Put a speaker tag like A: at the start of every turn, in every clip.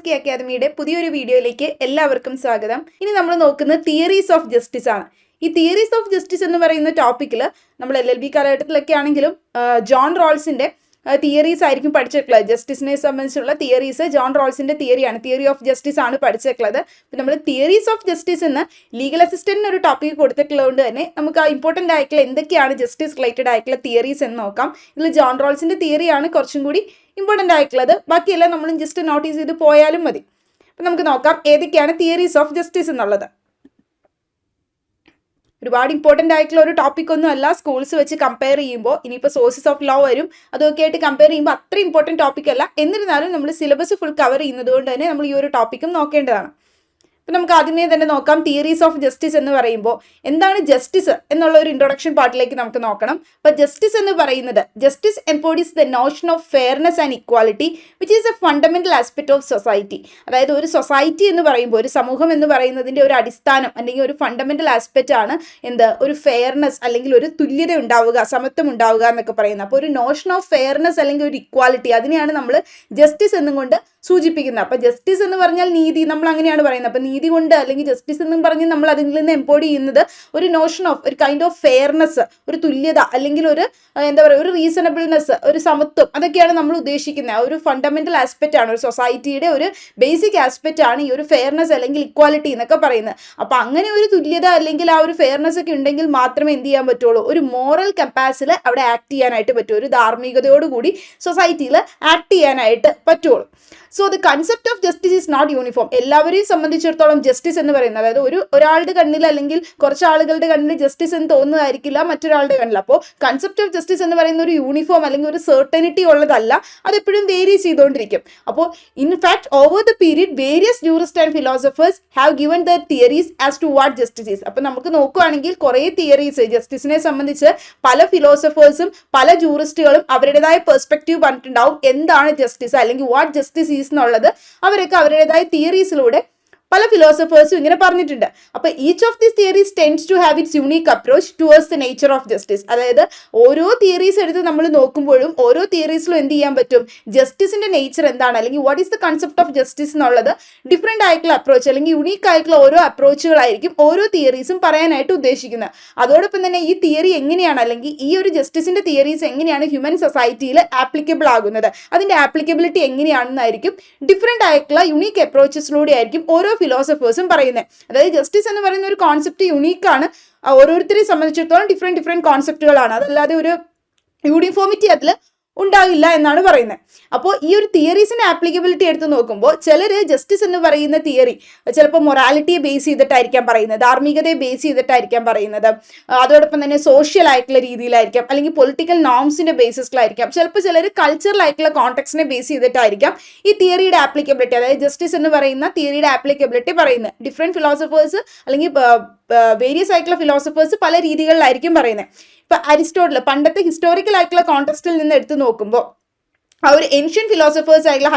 A: HSST അക്കാദമിയുടെ പുതിയൊരു വീഡിയോയിലേക്ക് എല്ലാവർക്കും സ്വാഗതം. ഇനി നമ്മൾ നോക്കുന്നത് തിയറീസ് ഓഫ് ജസ്റ്റിസ് ആണ്. ഈ തിയറീസ് ഓഫ് ജസ്റ്റിസ് എന്ന് പറയുന്ന ടോപ്പിക്കിൽ നമ്മൾ LLB കാലഘട്ടത്തിലൊക്കെ ആണെങ്കിലും ജോൺ റോൾസിന്റെ തിയറീസ് ആയിരിക്കും പഠിച്ചിട്ടുള്ളത്. ജസ്റ്റിസിനെ സംബന്ധിച്ചുള്ള തിയറീസ് ജോൺ റോൾസിന്റെ തിയറിയാണ്, തിയറി ഓഫ് ജസ്റ്റിസ് ആണ് പഠിച്ചിട്ടുള്ളത്. ഇപ്പം നമ്മൾ തിയറീസ് ഓഫ് ജസ്റ്റിസ് എന്ന് ലീഗൽ അസിസ്റ്റന്റിന് ഒരു ടോപ്പിക് കൊടുത്തിട്ടുള്ളതുകൊണ്ട് തന്നെ നമുക്ക് ആ ഇമ്പോർട്ടൻ്റ് ആയിട്ടുള്ള എന്തൊക്കെയാണ് ജസ്റ്റിസ് റിലേറ്റഡ് ആയിട്ടുള്ള തിയറീസ് എന്ന് നോക്കാം. ഇതിൽ ജോൺ റോൾസിന്റെ തിയറിയാണ് കുറച്ചും കൂടി ഇമ്പോർട്ടൻ്റ് ആയിട്ടുള്ളത്. ബാക്കിയെല്ലാം നമ്മൾ ജസ്റ്റ് നോട്ടീസ് ചെയ്ത് പോയാലും മതി. അപ്പം നമുക്ക് നോക്കാം ഏതൊക്കെയാണ് തിയറീസ് ഓഫ് ജസ്റ്റിസ് എന്നുള്ളത്. ഒരുപാട് ഇമ്പോർട്ടൻ്റ് ആയിട്ടുള്ള ഒരു ടോപ്പിക് ഒന്നും അല്ല. സ്കൂൾസ് വെച്ച് കമ്പയർ ചെയ്യുമ്പോൾ ഇനിയിപ്പോൾ സോഴ്സസ് ഓഫ് ലോ വരും, അതൊക്കെ ആയിട്ട് കമ്പയർ ചെയ്യുമ്പോൾ അത്ര ഇമ്പോർട്ടൻറ്റ് ടോപ്പിക് അല്ല. എന്നിരുന്നാലും നമ്മൾ സിലബസ് ഫുൾ കവർ ചെയ്യുന്നത് കൊണ്ട് തന്നെ നമ്മൾ ഈ ഒരു ടോപ്പിക്കും നോക്കേണ്ടതാണ്. അപ്പം നമുക്ക് ആദ്യമേ തന്നെ നോക്കാം തിയറീസ് ഓഫ് ജസ്റ്റിസ് എന്ന് പറയുമ്പോൾ എന്താണ് ജസ്റ്റിസ് എന്നുള്ള ഒരു ഇൻട്രൊഡക്ഷൻ പാർട്ടിലേക്ക് നമുക്ക് നോക്കണം. അപ്പോൾ ജസ്റ്റിസ് എന്ന് പറയുന്നത് justice embodies the notion of fairness and equality which is a fundamental aspect of society. അതായത് ഒരു സൊസൈറ്റി എന്ന് പറയുമ്പോൾ ഒരു സമൂഹം എന്ന് പറയുന്നതിൻ്റെ ഒരു അടിസ്ഥാനം അല്ലെങ്കിൽ ഒരു ഫണ്ടമെന്റൽ ആസ്പെക്റ്റ് ആണ് ഒരു ഫെയർനെസ് അല്ലെങ്കിൽ ഒരു തുല്യത ഉണ്ടാവുക, സമത്വം ഉണ്ടാവുക എന്നൊക്കെ പറയുന്നത്. അപ്പോൾ ഒരു നോഷൻ ഓഫ് ഫെയർനെസ് അല്ലെങ്കിൽ ഒരു ഇക്വാലിറ്റി, അതിനെയാണ് നമ്മൾ ജസ്റ്റിസ് എന്നും കൊണ്ട് സൂചിപ്പിക്കുന്നത്. അപ്പോൾ ജസ്റ്റിസ് എന്ന് പറഞ്ഞാൽ നീതി, നമ്മൾ അങ്ങനെയാണ് പറയുന്നത്. അപ്പോൾ നീതി കൊണ്ട് അല്ലെങ്കിൽ ജസ്റ്റിസ് എന്നും പറഞ്ഞ് നമ്മൾ അതിൽ നിന്ന് എംപോഡി ചെയ്യുന്നത് ഒരു നോഷൻ ഓഫ് ഒരു കൈൻഡ് ഓഫ് ഫെയർനെസ്, ഒരു തുല്യത അല്ലെങ്കിൽ ഒരു എന്താ പറയുക ഒരു റീസണബിൾനെസ്, ഒരു സമത്വം, അതൊക്കെയാണ് നമ്മൾ ഉദ്ദേശിക്കുന്നത്. ഒരു ഫണ്ടമെന്റൽ ആസ്പെക്റ്റ് ആണ്, ഒരു സൊസൈറ്റിയുടെ ഒരു ബേസിക് ആസ്പെക്റ്റ് ആണ് ഈ ഒരു ഫെയർനെസ് അല്ലെങ്കിൽ ഇക്വാലിറ്റി എന്നൊക്കെ പറയുന്നത്. അപ്പോൾ അങ്ങനെ ഒരു തുല്യത അല്ലെങ്കിൽ ആ ഒരു ഫെയർനെസ് ഒക്കെ ഉണ്ടെങ്കിൽ മാത്രമേ എന്ത് ചെയ്യാൻ പറ്റുള്ളൂ, ഒരു മോറൽ കപ്പാസിറ്റിയിൽ അവിടെ ആക്ട് ചെയ്യാനായിട്ട് പറ്റൂ, ഒരു ധാർമ്മികതയോടുകൂടി സൊസൈറ്റിയിൽ ആക്ട് ചെയ്യാനായിട്ട് പറ്റുള്ളൂ. So the concept of justice is not uniform. എല്ലാവരെയും സംബന്ധിച്ചിടത്തോളം ജസ്റ്റിസ് എന്ന് പറയുന്നത്, അതായത് ഒരാളുടെ കണ്ണിൽ അല്ലെങ്കിൽ കുറച്ച് ആളുകളുടെ കണ്ണിൽ ജസ്റ്റിസ് എന്ന് തോന്നുന്നതായിരിക്കില്ല മറ്റൊരാളുടെ കണ്ണിൽ. അപ്പോൾ കൺസെപ്റ്റ് ഓഫ് ജസ്റ്റിസ് എന്ന് പറയുന്ന ഒരു യൂണിഫോം അല്ലെങ്കിൽ ഒരു സെർട്ടനിറ്റി ഉള്ളതല്ല, അതെപ്പോഴും വേരി ചെയ്തുകൊണ്ടിരിക്കും. അപ്പോൾ in fact over the period various jurist and philosophers have given the theories as to what justice is. അപ്പോൾ നമുക്ക് നോക്കുകയാണെങ്കിൽ കുറേ തിയറീസ് ജസ്റ്റിസിനെ സംബന്ധിച്ച് പല ഫിലോസഫേഴ്സും പല ജൂറിസ്റ്റുകളും അവരുടേതായ പെർസ്പെക്റ്റീവ് പറഞ്ഞിട്ടുണ്ടാവും എന്താണ് ജസ്റ്റിസ് അല്ലെങ്കിൽ വാട്ട് ജസ്റ്റിസ് ഈസ് എന്നുള്ളത്. അവരൊക്കെ അവരുടേതായ തിയറീസിലൂടെ പല ഫിലോസഫേഴ്സും ഇങ്ങനെ പറഞ്ഞിട്ടുണ്ട്. അപ്പോൾ each of these theories tends to have its unique approach towards the nature of justice. അതായത് ഓരോ തിയറീസ് എടുത്ത് നമ്മൾ നോക്കുമ്പോഴും ഓരോ തിയറീസിലും എന്ത് ചെയ്യാൻ പറ്റും, ജസ്റ്റിസിന്റെ നേച്ചർ എന്താണ് അല്ലെങ്കിൽ what is the concept of justice എന്നുള്ളത് ഡിഫറെൻ്റ് ആയിട്ടുള്ള അപ്രോച്ച് അല്ലെങ്കിൽ യുണീക്ക് ആയിട്ടുള്ള ഓരോ അപ്രോച്ചുകളായിരിക്കും ഓരോ തിയറീസും പറയാനായിട്ട് ഉദ്ദേശിക്കുന്നത്. അതോടൊപ്പം തന്നെ ഈ തിയറി എങ്ങനെയാണ് അല്ലെങ്കിൽ ഈ ഒരു ജസ്റ്റിസിന്റെ തിയറീസ് എങ്ങനെയാണ് ഹ്യൂമൻ സൊസൈറ്റിയിൽ ആപ്ലിക്കബിൾ ആകുന്നത്, അതിന്റെ ആപ്ലിക്കബിലിറ്റി എങ്ങനെയാണെന്നായിരിക്കും ഡിഫറെൻ്റ് ആയിട്ടുള്ള യുണീക്ക് അപ്രോച്ചസിലൂടെ ആയിരിക്കും ഓരോ ഫിലോസഫേഴ്സും പറയുന്നത്. അതായത് ജസ്റ്റിസ് എന്ന് പറയുന്ന ഒരു കോൺസെപ്റ്റ് യുണീക്കാണ്, ഓരോരുത്തരെ സംബന്ധിച്ചിടത്തോളം ഡിഫറെൻറ്റ് കോൺസെപ്റ്റുകളാണ്, അതല്ലാതെ ഒരു യൂണിഫോമിറ്റി അതിൽ ഉണ്ടാകില്ല എന്നാണ് പറയുന്നത്. അപ്പോൾ ഈ ഒരു തിയറീസിന്റെ ആപ്ലിക്കബിലിറ്റി എടുത്ത് നോക്കുമ്പോൾ ചിലർ ജസ്റ്റിസ് എന്ന് പറയുന്ന തിയറി ചിലപ്പോൾ മൊറാലിറ്റിയെ ബേസ് ചെയ്തിട്ടായിരിക്കാം പറയുന്നത്, ധാർമ്മികതയെ ബേസ് ചെയ്തിട്ടായിരിക്കാം പറയുന്നത്, അതോടൊപ്പം തന്നെ സോഷ്യൽ ആയിട്ടുള്ള രീതിയിലായിരിക്കാം അല്ലെങ്കിൽ പൊളിറ്റിക്കൽ നോംസിന്റെ ബേസിസിലായിരിക്കാം, ചിലപ്പോൾ ചിലർ കൾച്ചറൽ ആയിട്ടുള്ള കോണ്ടെക്സ്റ്റിനെ ബേസ് ചെയ്തിട്ടായിരിക്കാം ഈ തിയറിയുടെ ആപ്ലിക്കബിലിറ്റി, അതായത് ജസ്റ്റിസ് എന്ന് പറയുന്ന തിയറിയുടെ ആപ്ലിക്കബിലിറ്റി പറയുന്നത്. ഡിഫറെൻറ്റ് ഫിലോസഫേഴ്സ് അല്ലെങ്കിൽ വേരിയസ് ആയിട്ടുള്ള ഫിലോസഫേഴ്സ് പല രീതികളിലായിരിക്കും പറയുന്നത്. ഇപ്പം അരിസ്റ്റോട്ടിൽ പണ്ടത്തെ ഹിസ്റ്റോറിക്കൽ ആയിട്ടുള്ള കോണ്ടെക്സ്റ്റിൽ നിന്ന് എടുത്ത് നോക്കുമ്പോൾ ആ ഒരു ഏൻഷ്യൻ ഫിലോസഫേഴ്സ് ആയിട്ടുള്ള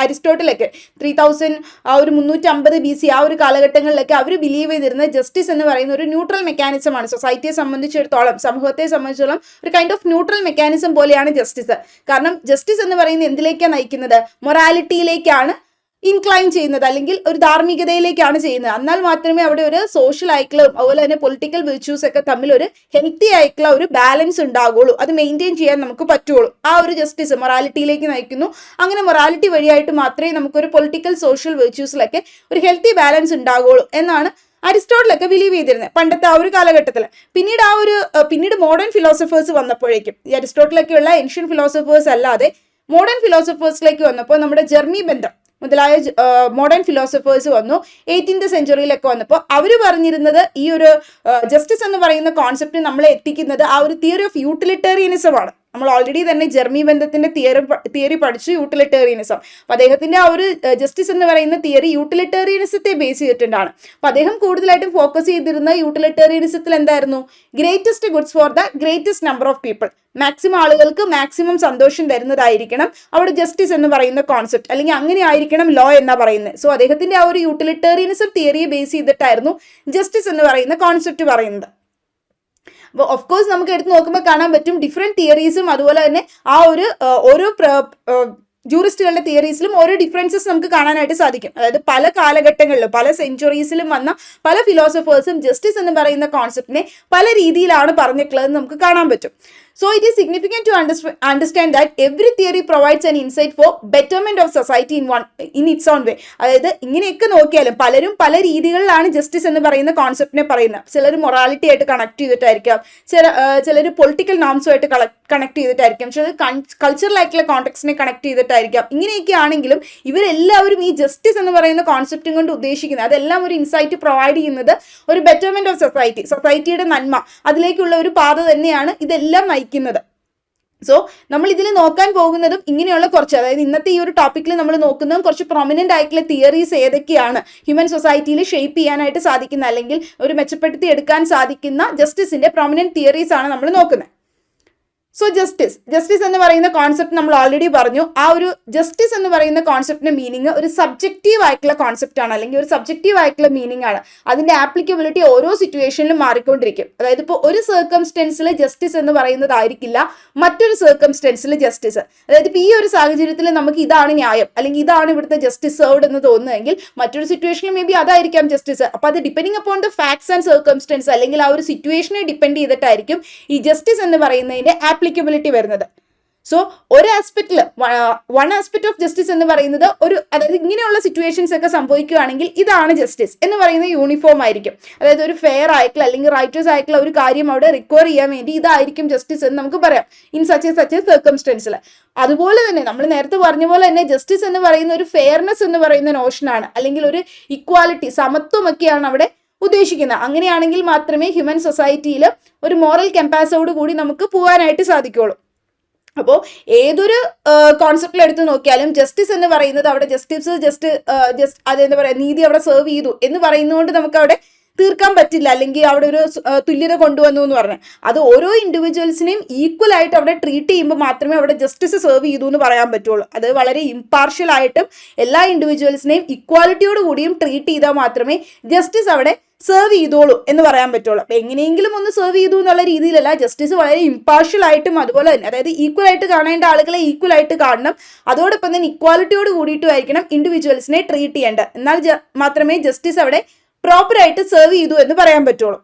A: അരിസ്റ്റോട്ടിലൊക്കെ 350 BC ആ ഒരു കാലഘട്ടങ്ങളിലൊക്കെ അവർ ബിലീവ് ചെയ്തിരുന്ന ജസ്റ്റിസ് എന്ന് പറയുന്ന ഒരു ന്യൂട്രൽ മെക്കാനിസമാണ്. സൊസൈറ്റിയെ സംബന്ധിച്ചിടത്തോളം, സമൂഹത്തെ സംബന്ധിച്ചിടത്തോളം ഒരു കൈൻഡ് ഓഫ് ന്യൂട്രൽ മെക്കാനിസം പോലെയാണ് ജസ്റ്റിസ്. കാരണം ജസ്റ്റിസ് എന്ന് പറയുന്നത് എന്തിലേക്കാണ് നയിക്കുന്നത്, മൊറാലിറ്റിയിലേക്കാണ് ഇൻക്ലൈൻ ചെയ്യുന്നത് അല്ലെങ്കിൽ ഒരു ധാർമ്മികതയിലേക്കാണ് ചെയ്യുന്നത്. എന്നാൽ മാത്രമേ അവിടെ ഒരു സോഷ്യൽ ആയിട്ടുള്ള അതുപോലെ തന്നെ പൊളിറ്റിക്കൽ വിർച്യൂസ് ഒക്കെ തമ്മിൽ ഒരു ഹെൽത്തി ആയിട്ടുള്ള ഒരു ബാലൻസ് ഉണ്ടാകുള്ളൂ, അത് മെയിൻറ്റെയിൻ ചെയ്യാൻ നമുക്ക് പറ്റുള്ളൂ. ആ ഒരു ജസ്റ്റിസ് മൊറാലിറ്റിയിലേക്ക് നയിക്കുന്നു. അങ്ങനെ മൊറാലിറ്റി വഴിയായിട്ട് മാത്രമേ നമുക്കൊരു പൊളിറ്റിക്കൽ സോഷ്യൽ വിർച്യൂസിലൊക്കെ ഒരു ഹെൽത്തി ബാലൻസ് ഉണ്ടാകുള്ളൂ എന്നാണ് അരിസ്റ്റോട്ടിലൊക്കെ ബിലീവ് ചെയ്തിരുന്നത് പണ്ടത്തെ ആ ഒരു കാലഘട്ടത്തിൽ. പിന്നീട് മോഡേൺ ഫിലോസഫേഴ്സ് വന്നപ്പോഴേക്കും ഈ അരിസ്റ്റോട്ടിലൊക്കെയുള്ള ഏൻഷ്യൻ ഫിലോസഫേഴ്സ് അല്ലാതെ മോഡേൺ ഫിലോസഫേഴ്സിലേക്ക് വന്നപ്പോൾ നമ്മുടെ ജർമ്മി ബന്ധം മുതലായ മോഡേൺ ഫിലോസഫേഴ്സ് വന്നു. 18th സെഞ്ച്വറിയിലൊക്കെ വന്നപ്പോൾ അവർ പറഞ്ഞിരുന്നത് ഈ ഒരു ജസ്റ്റിസ് എന്ന് പറയുന്ന കോൺസെപ്റ്റ് നമ്മളെ എത്തിക്കുന്നത് ആ ഒരു തിയറി ഓഫ് യൂട്ടിലിറ്റേറിയനിസമാണ്. നമ്മൾ ഓൾറെഡി തന്നെ ജർമ്മി ബന്ധത്തിന്റെ തിയറി പഠിച്ചു, യൂട്ടിലിറ്റേറിയനിസം. അപ്പോൾ അദ്ദേഹത്തിന്റെ ആ ഒരു ജസ്റ്റിസ് എന്ന് പറയുന്ന തിയറി യൂട്ടിലിറ്റേറിയനിസത്തെ ബേസ് ചെയ്തിട്ടുണ്ടാണ്. അപ്പോൾ അദ്ദേഹം കൂടുതലായിട്ടും ഫോക്കസ് ചെയ്തിരുന്ന യൂട്ടിലിറ്റേറിയനിസത്തിൽ എന്തായിരുന്നു, greatest goods for the greatest number of people, maximum ആളുകൾക്ക് മാക്സിമം സന്തോഷം തരുന്നതായിരിക്കണം അവിടെ ജസ്റ്റിസ് എന്ന് പറയുന്ന കോൺസെപ്റ്റ്, അല്ലെങ്കിൽ അങ്ങനെ ആയിരിക്കണം ലോ എന്നാ പറയുന്നത്. സോ അദ്ദേഹത്തിന്റെ ആ ഒരു യൂട്ടിലിറ്റേറിയനിസം തിയറിയെ ബേസ് ചെയ്തിട്ടായിരുന്നു ജസ്റ്റിസ് എന്ന് പറയുന്ന കോൺസെപ്റ്റ് പറയുന്നത്. അപ്പോൾ ഓഫ് കോഴ്സ് നമുക്ക് എടുത്ത് നോക്കുമ്പോൾ കാണാൻ പറ്റും ഡിഫറെൻറ്റ് തിയറീസും അതുപോലെ തന്നെ ആ ഒരു ഓരോ ജൂറിസ്റ്റുകളുടെ തിയറീസിലും ഓരോ ഡിഫറൻസസ് നമുക്ക് കാണാനായിട്ട് സാധിക്കും. അതായത് പല കാലഘട്ടങ്ങളിലും പല സെഞ്ചുറീസിലും വന്ന പല ഫിലോസഫേഴ്സും ജസ്റ്റിസ് എന്ന് പറയുന്ന കോൺസെപ്റ്റിനെ പല രീതിയിലാണ് പറഞ്ഞിട്ടുള്ളതെന്ന് നമുക്ക് കാണാൻ പറ്റും. So it is significant to understand that every theory provides an insight for betterment of society in its own way. അതായത് ഇങ്ങനെയൊക്കെ നോക്കിയാലും പലരും പല രീതികളിലാണ് ജസ്റ്റിസ് എന്ന് പറയുന്ന കോൺസെപ്റ്റിനെ പറയുന്നത്. ചിലർ മൊറാലിറ്റി ആയിട്ട് കണക്ട് ചെയ്തിട്ടായിരിക്കാം, ചിലർ പൊളിറ്റിക്കൽ നോംസുമായിട്ട് കണക്ട് ചെയ്തിട്ടായിരിക്കാം, ചിലർ കൾച്ചറൽ ആയിട്ടുള്ള കോണ്ടെക്സ്റ്റിനെ കണക്ട് ചെയ്തിട്ടായിരിക്കാം. ഇങ്ങനെയൊക്കെ ആണെങ്കിലും ഇവരെല്ലാവരും ഈ ജസ്റ്റിസ് എന്ന് പറയുന്ന കോൺസെപ്റ്റും കൊണ്ട് ഉദ്ദേശിക്കുന്നത് അതെല്ലാം ഒരു ഇൻസൈറ്റ് പ്രൊവൈഡ് ചെയ്യുന്നത് ഒരു ബെറ്റർമെന്റ് ഓഫ് സൊസൈറ്റിയുടെ നന്മ, അതിലേക്കുള്ള ഒരു പാത തന്നെയാണ് ഇതെല്ലാം നയിക്കുന്നത്. സോ നമ്മൾ ഇതിൽ നോക്കാൻ പോകുന്നതും ഇങ്ങനെയുള്ള കുറച്ച്, അതായത് ഇന്നത്തെ ഈ ഒരു ടോപ്പിക്കിൽ നമ്മൾ നോക്കുന്നതും കുറച്ച് പ്രൊമിനന്റ് ആയിട്ടുള്ള തിയറീസ് ഏതൊക്കെയാണ് ഹ്യൂമൻ സൊസൈറ്റിയിൽ ഷേപ്പ് ചെയ്യാനായിട്ട് സാധിക്കുന്ന അല്ലെങ്കിൽ ഒരു മെച്ചപ്പെടുത്തി എടുക്കാൻ സാധിക്കുന്ന ജസ്റ്റിസിന്റെ പ്രൊമിനന്റ് തിയറീസ് ആണ് നമ്മൾ നോക്കുന്നത്. സോ ജസ്റ്റിസ് എന്ന് പറയുന്ന കോൺസെപ്റ്റ് നമ്മൾ ഓൾറെഡി പറഞ്ഞു. ആ ഒരു ജസ്റ്റിസ് എന്ന് പറയുന്ന കോൺസെപ്റ്റിന്റെ മീനിങ് ഒരു സബ്ജക്റ്റീവ് ആയിട്ടുള്ള കോൺസെപ്റ്റ് ആണ്, അല്ലെങ്കിൽ ഒരു സബ്ജക്റ്റീവ് ആയിട്ടുള്ള മീനിങ് ആണ്. അതിന്റെ ആപ്ലിക്കബിലിറ്റി ഓരോ സിറ്റുവേഷനിലും മാറിക്കൊണ്ടിരിക്കും. അതായത് ഇപ്പോൾ ഒരു സർക്കംസ്റ്റൻസിൽ ജസ്റ്റിസ് എന്ന് പറയുന്നതായിരിക്കില്ല മറ്റൊരു സർക്കംസ്റ്റൻസിൽ ജസ്റ്റിസ്. അതായത് ഇപ്പോൾ ഈ ഒരു സാഹചര്യത്തിൽ നമുക്ക് ഇതാണ് ന്യായം അല്ലെങ്കിൽ ഇതാണ് ഇവിടുത്തെ ജസ്റ്റിസ് സെർവ്ഡ് എന്ന് തോന്നുന്നതെങ്കിൽ മറ്റൊരു സിറ്റുവേഷനിൽ മേ ബി അതായിരിക്കാം ജസ്റ്റിസ്. അപ്പോൾ അത് depending upon the facts and circumstances അല്ലെങ്കിൽ ആ ഒരു സിറ്റുവേഷനെ ഡിപ്പെൻഡ് ചെയ്തിട്ടായിരിക്കും ഈ ജസ്റ്റിസ് എന്ന് പറയുന്നതിന്റെ ആപ്ലിക്കബിലിറ്റി വരുന്നത്. സോ ഒരു ആസ്പെക്റ്റിൽ വൺ ആസ്പെക്ട് ഓഫ് ജസ്റ്റിസ് എന്ന് പറയുന്നത് അതായത് ഇങ്ങനെയുള്ള സിറ്റുവേഷൻസ് ഒക്കെ സംഭവിക്കുകയാണെങ്കിൽ ഇതാണ് ജസ്റ്റിസ് എന്ന് പറയുന്നത് യൂണിഫോം ആയിരിക്കും. അതായത് ഒരു ഫെയർ ആയിട്ടുള്ള അല്ലെങ്കിൽ റൈറ്റേഴ്സ് ആയിട്ടുള്ള ഒരു കാര്യം അവിടെ റിക്കവർ ചെയ്യാൻ വേണ്ടി ഇതായിരിക്കും ജസ്റ്റിസ് എന്ന് നമുക്ക് പറയാം ഇൻ സച്ച് സർക്കംസ്റ്റൻസിൽ. അതുപോലെ തന്നെ നമ്മൾ നേരത്തെ പറഞ്ഞ പോലെ തന്നെ ജസ്റ്റിസ് എന്ന് പറയുന്ന ഒരു ഫെയർനെസ് എന്ന് പറയുന്ന നോഷനാണ്, അല്ലെങ്കിൽ ഒരു ഇക്വാലിറ്റി, സമത്വമൊക്കെയാണ് അവിടെ ഉദ്ദേശിക്കുന്നത്. അങ്ങനെയാണെങ്കിൽ മാത്രമേ ഹ്യൂമൻ സൊസൈറ്റിയിൽ ഒരു മോറൽ കമ്പാസോട് കൂടി നമുക്ക് പോകാനായിട്ട് സാധിക്കുള്ളൂ. അപ്പോൾ ഏതൊരു കോൺസെപ്റ്റിൽ എടുത്ത് നോക്കിയാലും ജസ്റ്റിസ് എന്ന് പറയുന്നത് അവിടെ അതെന്താ പറയുക, നീതി അവിടെ സെർവ് ചെയ്തു എന്ന് പറയുന്നതുകൊണ്ട് നമുക്ക് അവിടെ തീർക്കാൻ പറ്റില്ല, അല്ലെങ്കിൽ അവിടെ ഒരു തുല്യത കൊണ്ടുവന്നു എന്ന് പറഞ്ഞാൽ അത് ഓരോ ഇൻഡിവിജ്വൽസിനെയും ഈക്വൽ ആയിട്ട് അവിടെ ട്രീറ്റ് ചെയ്യുമ്പോൾ മാത്രമേ അവിടെ ജസ്റ്റിസ് സെർവ് ചെയ്തു എന്ന് പറയാൻ പറ്റുള്ളൂ. അത് വളരെ ഇമ്പാർഷ്യൽ ആയിട്ടും എല്ലാ ഇൻഡിവിജ്വൽസിനെയും ഇക്വാലിറ്റിയോട് കൂടിയും ട്രീറ്റ് ചെയ്താൽ മാത്രമേ ജസ്റ്റിസ് അവിടെ സെർവ് ചെയ്തോളൂ എന്ന് പറയാൻ പറ്റുള്ളൂ. അപ്പം എങ്ങനെയെങ്കിലും ഒന്ന് സെർവ് ചെയ്തു എന്നുള്ള രീതിയിലല്ല, ജസ്റ്റിസ് വളരെ ഇമ്പാർഷ്യൽ ആയിട്ടും അതുപോലെ തന്നെ അതായത് ഈക്വൽ ആയിട്ട് കാണേണ്ട ആളുകളെ ഈക്വൽ ആയിട്ട് കാണണം, അതോടൊപ്പം തന്നെ ഇക്വാലിറ്റിയോട് കൂടിയിട്ടുമായിരിക്കണം ഇൻഡിവിജ്വൽസിനെ ട്രീറ്റ് ചെയ്യേണ്ടത്. എന്നാൽ മാത്രമേ ജസ്റ്റിസ് അവിടെ പ്രോപ്പറായിട്ട് സെർവ് ചെയ്തു എന്ന് പറയാൻ പറ്റുള്ളൂ.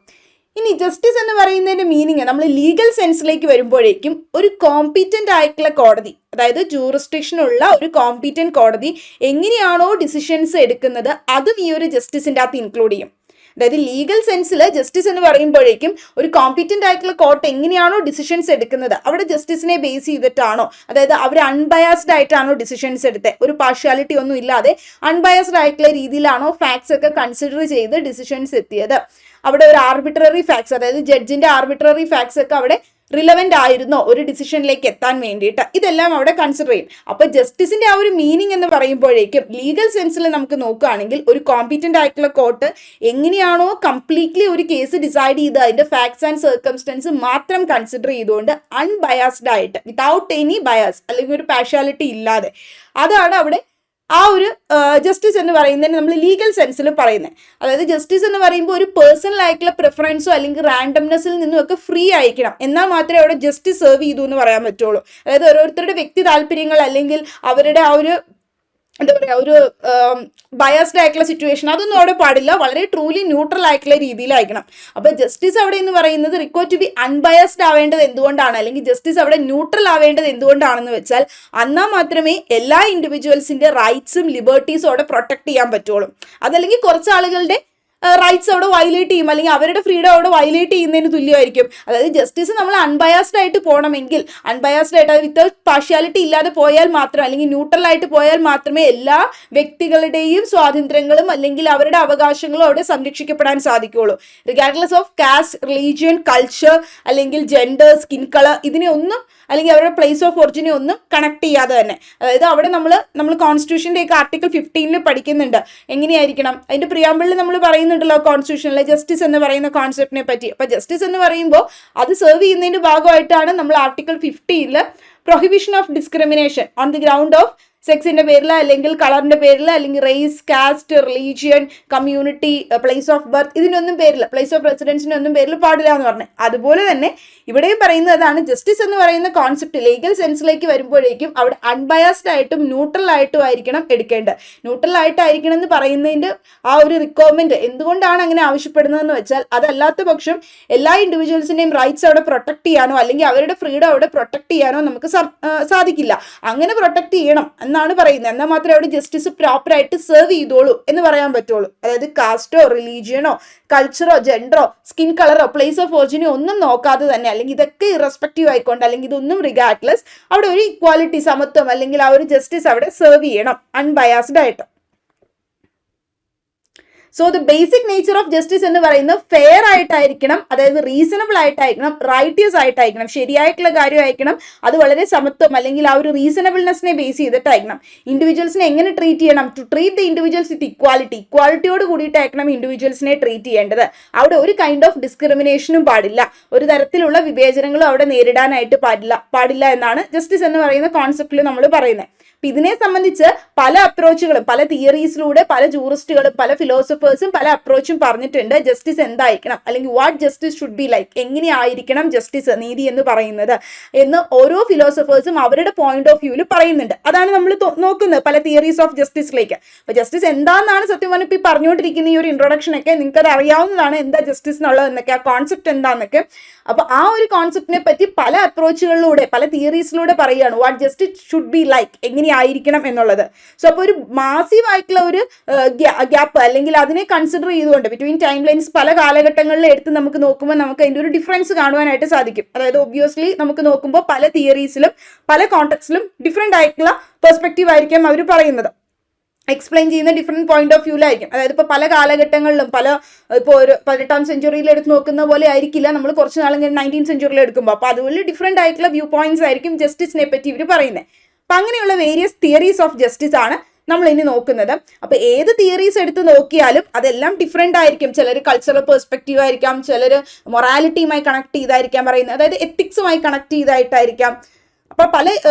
A: ഇനി ജസ്റ്റിസ് എന്ന് പറയുന്നതിന്റെ മീനിങ് നമ്മൾ ലീഗൽ സെൻസിലേക്ക് വരുമ്പോഴേക്കും ഒരു കോമ്പീറ്റന്റ് ആയിട്ടുള്ള കോടതി, അതായത് ജൂറിസ്ഡിക്ഷൻ ഉള്ള ഒരു കോമ്പീറ്റന്റ് കോടതി എങ്ങനെയാണോ ഡിസിഷൻസ് എടുക്കുന്നത് അതും ഈ ഒരു ജസ്റ്റിസിൻ്റെ അകത്ത് ഇൻക്ലൂഡ് ചെയ്യും. അതായത് ലീഗൽ സെൻസിൽ ജസ്റ്റിസ് എന്ന് പറയുമ്പോഴേക്കും ഒരു കോമ്പീറ്റന്റ് ആയിട്ടുള്ള കോർട്ട് എങ്ങനെയാണോ ഡിസിഷൻസ് എടുക്കുന്നത് അവിടെ ജസ്റ്റിസിനെ ബേസ് ചെയ്തിട്ടാണോ, അതായത് അവർ അൺബയാസ്ഡ് ആയിട്ടാണോ ഡിസിഷൻസ് എടുത്തത്, ഒരു പാർഷ്യാലിറ്റി ഒന്നും ഇല്ലാതെ അൺബയാസ്ഡ് ആയിട്ടുള്ള രീതിയിലാണോ ഫാക്ട്സ് ഒക്കെ കൺസിഡർ ചെയ്ത് ഡിസിഷൻസ് എത്തിയത്, അവിടെ ഒരു ആർബിട്രറി ഫാക്ട്സ്, അതായത് ജഡ്ജിന്റെ ആർബിട്രറി ഫാക്ട്സ് ഒക്കെ അവിടെ റിലവൻ്റ് ആയിരുന്നോ ഒരു ഡിസിഷനിലേക്ക് എത്താൻ വേണ്ടിയിട്ട്, ഇതെല്ലാം അവിടെ കൺസിഡർ ചെയ്യും. അപ്പോൾ ജസ്റ്റിസിന്റെ ആ ഒരു മീനിങ് എന്ന് പറയുമ്പോഴേക്കും ലീഗൽ സെൻസിൽ നമുക്ക് നോക്കുകയാണെങ്കിൽ ഒരു കോമ്പീറ്റന്റ് ആയിട്ടുള്ള കോർട്ട് എങ്ങനെയാണോ കംപ്ലീറ്റ്ലി ഒരു കേസ് ഡിസൈഡ് ചെയ്ത് അതിന്റെ ഫാക്ട്സ് ആൻഡ് സർക്കംസ്റ്റൻസ് മാത്രം കൺസിഡർ ചെയ്തുകൊണ്ട് അൺബയാസ്ഡ് ആയിട്ട് വിതൗട്ട് എനി ബയാസ് അല്ലെങ്കിൽ ഒരു പാർഷ്യാലിറ്റി ഇല്ലാതെ, അതാണ് അവിടെ ആ ഒരു ജസ്റ്റിസ് എന്ന് പറയുന്നതിന് നമ്മൾ ലീഗൽ സെൻസിൽ പറയുന്നത്. അതായത് ജസ്റ്റിസ് എന്ന് പറയുമ്പോൾ ഒരു പേഴ്സണൽ ആയിട്ടുള്ള പ്രിഫറൻസോ അല്ലെങ്കിൽ റാൻഡംനെസ്സിൽ നിന്നും ഒക്കെ ഫ്രീ ആയിരിക്കണം, എന്നാൽ മാത്രമേ അവിടെ ജസ്റ്റിസ് സെർവ് ചെയ്തു എന്ന് പറയാൻ പറ്റുള്ളൂ. അതായത് ഓരോരുത്തരുടെ വ്യക്തി താല്പര്യങ്ങൾ അല്ലെങ്കിൽ അവരുടെ ആ ഒരു എന്താ പറയുക ഒരു ബയസ്ഡ് ആയിട്ടുള്ള സിറ്റുവേഷൻ അതൊന്നും അവിടെ പാടില്ല, വളരെ ട്രൂലി ന്യൂട്രൽ ആയിട്ടുള്ള രീതിയിലായിരിക്കണം. അപ്പോൾ ജസ്റ്റിസ് അവിടെ എന്ന് പറയുന്നത് റിക്വയർ ടു ബി അൺബയസ്ഡ് ആവേണ്ടത് എന്തുകൊണ്ടാണ്, അല്ലെങ്കിൽ ജസ്റ്റിസ് അവിടെ ന്യൂട്രൽ ആവേണ്ടത് എന്തുകൊണ്ടാണെന്ന് വെച്ചാൽ എന്നാൽ മാത്രമേ എല്ലാ ഇൻഡിവിജ്വൽസിന്റെ റൈറ്റ്സും ലിബർട്ടീസും അവിടെ പ്രൊട്ടക്ട് ചെയ്യാൻ പറ്റുള്ളൂ. അതല്ലെങ്കിൽ കുറച്ച് ആളുകളുടെ റൈറ്റ്സ് അവിടെ വയലേറ്റ് ചെയ്യും, അല്ലെങ്കിൽ അവരുടെ ഫ്രീഡം അവിടെ വയലേറ്റ് ചെയ്യുന്നതിന് തുല്യമായിരിക്കും. അതായത് ജസ്റ്റിസ് നമ്മൾ അൺബയാസ്ഡ് ആയിട്ട് പോകണമെങ്കിൽ അൺബയാസ്ഡ് ആയിട്ട് വിത്തൗട്ട് പാർഷ്യാലിറ്റി ഇല്ലാതെ പോയാൽ മാത്രം, അല്ലെങ്കിൽ ന്യൂട്രൽ ആയിട്ട് പോയാൽ മാത്രമേ എല്ലാ വ്യക്തികളുടെയും സ്വാതന്ത്ര്യങ്ങളും അല്ലെങ്കിൽ അവരുടെ അവകാശങ്ങളും അവിടെ സംരക്ഷിക്കപ്പെടാൻ സാധിക്കുകയുള്ളൂ. Regardless of caste, religion, culture അല്ലെങ്കിൽ ജെൻഡർ, സ്കിൻ കളർ, ഇതിനെ ഒന്നും അല്ലെങ്കിൽ അവരുടെ പ്ലേസ് ഓഫ് ഒറിജിനെ ഒന്നും കണക്ട് ചെയ്യാതെ തന്നെ. അതായത് അവിടെ നമ്മൾ കോൺസ്റ്റിറ്റ്യൂഷൻ്റെ ഒക്കെ ആർട്ടിക്കിൾ 15 പഠിക്കുന്നുണ്ട് എങ്ങനെയായിരിക്കണം, അതിന്റെ പ്രിയാമ്പിളിൽ നമ്മൾ പറയുന്നുണ്ടല്ലോ കോൺസ്റ്റിറ്റ്യൂഷനിലെ ജസ്റ്റിസ് എന്ന് പറയുന്ന കോൺസെപ്റ്റിനെ പറ്റി. അപ്പൊ ജസ്റ്റിസ് എന്ന് പറയുമ്പോൾ അത് സെർവ് ചെയ്യുന്നതിന്റെ ഭാഗമായിട്ടാണ് നമ്മൾ article 15 prohibition of discrimination on the ground of സെക്സിന്റെ പേരിൽ, അല്ലെങ്കിൽ കളറിന്റെ പേരിൽ, അല്ലെങ്കിൽ race, caste, religion, community, place of birth, ഇതിനൊന്നും പേരിൽ, പ്ലേസ് ഓഫ് റെസിഡൻസിന്റെ ഒന്നും പേരിൽ പാടില്ല എന്ന് പറഞ്ഞു. അതുപോലെ തന്നെ ഇവിടെയും പറയുന്നതാണ് ജസ്റ്റിസ് എന്ന് പറയുന്ന കോൺസെപ്റ്റ് ലീഗൽ സെൻസിലേക്ക് വരുമ്പോഴേക്കും അവിടെ അൺബയാസ്ഡ് ആയിട്ടും ന്യൂട്രൽ ആയിട്ടും ആയിരിക്കണം എടുക്കേണ്ടത്. ന്യൂട്രൽ ആയിട്ടായിരിക്കണം എന്ന് പറയുന്നതിന്റെ ആ ഒരു റിക്വയർമെന്റ് എന്തുകൊണ്ടാണ് അങ്ങനെ ആവശ്യപ്പെടുന്നതെന്ന് വെച്ചാൽ, അതല്ലാത്ത പക്ഷം എല്ലാ ഇൻഡിവിജ്വൽസിന്റെയും റൈറ്റ്സ് അവിടെ പ്രൊട്ടക്ട് ചെയ്യാനോ അല്ലെങ്കിൽ അവരുടെ ഫ്രീഡം അവിടെ പ്രൊട്ടക്ട് ചെയ്യാനോ നമുക്ക് സാധിക്കില്ല. അങ്ങനെ പ്രൊട്ടക്ട് ചെയ്യണം എന്നാണ് പറയുന്നത്. എന്നാൽ മാത്രമേ അവിടെ ജസ്റ്റിസ് പ്രോപ്പറായിട്ട് സെർവ് ചെയ്തോളൂ എന്ന് പറയാൻ പറ്റുള്ളൂ. അതായത് കാസ്റ്റോ, റിലീജിയനോ, കൾച്ചറോ, ജെൻഡറോ, സ്കിൻ കളറോ, പ്ലേസ് ഓഫ് ഒറിജിനോ ഒന്നും നോക്കാതെ തന്നെ, അല്ലെങ്കിൽ ഇതൊക്കെ ഇറസ്പെക്റ്റീവ് ആയിക്കൊണ്ട്, അല്ലെങ്കിൽ ഇതൊന്നും റിഗാർഡ്ലെസ് അവിടെ ഒരു ഇക്വാലിറ്റി, സമത്വം, അല്ലെങ്കിൽ ആ ഒരു ജസ്റ്റിസ് അവിടെ സെർവ് ചെയ്യണം അൺബയാസ്ഡ് ആയിട്ട്. So the basic nature of justice എന്ന് പറയുന്നത് ഫെയർ ആയിട്ടായിരിക്കണം, അതായത് റീസണബിൾ ആയിട്ടായിരിക്കണം, റൈറ്റിയസ് ആയിട്ടായിരിക്കണം, ശരിയായിട്ടുള്ള കാര്യമായിരിക്കണം. അത് വളരെ സമത്വം അല്ലെങ്കിൽ ആ ഒരു റീസണബിൾനെസ്സിനെ ബേസ് ചെയ്തിട്ടായിരിക്കണം. ഇൻഡിവിജ്വൽസിനെ എങ്ങനെ ട്രീറ്റ് ചെയ്യണം? To treat the individuals with equality, ഇക്വാലിറ്റിയോട് കൂടിയിട്ടായിരിക്കണം ഇൻഡിവിജ്വൽസിനെ ട്രീറ്റ് ചെയ്യേണ്ടത്. അവിടെ ഒരു കൈൻഡ് ഓഫ് ഡിസ്ക്രിമിനേഷനും പാടില്ല, ഒരു തരത്തിലുള്ള വിവേചനങ്ങളും അവിടെ നേരിടാനായിട്ട് പാടില്ല എന്നാണ് ജസ്റ്റിസ് എന്ന് പറയുന്ന കോൺസെപ്റ്റിൽ നമ്മൾ പറയുന്നത്. ഇതിനെ സംബന്ധിച്ച് പല അപ്രോച്ചുകളും, പല തിയറീസിലൂടെ പല ജൂറിസ്റ്റുകളും പല ഫിലോസഫേഴ്സും പല അപ്രോച്ചും പറഞ്ഞിട്ടുണ്ട്. ജസ്റ്റിസ് എന്തായിരിക്കണം, അല്ലെങ്കിൽ what justice should be like, എങ്ങനെയായിരിക്കണം ജസ്റ്റിസ്, നീതി എന്ന് പറയുന്നത് എന്ന് ഓരോ ഫിലോസഫേഴ്സും അവരുടെ പോയിന്റ് ഓഫ് വ്യൂവിൽ പറയുന്നുണ്ട്. അതാണ് നമ്മൾ നോക്കുന്നത് പല തിയറീസ് ഓഫ് ജസ്റ്റിസിലേക്ക്. അപ്പൊ ജസ്റ്റിസ് എന്താണെന്നാണ് സത്യം പറഞ്ഞാൽ ഇപ്പൊ പറഞ്ഞുകൊണ്ടിരിക്കുന്ന ഈ ഒരു ഇൻട്രൊഡക്ഷൻ ഒക്കെ നിങ്ങൾക്ക് അത് അറിയാവുന്നതാണ്, എന്താ ജസ്റ്റിസ് എന്നുള്ളത് എന്നൊക്കെ, ആ കോൺസെപ്റ്റ് എന്താന്നൊക്കെ. അപ്പൊ ആ ഒരു കോൺസെപ്റ്റിനെ പറ്റി പല അപ്രോച്ചുകളിലൂടെ പല തിയറീസിലൂടെ പറയുകയാണ് what justice should be like, എങ്ങനെയായിരിക്കണം എന്നുള്ളത്. സോ അപ്പോൾ ഒരു മാസീവ് ആയിട്ടുള്ള ഒരു ഗ്യാപ്പ് അല്ലെങ്കിൽ അതിനെ കൺസിഡർ ചെയ്തുകൊണ്ട് ബിറ്റ്വീൻ ടൈം ലൈൻസ് പല കാലഘട്ടങ്ങളിൽ എടുത്ത് നമുക്ക് നോക്കുമ്പോൾ നമുക്ക് അതിൻ്റെ ഒരു ഡിഫറൻസ് കാണുവാനായിട്ട് സാധിക്കും. അതായത് ഒബ്വിയസ്ലി നമുക്ക് നോക്കുമ്പോൾ പല തിയറീസിലും പല കോണ്ടെക്സ്റ്റിലും ഡിഫറെൻ്റ് ആയിട്ടുള്ള പെർസ്പെക്റ്റീവ് ആയിരിക്കും അവർ പറയുന്നത്, എക്സ്പ്ലെയിൻ ചെയ്യുന്ന ഡിഫറെൻറ്റ് പോയിന്റ് ഓഫ് വ്യൂലായിരിക്കും. അതായത് ഇപ്പോൾ പല കാലഘട്ടങ്ങളിലും ഇപ്പോൾ ഒരു 18ാം സെഞ്ചുറിയിൽ എടുത്ത് നോക്കുന്ന പോലെ ആയിരിക്കില്ല നമ്മൾ കുറച്ച് നാളും 19th സെഞ്ചുറിയിൽ എടുക്കുമ്പോൾ. അപ്പോൾ അതുപോലെ ഡിഫറെൻ്റ് ആയിട്ടുള്ള വ്യൂ പോയിന്റ്സ് ആയിരിക്കും ജസ്റ്റിസിനെ പറ്റി ഇവർ പറയുന്നത്. അപ്പം അങ്ങനെയുള്ള വേരിയസ് തിയറീസ് ഓഫ് ജസ്റ്റിസ് ആണ് നമ്മൾ ഇനി നോക്കുന്നത്. അപ്പോൾ ഏത് തിയറീസ് എടുത്ത് നോക്കിയാലും അതെല്ലാം ഡിഫറെൻ്റ് ആയിരിക്കും. ചിലർ കൾച്ചറൽ പെർസ്പെക്റ്റീവ് ആയിരിക്കാം, ചിലർ മൊറാലിറ്റിയുമായി കണക്ട് ചെയ്തായിരിക്കാം പറയുന്നത്, അതായത് എത്തിക്സുമായി കണക്ട് ചെയ്തായിട്ടായിരിക്കാം. അപ്പൊ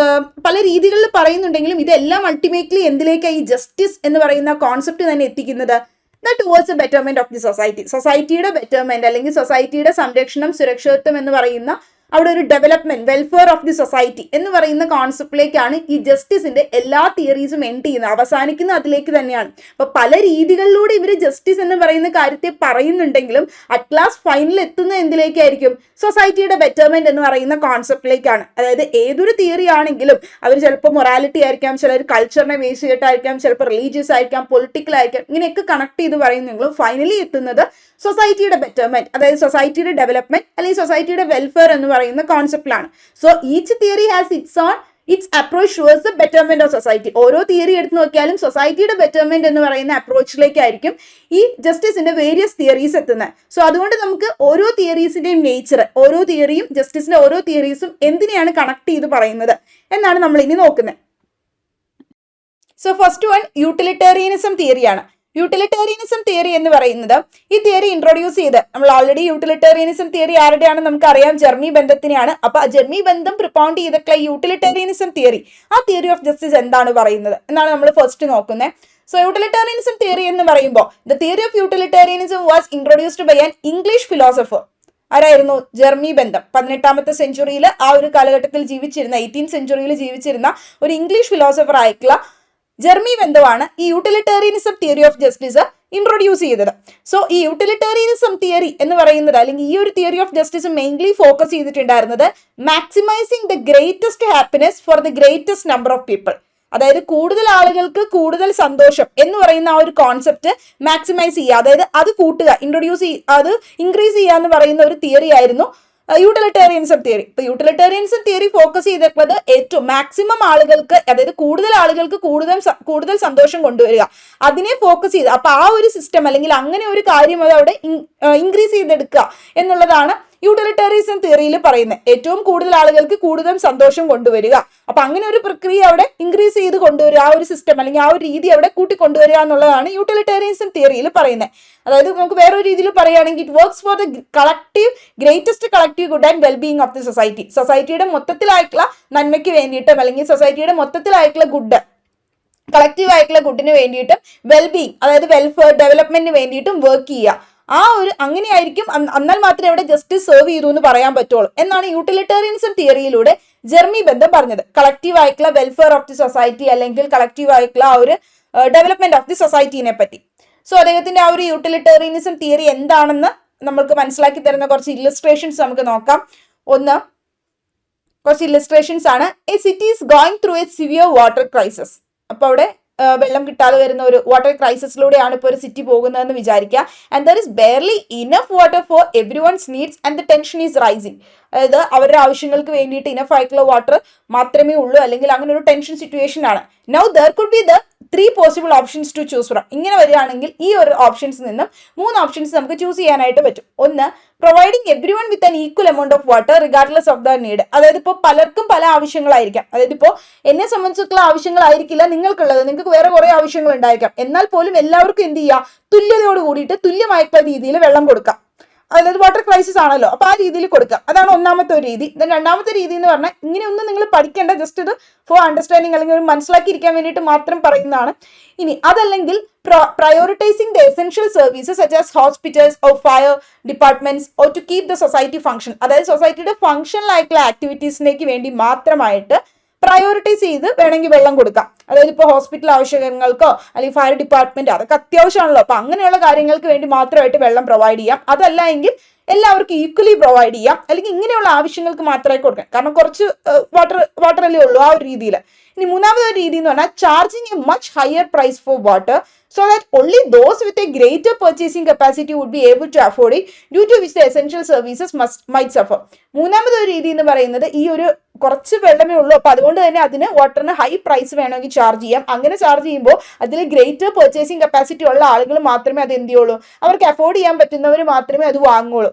A: പല രീതികളിൽ പറയുന്നുണ്ടെങ്കിലും ഇതെല്ലാം അൾട്ടിമേറ്റ്ലി എന്തിലേക്കാണ് ഈ ജസ്റ്റിസ് എന്ന് പറയുന്ന കോൺസെപ്റ്റ് തന്നെ എത്തിക്കുന്നത്? That towards A betterment of the society, സൊസൈറ്റിയുടെ ബെറ്റർമെന്റ് അല്ലെങ്കിൽ സൊസൈറ്റിയുടെ സംരക്ഷണം, സുരക്ഷിതത്വം എന്ന് പറയുന്ന അവിടെ ഒരു development, welfare of the society എന്ന് പറയുന്ന കോൺസെപ്റ്റിലേക്കാണ് ഈ ജസ്റ്റിസിന്റെ എല്ലാ തിയറീസും എൻഡ് ചെയ്യുന്നത്, അവസാനിക്കുന്നത് അതിലേക്ക് തന്നെയാണ്. അപ്പൊ പല രീതികളിലൂടെ ഇവർ ജസ്റ്റിസ് എന്ന് പറയുന്ന കാര്യത്തെ പറയുന്നുണ്ടെങ്കിലും അറ്റ് ലാസ്റ്റ് ഫൈനൽ എത്തുന്ന എന്തിലേക്കായിരിക്കും? സൊസൈറ്റിയുടെ ബെറ്റർമെന്റ് എന്ന് പറയുന്ന കോൺസെപ്റ്റിലേക്കാണ്. അതായത് ഏതൊരു തിയറി ആണെങ്കിലും അവർ ചിലപ്പോൾ മൊറാലിറ്റി ആയിരിക്കാം, ചിലർ കൾച്ചറിനെ ബേസ് ചെയ്തിട്ടായിരിക്കാം, ചിലപ്പോൾ റിലീജിയസ് ആയിരിക്കാം, പൊളിറ്റിക്കൽ ആയിരിക്കാം, ഇങ്ങനെയൊക്കെ കണക്ട് ചെയ്ത് പറയുന്നെങ്കിലും ഫൈനലി എത്തുന്നത് സൊസൈറ്റിയുടെ ബെറ്റർമെന്റ്, അതായത് സൊസൈറ്റിയുടെ ഡെവലപ്മെന്റ് അല്ലെങ്കിൽ സൊസൈറ്റിയുടെ വെൽഫെയർ എന്ന് പറയുന്ന കോൺസെപ്റ്റിലാണ്. So each theory has its approach towards the betterment of society. ഓരോ തിയറി എടുത്ത് നോക്കിയാലും സൊസൈറ്റിയുടെ ബെറ്റർമെന്റ് എന്ന് പറയുന്ന അപ്രോച്ചിലേക്കായിരിക്കും ഈ ജസ്റ്റിസിന്റെ വേരിയസ് തിയറീസ് എത്തുന്നത്. സോ അതുകൊണ്ട് നമുക്ക് ഓരോ തിയറീസിന്റെയും നേച്ചർ, ഓരോ തിയറിയും ജസ്റ്റിസിന്റെ ഓരോ തിയറീസും എന്തിനെയാണ് കണക്ട് ചെയ്ത് പറയുന്നത് എന്നാണ് നമ്മൾ ഇനി നോക്കുന്നത്. സോ ഫസ്റ്റ് വൺ യൂട്ടിലിറ്റേറിയനിസം തിയറിയാണ്. യൂട്ടിലിറ്റേറിയനിസം തിയറി എന്ന് പറയുന്നത്, ഈ തിയറി ഇൻട്രൊഡ്യൂസ് ചെയ്ത് നമ്മൾ ഓൾറെഡി യൂട്ടിലിറ്റേറിയനിസം തിയറി ആരുടെയാണെന്ന് നമുക്കറിയാം, ജെർമി ബെന്തത്തിനെയാണ്. അപ്പൊ ആ ജെർമി ബെന്തം പ്രിപ്പൗണ്ട് ചെയ്തിട്ടുള്ള യൂട്ടിലിറ്റേറിയനിസം തിയറി, ആ തിയറി ഓഫ് ജസ്റ്റിസ് എന്താണ് പറയുന്നത് എന്നാണ് നമ്മൾ ഫസ്റ്റ് നോക്കുന്നത്. സോ യൂട്ടിലിറ്റേറിയനിസം തിയറി എന്ന് പറയുമ്പോൾ the theory of utilitarianism was introduced by an English philosopher. ആരായിരുന്നു? Jeremy Bentham. 18ാമത്തെ സെഞ്ചുറിയിൽ ആ ഒരു കാലഘട്ടത്തിൽ ജീവിച്ചിരുന്ന, 18th സെഞ്ചുറിയിൽ ജീവിച്ചിരുന്ന ഒരു ഇംഗ്ലീഷ് ഫിലോസഫർ ആയിട്ടുള്ള ജെർമി ബെന്തമാണ് ഈ utilitarianism theory of justice introduce ചെയ്തത്. സോ ഈ യൂട്ടിലിറ്റേറിയനിസം തിയറി എന്ന് പറയുന്നത്, അല്ലെങ്കിൽ ഈ ഒരു theory of justice mainly focus ചെയ്തിട്ടുണ്ടായിരുന്നത് maximising the greatest happiness for the greatest number of people. അതായത് കൂടുതൽ ആളുകൾക്ക് കൂടുതൽ സന്തോഷം എന്ന് പറയുന്ന ആ ഒരു കോൺസെപ്റ്റ് മാക്സിമൈസ് ചെയ്യുക, അതായത് അത് കൂട്ടുക, അത് ഇൻക്രീസ് ചെയ്യുക എന്ന് പറയുന്ന ഒരു തിയറി ആയിരുന്നു യൂട്ടിലിറ്റേറിയനിസം തിയറി. ഇപ്പൊ യൂട്ടിലിറ്റേറിയനിസം തിയറി ഫോക്കസ് ചെയ്തിട്ടുള്ളത് ഏറ്റവും മാക്സിമം ആളുകൾക്ക്, അതായത് കൂടുതൽ ആളുകൾക്ക് കൂടുതൽ സന്തോഷം കൊണ്ടുവരിക, അതിനെ ഫോക്കസ് ചെയ്ത്, അപ്പൊ ആ ഒരു സിസ്റ്റം അല്ലെങ്കിൽ അങ്ങനെ ഒരു കാര്യം അത് അവിടെ ഇൻക്രീസ് ചെയ്തെടുക്കുക എന്നുള്ളതാണ് യൂട്ടിലിറ്റേറിയനിസം തിയറിയിൽ പറയുന്നത്. ഏറ്റവും കൂടുതൽ ആളുകൾക്ക് കൂടുതൽ സന്തോഷം കൊണ്ടുവരിക, അപ്പൊ അങ്ങനെ ഒരു പ്രക്രിയ അവിടെ ഇൻക്രീസ് ചെയ്ത് കൊണ്ടുവരിക, ആ ഒരു സിസ്റ്റം അല്ലെങ്കിൽ ആ ഒരു രീതി അവിടെ കൂട്ടിക്കൊണ്ടുവരിക എന്നുള്ളതാണ് യൂട്ടിലിറ്റേറിയനിസം തിയറിയിൽ പറയുന്നത്. അതായത് നമുക്ക് വേറൊരു രീതിയിൽ പറയുകയാണെങ്കിൽ it works for the greatest collective good and wellbeing of the society. സൊസൈറ്റിയുടെ മൊത്തത്തിലായിട്ടുള്ള നന്മയ്ക്ക് വേണ്ടിയിട്ടും അല്ലെങ്കിൽ സൊസൈറ്റിയുടെ മൊത്തത്തിലായിട്ടുള്ള ഗുഡ് കളക്റ്റീവ് ആയിട്ടുള്ള ഗുഡിന് വേണ്ടിയിട്ടും വെൽബീങ് അതായത് വെൽഫെയർ ഡെവലപ്മെന്റിന് വേണ്ടിയിട്ടും വർക്ക് ചെയ്യുക. ആ ഒരു അങ്ങനെയായിരിക്കും, എന്നാൽ മാത്രമേ ഇവിടെ ജസ്റ്റിസ് സെർവ് ചെയ്തു എന്ന് പറയാൻ പറ്റുള്ളൂ എന്നാണ് യൂട്ടിലിറ്റേറിയനിസം തിയറിയിലൂടെ ജെർമി ബന്ധം പറഞ്ഞത്. കളക്റ്റീവ് ആയിട്ടുള്ള വെൽഫെയർ ഓഫ് ദി സൊസൈറ്റി അല്ലെങ്കിൽ കളക്റ്റീവ് ആയിട്ടുള്ള ആ ഒരു ഡെവലപ്മെന്റ് ഓഫ് ദി സൊസൈറ്റിനെ പറ്റി. സോ അദ്ദേഹത്തിന്റെ ആ ഒരു യൂട്ടിലിറ്റേറിയനിസം തിയറി എന്താണെന്ന് നമുക്ക് മനസ്സിലാക്കി തരുന്ന കുറച്ച് ഇല്ലസ്ട്രേഷൻസ് നമുക്ക് നോക്കാം. ഒന്ന് കുറച്ച് ഇല്ലസ്ട്രേഷൻസ് ആണ്. A city is going through A severe water crisis. അപ്പൊ അവിടെ വെള്ളം കിട്ടാതെ വരുന്ന ഒരു വാട്ടർ ക്രൈസിസിലൂടെയാണ് ഇപ്പോൾ ഒരു സിറ്റി പോകുന്നതെന്ന് വിചാരിക്കുക. And there is barely enough water for everyone's needs and the tension is rising. അതായത് അവരുടെ ആവശ്യങ്ങൾക്ക് വേണ്ടിയിട്ട് ഇനഫ് ആയിട്ടുള്ള വാട്ടർ മാത്രമേ ഉള്ളൂ, അല്ലെങ്കിൽ അങ്ങനെ ഒരു ടെൻഷൻ സിറ്റുവേഷൻ ആണ്. Now there could be the 3 possible options to choose from. ഇങ്ങനെ വരികയാണെങ്കിൽ ഈ ഒരു ഓപ്ഷൻസിൽ നിന്നും 3 ഓപ്ഷൻസ് നമുക്ക് ചൂസ് ചെയ്യാനായിട്ട് പറ്റും. ഒന്ന്, providing every one with an equal amount of water regardless of the need. അതായത് ഇപ്പോൾ പലർക്കും പല ആവശ്യങ്ങളായിരിക്കാം. അതായത് ഇപ്പോൾ എന്നെ സംബന്ധിച്ചിട്ടുള്ള ആവശ്യങ്ങളായിരിക്കില്ല നിങ്ങൾക്കുള്ളത്, നിങ്ങൾക്ക് വേറെ കുറെ ആവശ്യങ്ങൾ ഉണ്ടായിരിക്കാം. എന്നാൽ പോലും എല്ലാവർക്കും എന്ത് ചെയ്യുക, തുല്യതയോട് കൂടിയിട്ട് തുല്യമായിട്ടുള്ള രീതിയിൽ വെള്ളം കൊടുക്കാം. അതായത് വാട്ടർ ക്രൈസിസ് ആണല്ലോ, അപ്പൊ ആ രീതിയിൽ കൊടുക്കാം. അതാണ് ഒന്നാമത്തെ ഒരു രീതി. രണ്ടാമത്തെ രീതി എന്ന് പറഞ്ഞാൽ ഇങ്ങനെയൊന്നും നിങ്ങൾ പഠിക്കേണ്ട, ജസ്റ്റ് ഇത് ഫോർ അണ്ടർസ്റ്റാൻഡിങ് അല്ലെങ്കിൽ ഒരു മനസ്സിലാക്കിയിരിക്കാൻ വേണ്ടിയിട്ട് മാത്രം പറയുന്നതാണ്. ഇനി അതല്ലെങ്കിൽ prioritising the essential services such as hospitals or fire departments or to keep the society function. അതായത് സൊസൈറ്റിയുടെ ഫംഗ്ഷനിലായിട്ടുള്ള ആക്ടിവിറ്റീസിലേക്ക് വേണ്ടി മാത്രമായിട്ട് പ്രയോറിറ്റൈസ് ചെയ്ത് വേണമെങ്കിൽ വെള്ളം കൊടുക്കാം. അതായത് ഇപ്പോൾ ഹോസ്പിറ്റൽ ആവശ്യങ്ങൾക്കോ അല്ലെങ്കിൽ ഫയർ ഡിപ്പാർട്ട്മെന്റ് അതൊക്കെ അത്യാവശ്യമാണല്ലോ, അപ്പൊ അങ്ങനെയുള്ള കാര്യങ്ങൾക്ക് വേണ്ടി മാത്രമായിട്ട് വെള്ളം പ്രൊവൈഡ് ചെയ്യാം. അതല്ല എങ്കിൽ എല്ലാവർക്കും ഈക്വലി പ്രൊവൈഡ് ചെയ്യാം, അല്ലെങ്കിൽ ഇങ്ങനെയുള്ള ആവശ്യങ്ങൾക്ക് മാത്രമേ കൊടുക്കാം. കാരണം കുറച്ച് വാട്ടർ അല്ലേ ഉള്ളൂ ആ ഒരു രീതിയിൽ. ഇനി മൂന്നാമത്തെ ഒരു രീതി എന്ന് പറഞ്ഞാൽ charging a much higher price for water so that only those with a greater purchasing capacity would be able to afford it, due to which the essential services might suffer. മൂന്നാമത്തെ ഒരു രീതി എന്ന് പറയുന്നത് ഈ ഒരു കുറച്ച് വെള്ളമേ ഉള്ളൂ, അപ്പൊ അതുകൊണ്ട് തന്നെ അതിന് വാട്ടറിന് ഹൈ പ്രൈസ് വേണമെങ്കിൽ ചാർജ് ചെയ്യാം. അങ്ങനെ ചാർജ് ചെയ്യുമ്പോൾ അതിൽ ഗ്രേറ്റർ പർച്ചേസിംഗ് കപ്പാസിറ്റി ഉള്ള ആളുകൾ മാത്രമേ അത് എന്ത് ചെയ്യുള്ളൂ, അവർക്ക് അഫോർഡ് ചെയ്യാൻ പറ്റുന്നവർ മാത്രമേ അത് വാങ്ങുള്ളൂ.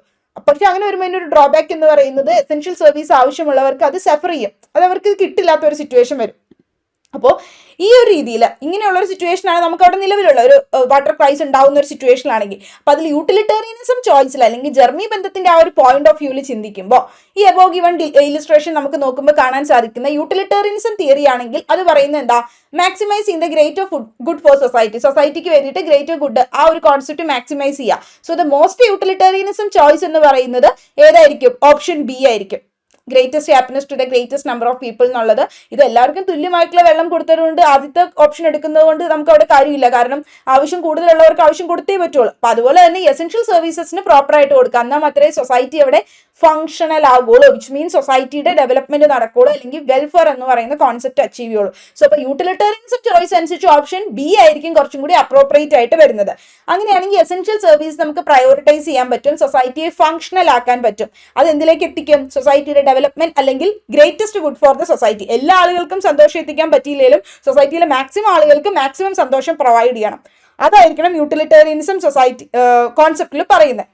A: പക്ഷെ അങ്ങനെ വരുമ്പോൾ അതിൻ്റെ ഒരു ഡ്രോബാക്ക് എന്ന് പറയുന്നത് എസെൻഷ്യൽ സർവീസ് ആവശ്യമുള്ളവർക്ക് അത് സഫർ ചെയ്യും, അത് അവർക്ക് കിട്ടില്ലാത്ത ഒരു സിറ്റുവേഷൻ വരും. അപ്പോൾ ഈ ഒരു രീതിയിൽ ഇങ്ങനെയുള്ള ഒരു സിറ്റുവേഷൻ ആണ് നമുക്ക് അവിടെ നിലവിലുള്ള ഒരു വാട്ടർ ക്രൈസ് ഉണ്ടാവുന്ന ഒരു സിറ്റുവേഷൻ ആണെങ്കിൽ, അപ്പൊ അതിൽ യൂട്ടിലിറ്റേറിയനിസം ചോയ്സിൽ അല്ലെങ്കിൽ ജെർമി ബന്ധത്തിന്റെ ആ ഒരു പോയിന്റ് ഓഫ് വ്യൂവിൽ ചിന്തിക്കുമ്പോൾ ഈ എബോ ഗിവൺ ഇലിസ്ട്രേഷൻ നമുക്ക് നോക്കുമ്പോൾ കാണാൻ സാധിക്കുന്ന യൂട്ടിലിറ്റേറിയനിസം തിയറി ആണെങ്കിൽ അത് പറയുന്നത് എന്താ, maximising the greater good for society. സൊസൈറ്റിക്ക് വേണ്ടിയിട്ട് ഗ്രേറ്റർ ഗുഡ് ആ ഒരു കോൺസെപ്റ്റ് മാക്സിമൈസ് ചെയ്യുക. So the most utilitarianism choice എന്ന് പറയുന്നത് ഏതായിരിക്കും, ഓപ്ഷൻ ബി ആയിരിക്കും. Greatest happiness to the greatest number of people എന്നുള്ളത്. ഇത് എല്ലാവർക്കും തുല്യമായിട്ടുള്ള വെള്ളം കൊടുത്തതുകൊണ്ട് ആദ്യത്തെ ഓപ്ഷൻ എടുക്കുന്നത് കൊണ്ട് നമുക്ക് അവിടെ കാര്യമില്ല, കാരണം ആവശ്യം കൂടുതലുള്ളവർക്ക് ആവശ്യം കൊടുത്തേ പറ്റുള്ളൂ. അപ്പൊ അതുപോലെ തന്നെ എസെൻഷ്യൽ സർവീസസിന് പ്രോപ്പർ ആയിട്ട് കൊടുക്കുക, എന്നാൽ മാത്രമേ സൊസൈറ്റി അവിടെ ഫങ്ഷണൽ ആകുള്ളൂ, വിച്ച് മീൻസ് സൊസൈറ്റിയുടെ ഡെവലപ്മെന്റ് നടക്കുള്ളൂ, അല്ലെങ്കിൽ വെൽഫെയർ എന്ന് പറയുന്ന കോൺസെപ്റ്റ് അച്ചീവ് ചെയ്യുള്ളൂ. സോ അപ്പൊ യൂട്ടിലിറ്റേറിയനിസം ചോയ്സ് അനുസരിച്ച് ഓപ്ഷൻ ബി ആയിരിക്കും കുറച്ചും കൂടി അപ്രോപ്രിയേറ്റ് ആയിട്ട് വരുന്നത്. അങ്ങനെയാണെങ്കിൽ എസെൻഷ്യൽ സർവീസ് നമുക്ക് പ്രയോറിറ്റൈസ് ചെയ്യാൻ പറ്റും, സൊസൈറ്റിയെ ഫങ്ഷണൽ ആക്കാൻ പറ്റും. അത് എന്തിലേക്ക് എത്തിക്കും, സൊസൈറ്റിയുടെ ഡെവലപ്മെന്റ് അല്ലെങ്കിൽ greatest good for the society. എല്ലാ ആളുകൾക്കും സന്തോഷം എത്തിക്കാൻ പറ്റിയില്ലെങ്കിലും സൊസൈറ്റിയിലെ മാക്സിമം ആളുകൾക്ക് മാക്സിമം സന്തോഷം പ്രൊവൈഡ് ചെയ്യണം. അതായിരിക്കണം യൂട്ടിലിറ്റേറിയനിസം സൊസൈറ്റി കോൺസെപ്റ്റിൽ പറയുന്നത്.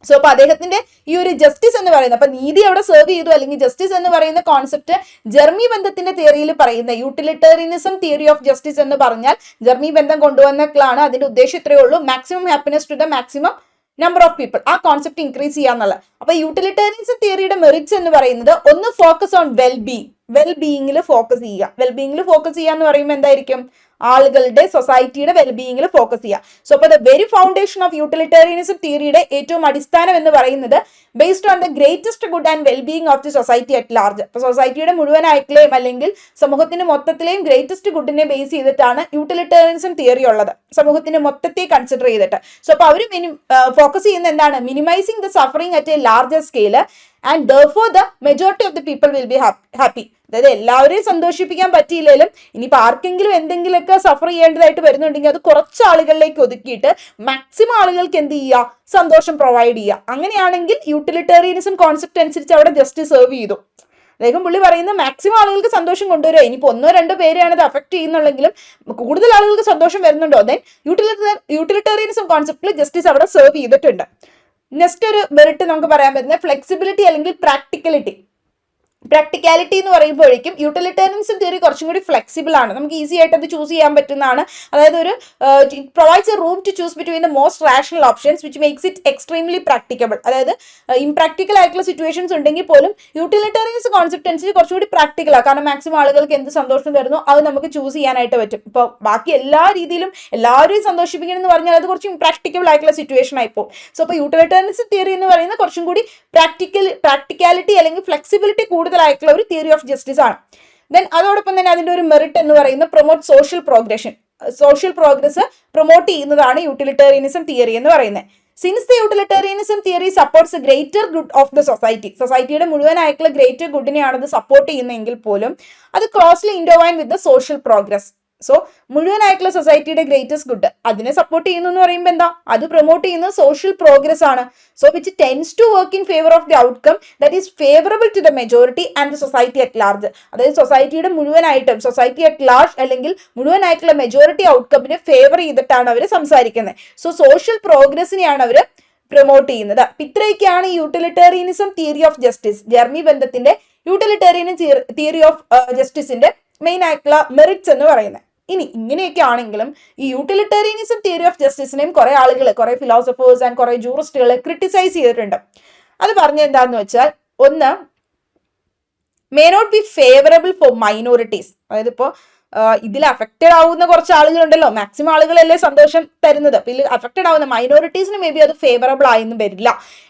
A: സോ അപ്പൊ അദ്ദേഹത്തിന്റെ ഈ ഒരു ജസ്റ്റിസ് എന്ന് പറയുന്നത്, അപ്പൊ നീതി അവിടെ സെർവ് ചെയ്തു അല്ലെങ്കിൽ ജസ്റ്റിസ് എന്ന് പറയുന്ന കോൺസെപ്റ്റ് ജെർമി ബന്ധത്തിന്റെ തിയറിയിൽ പറയുന്ന യൂട്ടിലിറ്റേറിയനിസം തിയറി ഓഫ് ജസ്റ്റിസ് എന്ന് പറഞ്ഞാൽ ജെർമി ബന്ധം കൊണ്ടുവന്നതാണ്. അതിന്റെ ഉദ്ദേശം ഇത്രയേ ഉള്ളൂ, maximum happiness to the maximum number of people, ആ കോൺസെപ്റ്റ് ഇൻക്രീസ് ചെയ്യാന്നുള്ളത്. അപ്പൊ യൂട്ടിലിറ്റേറിയനിസം തിയറിയുടെ മെറിറ്റ്സ് എന്ന് പറയുന്നത് ഒന്ന് ഫോക്കസ് ഓൺ വെൽബീയിങ്ങിൽ ഫോക്കസ് ചെയ്യുക. വെൽബീയിങ്ങിൽ ഫോക്കസ് ചെയ്യുക എന്ന് പറയുമ്പോൾ എന്തായിരിക്കും, ആളുകളുടെ സൊസൈറ്റിയുടെ വെൽബീയിങ്ങിൽ ഫോക്കസ് ചെയ്യുക. സോ അപ്പൊ the very foundation of utilitarianism തിയറിയുടെ ഏറ്റവും അടിസ്ഥാനം എന്ന് പറയുന്നത് based on the greatest good and wellbeing of the society at large. അപ്പൊ സൊസൈറ്റിയുടെ മുഴുവനായിട്ടുള്ളയും അല്ലെങ്കിൽ സമൂഹത്തിന്റെ മൊത്തത്തിലെയും ഗ്രേറ്റസ്റ്റ് ഗുഡിനെ ബേസ് ചെയ്തിട്ടാണ് യൂട്ടിലിറ്റേറിയനിസം തിയറി ഉള്ളത്, സമൂഹത്തിന്റെ മൊത്തത്തെ കൺസിഡർ ചെയ്തിട്ട്. സോ അപ്പൊ അവർ ഫോക്കസ് ചെയ്യുന്ന എന്താണ്, minimising the suffering at A larger scale and therefore the majority of the people will be happy. അതായത് എല്ലാവരെയും സന്തോഷിപ്പിക്കാൻ പറ്റിയില്ലെങ്കിലും ഇനിയിപ്പോൾ ആർക്കെങ്കിലും എന്തെങ്കിലുമൊക്കെ സഫർ ചെയ്യേണ്ടതായിട്ട് വരുന്നുണ്ടെങ്കിൽ അത് കുറച്ച് ആളുകളിലേക്ക് ഒതുക്കിയിട്ട് മാക്സിമം ആളുകൾക്ക് എന്ത് ചെയ്യുക, സന്തോഷം പ്രൊവൈഡ് ചെയ്യുക. അങ്ങനെയാണെങ്കിൽ യൂട്ടിലിറ്റേറിയനിസം കോൺസെപ്റ്റ് അനുസരിച്ച് അവിടെ ജസ്റ്റിസ് സെർവ് ചെയ്തു. അദ്ദേഹം പുള്ളി പറയുന്നത് മാക്സിമം ആളുകൾക്ക് സന്തോഷം കൊണ്ടുവരിക. ഇനിയിപ്പോൾ 1-2 പേരെയാണ് അത് അഫക്ട് ചെയ്യുന്നുള്ളെങ്കിലും കൂടുതൽ ആളുകൾക്ക് സന്തോഷം വരുന്നുണ്ടോ, ദെൻ യൂട്ടിലിറ്റേറിയനിസം കോൺസെപ്റ്റിൽ ജസ്റ്റിസ് അവിടെ സെർവ് ചെയ്തിട്ടുണ്ട്. നെക്സ്റ്റ് ഒരു മെറിറ്റ് നമുക്ക് പറയാൻ പറ്റുന്നത് ഫ്ലെക്സിബിലിറ്റി അല്ലെങ്കിൽ പ്രാക്ടിക്കലിറ്റി. പ്രാക്ടിക്കാലിറ്റി എന്ന് പറയുമ്പോഴേക്കും യൂട്ടിലിറ്റേറിയനിസം തിയറി കുറച്ചും കൂടി ഫ്ലെക്സിബിൾ ആണ്, നമുക്ക് ഈസി ആയിട്ട് അത് ചൂസ് ചെയ്യാൻ പറ്റുന്നതാണ്. അതായത് ഒരു provides a room to choose between the most rational options which makes it extremely practicable. അതായത് ഇംപ്രാക്ടിക്കൽ ആയിട്ടുള്ള സിറ്റുവേഷൻസ് ഉണ്ടെങ്കിൽ പോലും യൂട്ടിലിറ്റേറിയൻസ് കോൺസെപ്റ്റ് അനുസരിച്ച് കുറച്ചുകൂടി പ്രാക്ടിക്കലാണ്. കാരണം മാക്സിമം ആളുകൾക്ക് എന്ത് സന്തോഷം തരുന്നു അത് നമുക്ക് ചൂസ് ചെയ്യാനായിട്ട് പറ്റും. ഇപ്പോൾ ബാക്കി എല്ലാ രീതിയിലും എല്ലാവരെയും സന്തോഷിപ്പിക്കണം എന്ന് പറഞ്ഞാൽ അത് കുറച്ച് ഇംപ്രാക്ടിക്കബിൾ ആയിട്ടുള്ള സിറ്റുവേഷൻ ആയിപ്പോൾ. സോ അപ്പോൾ യൂട്ടിലിറ്റേറിയൻസ് തിയറി എന്ന് പറയുന്നത് കുറച്ചും കൂടി പ്രാക്ടിക്കാലിറ്റി അല്ലെങ്കിൽ ഫ്ലെക്സിബിലിറ്റി കൂടുതലായിട്ടുള്ള ഒരു തിയറി ഓഫ് ജസ്റ്റിസ് ആണ്. ദെൻ അതോടൊപ്പം തന്നെ അതിന്റെ ഒരു മെറിറ്റ് എന്ന് പറയുന്നത് പ്രൊമോട്ട് സോഷ്യൽ പ്രോഗ്രസ് പ്രൊമോട്ട് ചെയ്യുന്നതാണ് യൂട്ടിലിറ്റേറിയനിസം തിയറി എന്ന് പറയുന്നത്. Since the utilitarianism theory supports a greater good of the സൊസൈറ്റിയുടെ മുഴുവനായിട്ടുള്ള ഗ്രേറ്റർ ഗുഡിനെയാണ് അത് സപ്പോർട്ട് ചെയ്യുന്നതെങ്കിൽ പോലും അത് closely intertwined with the social progress. So മുഴുവനായിട്ടുള്ള സൊസൈറ്റിയുടെ ഗ്രേറ്റസ്റ്റ് ഗുഡ് അതിനെ സപ്പോർട്ട് ചെയ്യുന്നു എന്ന് പറയുമ്പോൾ എന്താ, അത് പ്രൊമോട്ട് ചെയ്യുന്നത് സോഷ്യൽ പ്രോഗ്രസ് ആണ്. So which tends to work in favour of the outcome that is favourable to the majority and the society at large. അതായത് സൊസൈറ്റിയുടെ മുഴുവനായിട്ടും സൊസൈറ്റി അറ്റ് ലാർജ് അല്ലെങ്കിൽ മുഴുവനായിട്ടുള്ള മെജോറിറ്റി ഔട്ട്കമിനെ ഫേവർ ചെയ്തിട്ടാണ് അവർ സംസാരിക്കുന്നത്. സോ സോഷ്യൽ പ്രോഗ്രസിനെയാണ് അവർ promote ചെയ്യുന്നത്. ഇത്രയൊക്കെയാണ് utilitarianism theory of justice, ജർമ്മി ബന്ധത്തിന്റെ utilitarian theory of ജസ്റ്റിസിന്റെ main ആയിട്ടുള്ള മെറിറ്റ്സ് എന്ന് പറയുന്നത്. ഇനി ഇങ്ങനെയൊക്കെ ആണെങ്കിലും ഈ യൂട്ടിലിറ്റേറിയനിസം തിയറി ഓഫ് ജസ്റ്റിസിനെയും കുറെ ആളുകൾ, കുറെ ഫിലോസഫേഴ്സ് ആൻഡ് കുറെ ജൂറിസ്റ്റുകൾ ക്രിട്ടിസൈസ് ചെയ്തിട്ടുണ്ട്. അത് പറഞ്ഞ എന്താന്ന് വെച്ചാൽ, ഒന്ന്, may not be favourable for minorities. അതായത് ഇപ്പോൾ ഇതിൽ അഫക്റ്റഡ് ആവുന്ന കുറച്ച് ആളുകളുണ്ടല്ലോ, മാക്സിമം ആളുകളല്ലേ സന്തോഷം തരുന്നത്, അപ്പോൾ ഇതിൽ അഫക്റ്റഡ് ആവുന്ന മൈനോറിറ്റീസിന് മേ ബി അത് ഫേവറബിൾ ആയെന്നും വരില്ല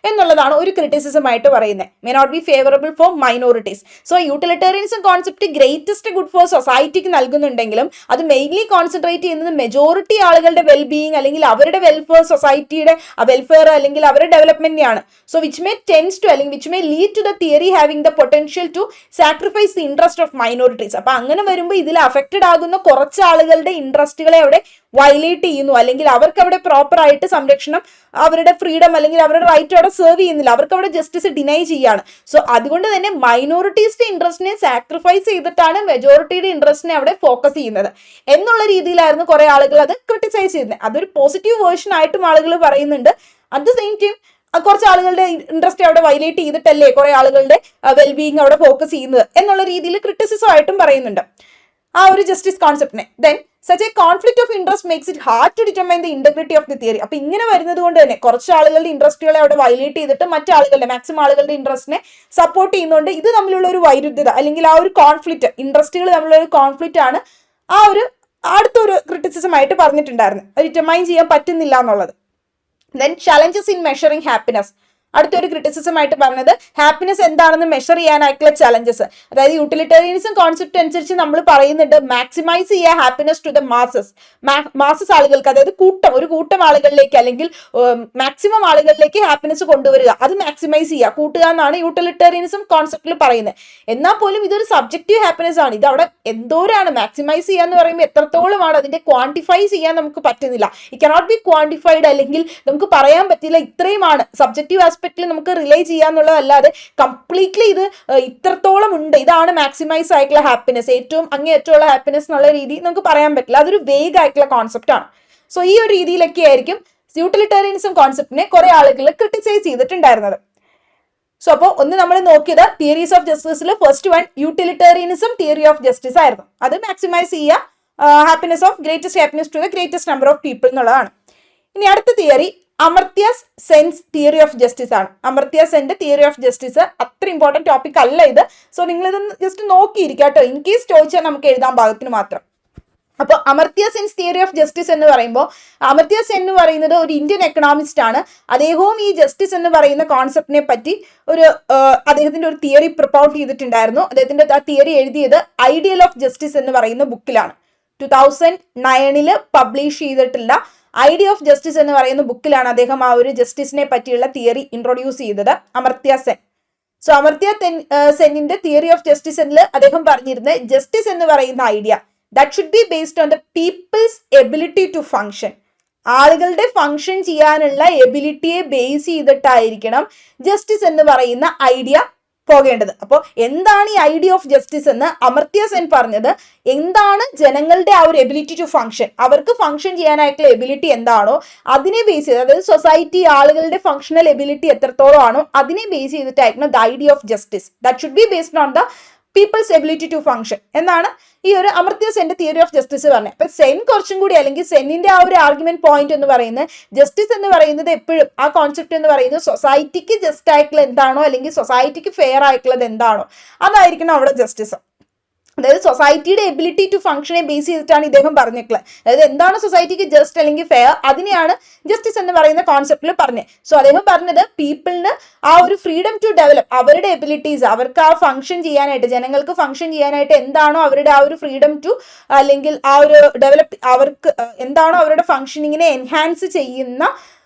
A: എന്നുള്ളതാണ് ഒരു ക്രിറ്റിസിസം ആയിട്ട് പറയുന്നത്. May not be favourable for minorities. So utilitarianism concept greatest good for സൊസൈറ്റിക്ക് നൽകുന്നുണ്ടെങ്കിലും അത് മെയിൻലി കോൺസെൻട്രേറ്റ് ചെയ്യുന്നത് മെജോറിറ്റി ആളുകളുടെ വെൽബീയിങ് അല്ലെങ്കിൽ അവരുടെ വെൽഫെയർ, സൊസൈറ്റിയുടെ വെൽഫെയർ അല്ലെങ്കിൽ അവരുടെ ഡെവലപ്മെന്റിനെയാണ്. So which may tends to അല്ലെങ്കിൽ which may lead to the theory having the potential to sacrifice the interest of minorities. അപ്പൊ അങ്ങനെ വരുമ്പോൾ ഇതിൽ ആകുന്ന കുറച്ച് ആളുകളുടെ ഇൻട്രസ്റ്റുകളെ അവിടെ വയലേറ്റ് ചെയ്യുന്നു, അല്ലെങ്കിൽ അവർക്ക് അവിടെ പ്രോപ്പർ ആയിട്ട് സംരക്ഷണം, അവരുടെ ഫ്രീഡം അല്ലെങ്കിൽ അവരുടെ റൈറ്റ് അവിടെ സെർവ് ചെയ്യുന്നില്ല, അവർക്ക് അവിടെ ജസ്റ്റിസ് ഡിനൈ ചെയ്യാണ്. സോ അതുകൊണ്ട് തന്നെ മൈനോറിറ്റീസിന്റെ ഇൻട്രസ്റ്റിനെ സാക്രിഫൈസ് ചെയ്തിട്ടാണ് മെജോറിറ്റിയുടെ ഇൻട്രസ്റ്റിനെ അവിടെ ഫോക്കസ് ചെയ്യുന്നത് എന്നുള്ള രീതിയിലായിരുന്നു കുറെ ആളുകൾ അത് ക്രിട്ടിസൈസ് ചെയ്യുന്നത്. അതൊരു പോസിറ്റീവ് വേർഷൻ ആയിട്ടും ആളുകൾ പറയുന്നുണ്ട്. അറ്റ് ദ സെയിം ടൈം കുറച്ച് ആളുകളുടെ ഇൻട്രസ്റ്റ് അവിടെ വയലേറ്റ് ചെയ്തിട്ടല്ലേ കുറെ ആളുകളുടെ വെൽബീയിങ് അവിടെ ഫോക്കസ് ചെയ്യുന്നത് എന്നുള്ള രീതിയിൽ ക്രിറ്റിസിസം ആയിട്ടും പറയുന്നുണ്ട് ആ ഒരു ജസ്റ്റിസ് കോൺസെപ്റ്റിനെ. Then such a conflict of interest makes it hard to determine the integrity of the theory. അപ്പൊ ഇങ്ങനെ വരുന്നത് കൊണ്ട് തന്നെ കുറച്ച് ആളുകളുടെ ഇൻട്രസ്റ്റുകളെ അവിടെ വയലേറ്റ് ചെയ്തിട്ട് മറ്റു ആളുകളുടെ മാക്സിമം ആളുകളുടെ ഇൻട്രസ്റ്റിനെ സപ്പോർട്ട് ചെയ്യുന്നതുകൊണ്ട് ഇത് തമ്മിലുള്ള ഒരു വൈരുദ്ധ്യത അല്ലെങ്കിൽ ആ ഒരു കോൺഫ്ലിക്റ്റ്, ഇൻട്രസ്റ്റുകൾ തമ്മിലുള്ള ഒരു കോൺഫ്ലിക്റ്റ് ആണ് ആ ഒരു അടുത്തൊരു ക്രിറ്റിസിസം ആയിട്ട് പറഞ്ഞിട്ടുണ്ടായിരുന്നു, ഡിറ്റർമൈൻ ചെയ്യാൻ പറ്റുന്നില്ല എന്നുള്ളത്. Then challenges in measuring happiness, അടുത്തൊരു ക്രിറ്റിസിസം ആയിട്ട് പറഞ്ഞത് ഹാപ്പിനെസ് എന്താണെന്ന് മെഷർ ചെയ്യാനായിട്ടുള്ള ചലഞ്ചസ്. അതായത് യൂട്ടിലിറ്റേറിയനിസം കോൺസെപ്റ്റ് അനുസരിച്ച് നമ്മൾ പറയുന്നുണ്ട് മാക്സിമൈസ് ചെയ്യുക ഹാപ്പിനെസ് ടു ദ മാസസ് ആളുകൾക്ക്, അതായത് ഒരു കൂട്ടം ആളുകളിലേക്ക് അല്ലെങ്കിൽ മാക്സിമം ആളുകളിലേക്ക് ഹാപ്പിനെസ് കൊണ്ടുവരിക, അത് മാക്സിമൈസ് ചെയ്യുക, കൂട്ടുക എന്നാണ് യൂട്ടിലിറ്റേറിയനിസം കോൺസെപ്റ്റിൽ പറയുന്നത്. എന്നാൽ പോലും ഇതൊരു സബ്ജക്റ്റീവ് ഹാപ്പിനെസ് ആണ്. ഇത് അവിടെ എന്തോരാണ് മാക്സിമൈസ് ചെയ്യുക എന്ന് പറയുമ്പോൾ എത്രത്തോളമാണ് അതിന്റെ ക്വാണ്ടിഫൈ ചെയ്യാൻ നമുക്ക് പറ്റുന്നില്ല. ഇറ്റ് കനോട്ട് ബി ക്വാണ്ടിഫൈഡ്, അല്ലെങ്കിൽ നമുക്ക് പറയാൻ പറ്റില്ല ഇത്രയുമാണ് സബ്ജക്റ്റീവ് ആസ്പെക്റ്റിൽ നമുക്ക് റിലേ ചെയ്യാന്നുള്ളതല്ലാതെ കംപ്ലീറ്റ്ലി ഇത് ഇത്രത്തോളം ഉണ്ട്, ഇതാണ് മാക്സിമൈസ് ആയിട്ടുള്ള ഹാപ്പിനെസ്, ഏറ്റവും അങ്ങേയറ്റമുള്ള ഹാപ്പിനെസ് എന്നുള്ള രീതി നമുക്ക് പറയാൻ പറ്റില്ല. അതൊരു വേഗ് ആയിട്ടുള്ള കോൺസെപ്റ്റ് ആണ്. സോ ഈ ഒരു രീതിയിലൊക്കെ ആയിരിക്കും യൂട്ടിലിറ്റേറിയനിസം കോൺസെപ്റ്റിനെ കുറെ ആളുകൾ ക്രിട്ടിസൈസ് ചെയ്തിട്ടുണ്ടായിരുന്നത്. സോ അപ്പോൾ ഒന്ന് നമ്മൾ നോക്കിയത് തിയറീസ് ഓഫ് ജസ്റ്റിസിൽ first one utilitarianism theory of justice ആയിരുന്നു. അത് മാക്സിമൈസ് ചെയ്യുക happiness of greatest happiness to the greatest number of people എന്നുള്ളതാണ്. ഇനി അടുത്ത theory Amartya Sen's theory of justice ആണ്. അമർത്യ സെന്റെ തിയറി ഓഫ് ജസ്റ്റിസ് അത്ര ഇമ്പോർട്ടൻറ്റ് ടോപ്പിക് അല്ല ഇത്. സോ നിങ്ങളിതൊന്ന് ജസ്റ്റ് നോക്കിയിരിക്കുക കേട്ടോ, ഇൻ കേസ് ചോദിച്ചാൽ നമുക്ക് എഴുതാൻ ഭാഗത്തിന് മാത്രം. അപ്പോൾ അമർത്യ സെൻസ് തിയറി ഓഫ് ജസ്റ്റിസ് എന്ന് പറയുമ്പോൾ അമർത്യ സെൻ എന്ന് പറയുന്നത് ഒരു ഇന്ത്യൻ എക്കണോമിസ്റ്റ് ആണ്. അദ്ദേഹവും ഈ ജസ്റ്റിസ് എന്ന് പറയുന്ന കോൺസെപ്റ്റിനെ പറ്റി അദ്ദേഹത്തിന്റെ ഒരു തിയറി പ്രൊപ്പോട്ട് ചെയ്തിട്ടുണ്ടായിരുന്നു. അദ്ദേഹത്തിന്റെ ആ തിയറി എഴുതിയത് ഐഡിയൽ ഓഫ് ജസ്റ്റിസ് എന്ന് പറയുന്ന ബുക്കിലാണ്. 2009 പബ്ലിഷ് ചെയ്തിട്ടുള്ള ഐഡിയ ഓഫ് ജസ്റ്റിസ് എന്ന് പറയുന്ന ബുക്കിലാണ് അദ്ദേഹം ആ ഒരു ജസ്റ്റിസിനെ പറ്റിയുള്ള തിയറി ഇൻട്രൊഡ്യൂസ് ചെയ്തത്, അമർത്യ സെൻ. സോ അമർത്യ സെന്നിന്റെ തിയറി ഓഫ് ജസ്റ്റിസിൽ അദ്ദേഹം പറഞ്ഞിരുന്നത് ജസ്റ്റിസ് എന്ന് പറയുന്ന idea that should be based on the people's ability to function. ആളുകളുടെ ഫങ്ഷൻ ചെയ്യാനുള്ള എബിലിറ്റിയെ ബേസ് ചെയ്തിട്ടായിരിക്കണം ജസ്റ്റിസ് എന്ന് പറയുന്ന ഐഡിയ പോകേണ്ടത്. അപ്പോൾ എന്താണ് ഈ ഐഡിയ ഓഫ് ജസ്റ്റിസ് എന്ന് അമർത്യ സെൻ പറഞ്ഞത്, എന്താണ് ജനങ്ങളുടെ ആ ഒരു എബിലിറ്റി ടു ഫംഗ്ഷൻ, അവർക്ക് ഫംഗ്ഷൻ ചെയ്യാനായിട്ടുള്ള എബിലിറ്റി എന്താണോ അതിനെ ബേസ് ചെയ്ത്, അതായത് സൊസൈറ്റി ആളുകളുടെ ഫംഗ്ഷണൽ എബിലിറ്റി എത്രത്തോളം ആണോ അതിനെ ബേസ് ചെയ്തിട്ടായിരുന്നു the idea of justice that should be based on the people's ability to function എന്നാണ് ഈ ഒരു അമർത്യ സെന്റെ തിയറി ഓഫ് ജസ്റ്റിസ് പറഞ്ഞത്. അപ്പൊ സെൻ കുറച്ചും കൂടി, അല്ലെങ്കിൽ സെന്നിന്റെ ആ ഒരു ആർഗ്യുമെന്റ് പോയിന്റ് എന്ന് പറയുന്നത്, ജസ്റ്റിസ് എന്ന് പറയുന്നത് എപ്പോഴും ആ കോൺസെപ്റ്റ് എന്ന് പറയുന്നത് സൊസൈറ്റിക്ക് ജസ്റ്റ് ആയിട്ടുള്ള എന്താണോ അല്ലെങ്കിൽ സൊസൈറ്റിക്ക് ഫെയർ ആയിട്ടുള്ളത് എന്താണോ അതായിരിക്കണം അവിടെ ജസ്റ്റിസ്. അതായത് സൊസൈറ്റിയുടെ എബിലിറ്റി ടു ഫംഗ്ഷനെ ബേസ് ചെയ്തിട്ടാണ് ഇദ്ദേഹം പറഞ്ഞിട്ടുള്ളത്. അതായത് എന്താണ് സൊസൈറ്റിക്ക് ജസ്റ്റ് അല്ലെങ്കിൽ ഫെയർ, അതിനെയാണ് ജസ്റ്റിസ് എന്ന് പറയുന്ന കോൺസെപ്റ്റിൽ പറഞ്ഞത്. സോ അദ്ദേഹം പറഞ്ഞത് പീപ്പിളിന് ആ ഒരു ഫ്രീഡം ടു ഡെവലപ്പ് അവരുടെ എബിലിറ്റീസ്, അവർക്ക് ആ ഫംഗ്ഷൻ ചെയ്യാനായിട്ട്, ജനങ്ങൾക്ക് ഫംഗ്ഷൻ ചെയ്യാനായിട്ട് എന്താണോ അവരുടെ ആ ഒരു ഫ്രീഡം ടു, അല്ലെങ്കിൽ ആ ഒരു ഡെവലപ്പ്, അവർക്ക് എന്താണോ അവരുടെ ഫംഗ്ഷനിങ്ങിനെ എൻഹാൻസ് ചെയ്യുന്ന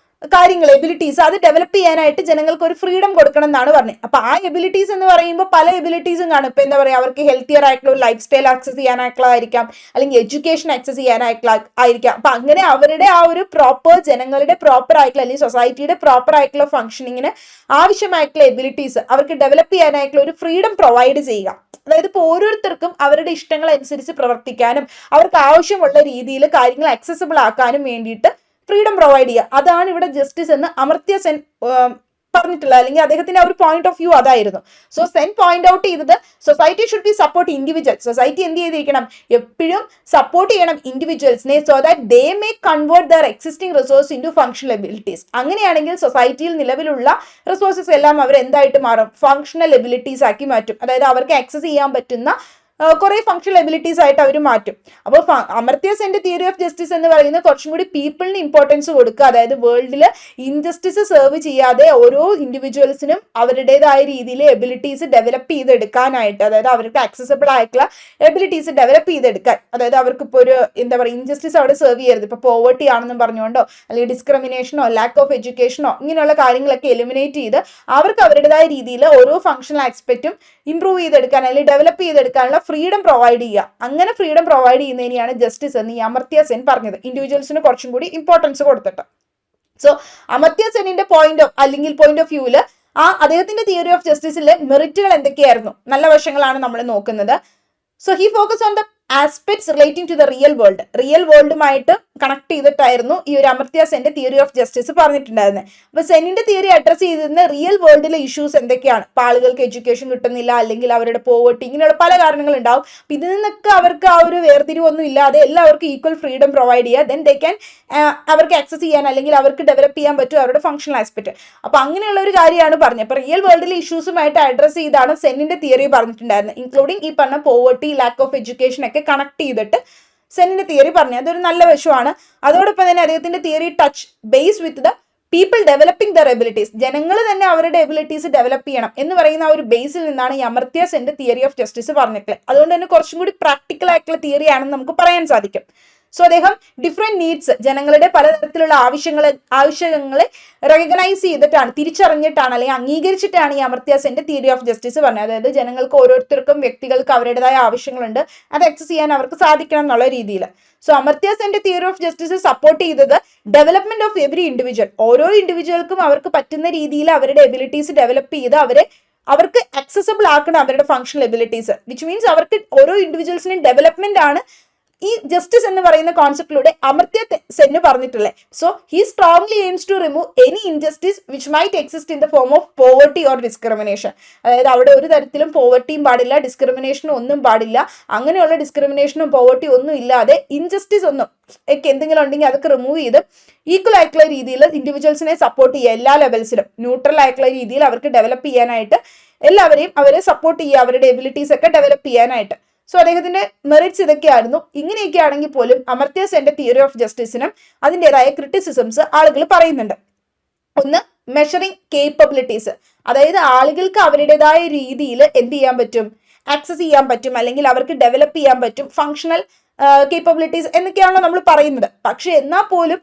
A: കാര്യങ്ങൾ, എബിലിറ്റീസ്, അത് ഡെവലപ്പ് ചെയ്യാനായിട്ട് ജനങ്ങൾക്ക് ഒരു ഫ്രീഡം കൊടുക്കണം എന്നാണ് പറഞ്ഞത്. അപ്പൊ ആ എബിലിറ്റീസ് എന്ന് പറയുമ്പോൾ പല എബിലിറ്റീസും കാണും. ഇപ്പൊ എന്താ പറയുക, അവർക്ക് ഹെൽത്തിയർ ആയിട്ടുള്ള ഒരു ലൈഫ് സ്റ്റൈൽ ആക്സസ് ചെയ്യാനായിട്ടുള്ളതായിരിക്കാം, അല്ലെങ്കിൽ എഡ്യൂക്കേഷൻ ആക്സസ് ചെയ്യാനായിട്ടുള്ള ആയിരിക്കാം. അപ്പൊ അങ്ങനെ അവരുടെ ആ ഒരു പ്രോപ്പർ, ജനങ്ങളുടെ പ്രോപ്പർ ആയിട്ടുള്ള അല്ലെങ്കിൽ സൊസൈറ്റിയുടെ പ്രോപ്പർ ആയിട്ടുള്ള ഫംഗ്ഷനിങ്ങിന് ആവശ്യമായിട്ടുള്ള എബിലിറ്റീസ് അവർക്ക് ഡെവലപ്പ് ചെയ്യാനായിട്ടുള്ള ഒരു ഫ്രീഡം പ്രൊവൈഡ് ചെയ്യുക. അതായത് ഇപ്പോൾ ഓരോരുത്തർക്കും അവരുടെ ഇഷ്ടങ്ങൾ അനുസരിച്ച് പ്രവർത്തിക്കാനും അവർക്ക് ആവശ്യമുള്ള രീതിയിൽ കാര്യങ്ങൾ അക്സസിബിൾ ആക്കാനും വേണ്ടിയിട്ട് ഫ്രീഡം പ്രൊവൈഡ് ചെയ്യുക. അതാണ് ഇവിടെ ജസ്റ്റിസ് എന്ന് അമർത്യ സെൻ പറഞ്ഞിട്ടുള്ളത്, അല്ലെങ്കിൽ അദ്ദേഹത്തിന്റെ ആ ഒരു പോയിന്റ് ഓഫ് വ്യൂ അതായിരുന്നു. സോ സെൻ പോയിന്റ് ഔട്ട് ചെയ്തത് society should be support individual. Society എന്ത് ചെയ്തിരിക്കണം, എപ്പോഴും സപ്പോർട്ട് ചെയ്യണം ഇൻഡിവിജ്വൽസിനെ, so that they may convert their existing resource into functional abilities. അങ്ങനെയാണെങ്കിൽ സൊസൈറ്റിയിൽ നിലവിലുള്ള റിസോഴ്സസ് എല്ലാം അവർ എന്തായിട്ട് മാറും, ഫംഗ്ഷണൽ എബിലിറ്റീസ് ആക്കി മാറ്റും. അതായത് അവർക്ക് ആക്സസ് ചെയ്യാൻ പറ്റുന്ന കുറെ ഫംഗ്ഷണൽ എബിലിറ്റീസ് ആയിട്ട് അവർ മാറ്റും. അപ്പോൾ അമർത്യ സെന്റെ തിയറി ഓഫ് ജസ്റ്റിസ് എന്ന് പറയുന്നത് കുറച്ചും കൂടി പീപ്പിളിന് ഇമ്പോർട്ടൻസ് കൊടുക്കുക. അതായത് വേൾഡിൽ ഇൻജസ്റ്റിസ് സെർവ് ചെയ്യാതെ ഓരോ ഇൻഡിവിജ്വൽസിനും അവരുടേതായ രീതിയിൽ എബിലിറ്റീസ് ഡെവലപ്പ് ചെയ്തെടുക്കാനായിട്ട്, അതായത് അവർക്ക് ആക്സസിബിൾ ആയിട്ടുള്ള എബിലിറ്റീസ് ഡെവലപ്പ് ചെയ്തെടുക്കാൻ, അതായത് അവർക്ക് ഇപ്പോൾ ഒരു എന്താ പറയുക ഇൻജസ്റ്റിസ് അവിടെ സെർവ് ചെയ്യരുത്. ഇപ്പോൾ പോവർട്ടി ആണെന്നും പറഞ്ഞുകൊണ്ടോ അല്ലെങ്കിൽ ഡിസ്ക്രിമിനേഷനോ ലാക്ക് ഓഫ് എഡ്യൂക്കേഷനോ ഇങ്ങനെയുള്ള കാര്യങ്ങളൊക്കെ എലിമിനേറ്റ് ചെയ്ത് അവർക്ക് അവരുടേതായ രീതിയിൽ ഓരോ ഫംഗ്ഷണൽ ആസ്പെക്റ്റും ഇംപ്രൂവ് ചെയ്തെടുക്കാൻ അല്ലെങ്കിൽ ഡെവലപ്പ് ചെയ്തെടുക്കാനുള്ള ഫ്രീഡം പ്രൊവൈഡ് ചെയ്യുക. അങ്ങനെ ഫ്രീഡം പ്രൊവൈഡ് ചെയ്യുന്നതിനെയാണ് ജസ്റ്റിസ് എന്ന് ഈ അമർത്യ സെൻ പറഞ്ഞത്, ഇൻഡിവിജ്വൽസിന് കുറച്ചും കൂടി ഇമ്പോർട്ടൻസ് കൊടുത്തിട്ട്. സോ അമർത്യ സെന്നിന്റെ പോയിന്റ് ഓഫ് വ്യൂവില് അദ്ദേഹത്തിന്റെ തിയറി ഓഫ് ജസ്റ്റിസിലെ മെറിറ്റുകൾ എന്തൊക്കെയായിരുന്നു, നല്ല വശങ്ങളാണ് നമ്മൾ നോക്കുന്നത്. So he focus on the aspects relating to the real വേൾഡുമായിട്ട് കണക്ട് ചെയ്തിട്ടായിരുന്നു ഈ ഒരു അമർത്യ സെന്റെ തിയറി ഓഫ് ജസ്റ്റിസ് പറഞ്ഞിട്ടുണ്ടായിരുന്നത്. അപ്പൊ സെന്നിന്റെ തിയറി അഡ്രസ് ചെയ്തിരുന്ന റിയൽ വേൾഡിലെ ഇഷ്യൂസ് എന്തൊക്കെയാണ്, ഇപ്പൊ ആളുകൾക്ക് എഡ്യൂക്കേഷൻ കിട്ടുന്നില്ല, അല്ലെങ്കിൽ അവരുടെ പോവർട്ടി, ഇങ്ങനെയുള്ള പല കാരണങ്ങൾ ഉണ്ടാവും. ഇതിൽ നിന്നൊക്കെ അവർക്ക് ആ ഒരു വേർതിരിവൊന്നും ഇല്ലാതെ എല്ലാവർക്കും ഈക്വൽ ഫ്രീഡം പ്രൊവൈഡ് ചെയ്യുക, ദെൻ ദേ ക്യാൻ അവർക്ക് ആക്സസ് ചെയ്യാൻ അല്ലെങ്കിൽ അവർക്ക് ഡെവലപ്പ് ചെയ്യാൻ പറ്റും അവരുടെ ഫംഗ്ഷണൽ ആസ്പെക്ട്. അപ്പൊ അങ്ങനെയുള്ള ഒരു കാര്യമാണ് പറഞ്ഞത്. അപ്പൊ റിയൽ വേൾഡിലെ ഇഷ്യൂസുമായിട്ട് അഡ്രസ് ചെയ്താണ് സെന്നിന്റെ തിയറി പറഞ്ഞിട്ടുണ്ടായിരുന്നത്, ഇൻക്ലൂഡിങ് ഈ പറഞ്ഞ പോവർട്ടി, ലാക്ക് ഓഫ് എഡ്യൂക്കേഷൻ ഒക്കെ കണക്ട് ചെയ്തിട്ട് സെന്നിന്റെ തിയറി പറഞ്ഞു. അതൊരു നല്ല വശമാണ്. അതോടൊപ്പം തന്നെ അദ്ദേഹത്തിന്റെ theory touch base with the people developing there abilities, ജനങ്ങൾ തന്നെ അവരുടെ എബിലിറ്റീസ് ഡെവലപ്പ് ചെയ്യണം എന്ന് പറയുന്ന ആ ഒരു ബേസിൽ നിന്നാണ് ഈ അമർത്യ സെന്റെ തിയറി ഓഫ് ജസ്റ്റിസ് പറഞ്ഞിട്ടുള്ളത്. അതുകൊണ്ട് തന്നെ കുറച്ചും കൂടി പ്രാക്ടിക്കൽ ആയിട്ടുള്ള തിയറി ആണെന്ന് നമുക്ക് പറയാൻ സാധിക്കും. സോ അദ്ദേഹം ഡിഫറെന്റ് നീഡ്സ്, ജനങ്ങളുടെ പലതരത്തിലുള്ള ആവശ്യങ്ങളെ റെക്കഗ്നൈസ് ചെയ്തിട്ടാണ്, തിരിച്ചറിഞ്ഞിട്ടാണ് അല്ലെങ്കിൽ അംഗീകരിച്ചിട്ടാണ് ഈ അമർത്യ സെന്റെ തിയറി ഓഫ് ജസ്റ്റിസ് പറഞ്ഞത്. അതായത് ജനങ്ങൾക്ക് ഓരോരുത്തർക്കും വ്യക്തികൾക്ക് അവരുടേതായ ആവശ്യങ്ങളുണ്ട്, അത് ആക്സസ് ചെയ്യാൻ അവർക്ക് സാധിക്കണം എന്നുള്ള രീതിയിൽ. സോ അമർത്യ സെന്റെ തിയറി ഓഫ് ജസ്റ്റിസ് സപ്പോർട്ട് ചെയ്തത് ഡെവലപ്മെന്റ് ഓഫ് എവറി ഇൻഡിവിജ്വൽ, ഓരോ ഇൻഡിവിജ്വൽക്കും അവർക്ക് പറ്റുന്ന രീതിയിൽ അവരുടെ എബിലിറ്റീസ് ഡെവലപ്പ് ചെയ്ത് അവർക്ക് അക്സസിബിൾ ആക്കണം അവരുടെ ഫംഗ്ഷണൽ എബിലിറ്റീസ്, വിച്ച് മീൻസ് അവർക്ക് ഓരോ ഇൻഡിവിജ്വൽസിനും ഡെവലപ്മെന്റ് ആണ് ഈ ജസ്റ്റിസ് എന്ന് പറയുന്ന കോൺസെപ്റ്റിലൂടെ അമർത്യ സെൻ പറഞ്ഞിട്ടുള്ളത്. So he strongly aims to remove any injustice which might exist in the form of poverty or discrimination. അതായത് അവിടെ ഒരു തരത്തിലും പോവർട്ടിയും പാടില്ല, ഡിസ്ക്രിമിനേഷനും ഒന്നും പാടില്ല. അങ്ങനെയുള്ള ഡിസ്ക്രിമിനേഷനും പോവർട്ടി ഒന്നും ഇല്ലാതെ ഇൻജസ്റ്റിസ് ഒന്നും എന്തെങ്കിലും ഉണ്ടെങ്കിൽ അതൊക്കെ റിമൂവ് ചെയ്ത് ഈക്വൽ ആയിട്ടുള്ള രീതിയിൽ ഇൻഡിവിജ്വൽസിനെ സപ്പോർട്ട് ചെയ്യുക, എല്ലാ ലെവൽസിലും ന്യൂട്രൽ ആയിട്ടുള്ള രീതിയിൽ അവർക്ക് ഡെവലപ്പ് ചെയ്യാനായിട്ട് എല്ലാവരെയും അവരെ സപ്പോർട്ട് ചെയ്യുക, അവരുടെ എബിലിറ്റീസ് ഒക്കെ ഡെവലപ്പ് ചെയ്യാനായിട്ട്. സോ അദ്ദേഹത്തിന്റെ മെറിറ്റ്സ് ഇതൊക്കെയായിരുന്നു. ഇങ്ങനെയൊക്കെ ആണെങ്കിൽ പോലും അമർത്യ സെന്റെ തിയറി ഓഫ് ജസ്റ്റിസിനും അതിൻ്റെതായ ക്രിറ്റിസിസംസ് ആളുകൾ പറയുന്നുണ്ട്. ഒന്ന്, മെഷറിംഗ് കേപ്പബിലിറ്റീസ്, അതായത് ആളുകൾക്ക് അവരുടേതായ രീതിയിൽ എന്ത് ചെയ്യാൻ പറ്റും, ആക്സസ് ചെയ്യാൻ പറ്റും, അല്ലെങ്കിൽ അവർക്ക് ഡെവലപ്പ് ചെയ്യാൻ പറ്റും ഫങ്ഷണൽ കേപ്പബിലിറ്റീസ് എന്നൊക്കെയാണല്ലോ നമ്മൾ പറയുന്നത്. പക്ഷെ എന്നാൽ പോലും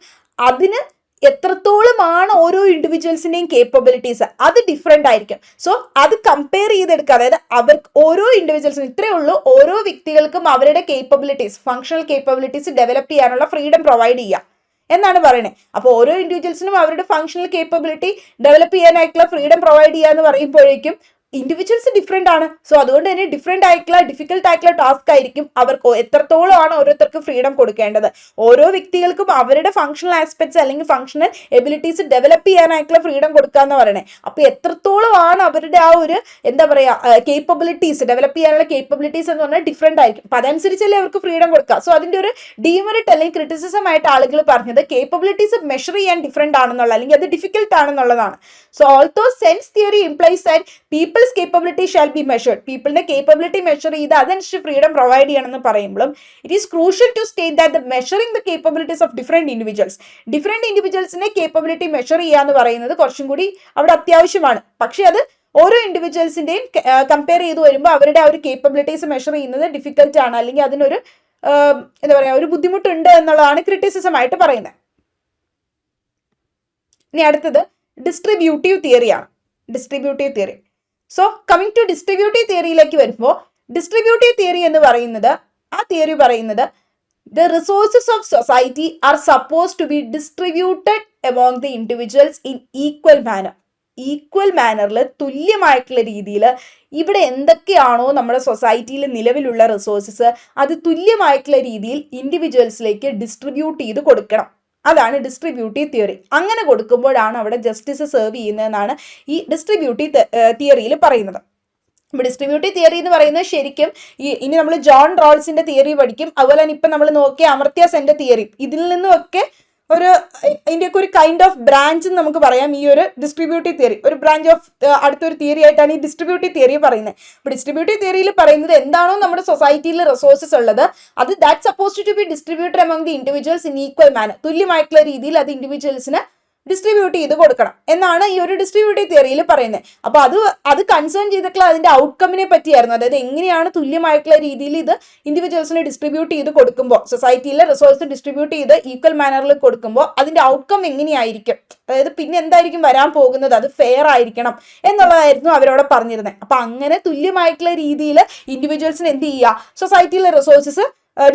A: അതിന് എത്രത്തോളമാണ് ഓരോ ഇൻഡിവിജ്വൽസിന്റെയും കേപ്പബിലിറ്റീസ് അത് ഡിഫറെന്റ് ആയിരിക്കും. സോ അത് കമ്പയർ ചെയ്തെടുക്കുക, അതായത് അവർക്ക് ഓരോ ഇൻഡിവിജ്വൽസിനും ഇത്രയേ ഉള്ളൂ, ഓരോ വ്യക്തികൾക്കും അവരുടെ കേപ്പബിലിറ്റീസ്, ഫങ്ഷണൽ കേപ്പബിലിറ്റീസ് ഡെവലപ്പ് ചെയ്യാനുള്ള ഫ്രീഡം പ്രൊവൈഡ് ചെയ്യുക എന്നാണ് പറയുന്നത്. അപ്പോൾ ഓരോ ഇൻഡിവിജ്വൽസിനും അവരുടെ ഫങ്ഷണൽ കേപ്പബിലിറ്റി ഡെവലപ്പ് ചെയ്യാനായിട്ടുള്ള ഫ്രീഡം പ്രൊവൈഡ് ചെയ്യുക എന്ന് പറയുമ്പോഴേക്കും ഇൻഡിവിജ്വൽസ് ഡിഫറെന്റ് ആണ്. സോ അതുകൊണ്ട് തന്നെ ഡിഫറെന്റ് ആയിട്ടുള്ള ഡിഫിക്കൽട്ട് ആയിട്ടുള്ള ടാസ്ക് ആയിരിക്കും അവർക്ക്. എത്രത്തോളമാണ് ഓരോരുത്തർക്ക് ഫ്രീഡം കൊടുക്കേണ്ടത്, ഓരോ വ്യക്തികൾക്കും അവരുടെ ഫങ്ഷണൽ ആസ്പെക്ട്സ് അല്ലെങ്കിൽ ഫങ്ഷണൽ എബിലിറ്റീസ് ഡെവലപ്പ് ചെയ്യാനായിട്ടുള്ള ഫ്രീഡം കൊടുക്കുക എന്ന് പറയണേ. അപ്പൊ എത്രത്തോളമാണ് അവരുടെ ആ ഒരു എന്താ പറയാ കേപ്പബിലിറ്റീസ് ഡെവലപ്പ് ചെയ്യാനുള്ള കേപ്പബിലിറ്റീസ് എന്ന് പറഞ്ഞാൽ ഡിഫറെന്റ് ആയിരിക്കും. അപ്പൊ അതനുസരിച്ചല്ലേ അവർക്ക് ഫ്രീഡം കൊടുക്കുക. സോ അതിന്റെ ഒരു ഡീമെറിറ്റ് അല്ലെങ്കിൽ ക്രിറ്റിസിസം ആയിട്ട് ആളുകൾ പറഞ്ഞത് കേപ്പബിലിറ്റീസ് മെഷർ ചെയ്യാൻ ഡിഫറെന്റ് ആണെന്നുള്ള, അല്ലെങ്കിൽ അത് ഡിഫിക്കൽട്ട് ആണെന്നുള്ളതാണ്. So also Sen's theory implies that people's capability shall be measured. പീപ്പിളിന്റെ കേപ്പബിലിറ്റി മെഷർ ചെയ്ത് അതനുസരിച്ച് ഫ്രീഡം പ്രൊവൈഡ് ചെയ്യണമെന്ന് പറയുമ്പോഴും it is crucial to state that the measuring the capabilities of different ഇൻഡിവിജ്വൽസിനെ കേപ്പബിലിറ്റി മെഷർ ചെയ്യുക എന്ന് പറയുന്നത് കുറച്ചും കൂടി അവിടെ അത്യാവശ്യമാണ്. പക്ഷെ അത് ഓരോ ഇൻഡിവിജ്വൽസിന്റെയും കമ്പയർ ചെയ്ത് വരുമ്പോൾ അവരുടെ ആ ഒരു കേപ്പബിലിറ്റീസ് മെഷർ ചെയ്യുന്നത് ഡിഫിക്കൽട്ട് ആണ്, അല്ലെങ്കിൽ അതിനൊരു എന്താ പറയാ ഒരു ബുദ്ധിമുട്ടുണ്ട് എന്നുള്ളതാണ് ക്രിറ്റിസിസം ആയിട്ട് പറയുന്നത്. ഇനി അടുത്തത് ഡിസ്ട്രിബ്യൂട്ടീവ് തിയറിയാണ്. Distributive theory. So coming to distributive തിയറിയിലേക്ക് വരുമ്പോൾ ഡിസ്ട്രിബ്യൂട്ടീവ് തിയറി എന്ന് പറയുന്നത്, ആ തിയറി പറയുന്നത് the resources of society are supposed to be distributed among the individuals in equal manner. Equal മാനറിൽ തുല്യമായിട്ടുള്ള രീതിയിൽ ഇവിടെ എന്തൊക്കെയാണോ നമ്മുടെ സൊസൈറ്റിയിൽ നിലവിലുള്ള റിസോഴ്സസ് അത് തുല്യമായിട്ടുള്ള രീതിയിൽ ഇൻഡിവിജ്വൽസിലേക്ക് ഡിസ്ട്രിബ്യൂട്ട് ചെയ്ത് കൊടുക്കണം. അതാണ് ഡിസ്ട്രിബ്യൂട്ടീവ് തിയറി. അങ്ങനെ കൊടുക്കുമ്പോഴാണ് അവിടെ ജസ്റ്റിസ് സെർവ് ചെയ്യുന്നതെന്നാണ് ഈ ഡിസ്ട്രിബ്യൂട്ടീവ് തിയറിയിൽ പറയുന്നത്. ഇപ്പൊ ഡിസ്ട്രിബ്യൂട്ടീവ് തിയറി എന്ന് പറയുന്നത് ശരിക്കും ഇനി നമ്മൾ ജോൺ റോൾസിന്റെ തിയറി പഠിക്കും. അതുപോലെ തന്നെ ഇപ്പൊ നമ്മൾ നോക്കിയ അമർത്യ സെന്റെ തിയറി, ഇതിൽ നിന്നുമൊക്കെ ഒരു ഇതിന്റെയൊക്കെ ഒരു കൈൻഡ് ഓഫ് ബ്രാഞ്ച് എന്ന് നമുക്ക് പറയാം. ഈ ഒരു ഡിസ്ട്രിബ്യൂട്ടീവ് തിയറി ഒരു ബ്രാഞ്ച് ഓഫ് അടുത്തൊരു തിയറി ആയിട്ടാണ് ഈ ഡിസ്ട്രിബ്യൂട്ടീവ് തിയറി പറയുന്നത്. അപ്പൊ ഡിസ്ട്രിബ്യൂട്ടീവ് തിയറിയിൽ പറയുന്നത് എന്താണോ നമ്മുടെ സൊസൈറ്റിയിൽ റിസോഴ്സസ് ഉള്ളത് അത് that supposed to be distributed among the individuals in equal manner. തുല്യമായിട്ടുള്ള രീതിയിൽ അത് ഇൻഡിവിജ്വൽസിന് ഡിസ്ട്രിബ്യൂട്ട് ചെയ്ത് കൊടുക്കണം എന്നാണ് ഈ ഒരു ഡിസ്ട്രിബ്യൂട്ടീവ് തിയറിയിൽ പറയുന്നത്. അപ്പൊ അത് കൺസേൺ ചെയ്തിട്ടുള്ള അതിന്റെ ഔട്ട്കമ്മിനെ പറ്റിയായിരുന്നു. അതായത് എങ്ങനെയാണ് തുല്യമായിട്ടുള്ള രീതിയിൽ ഇത് ഇൻഡിവിജ്വൽസിന് ഡിസ്ട്രിബ്യൂട്ട് ചെയ്ത് കൊടുക്കുമ്പോൾ, സൊസൈറ്റിയിലെ റിസോഴ്സ് ഡിസ്ട്രിബ്യൂട്ട് ചെയ്ത് ഈക്വൽ മാനറിൽ കൊടുക്കുമ്പോൾ അതിന്റെ ഔട്ട്കം എങ്ങനെയായിരിക്കും, അതായത് പിന്നെ എന്തായിരിക്കും വരാൻ പോകുന്നത്, അത് ഫെയർ ആയിരിക്കണം എന്നുള്ളതായിരുന്നു അവരോട് പറഞ്ഞിരുന്നത്. അപ്പൊ അങ്ങനെ തുല്യമായിട്ടുള്ള രീതിയിൽ ഇൻഡിവിജ്വൽസിന് എന്ത് ചെയ്യുക, സൊസൈറ്റിയിലെ റിസോഴ്സസ്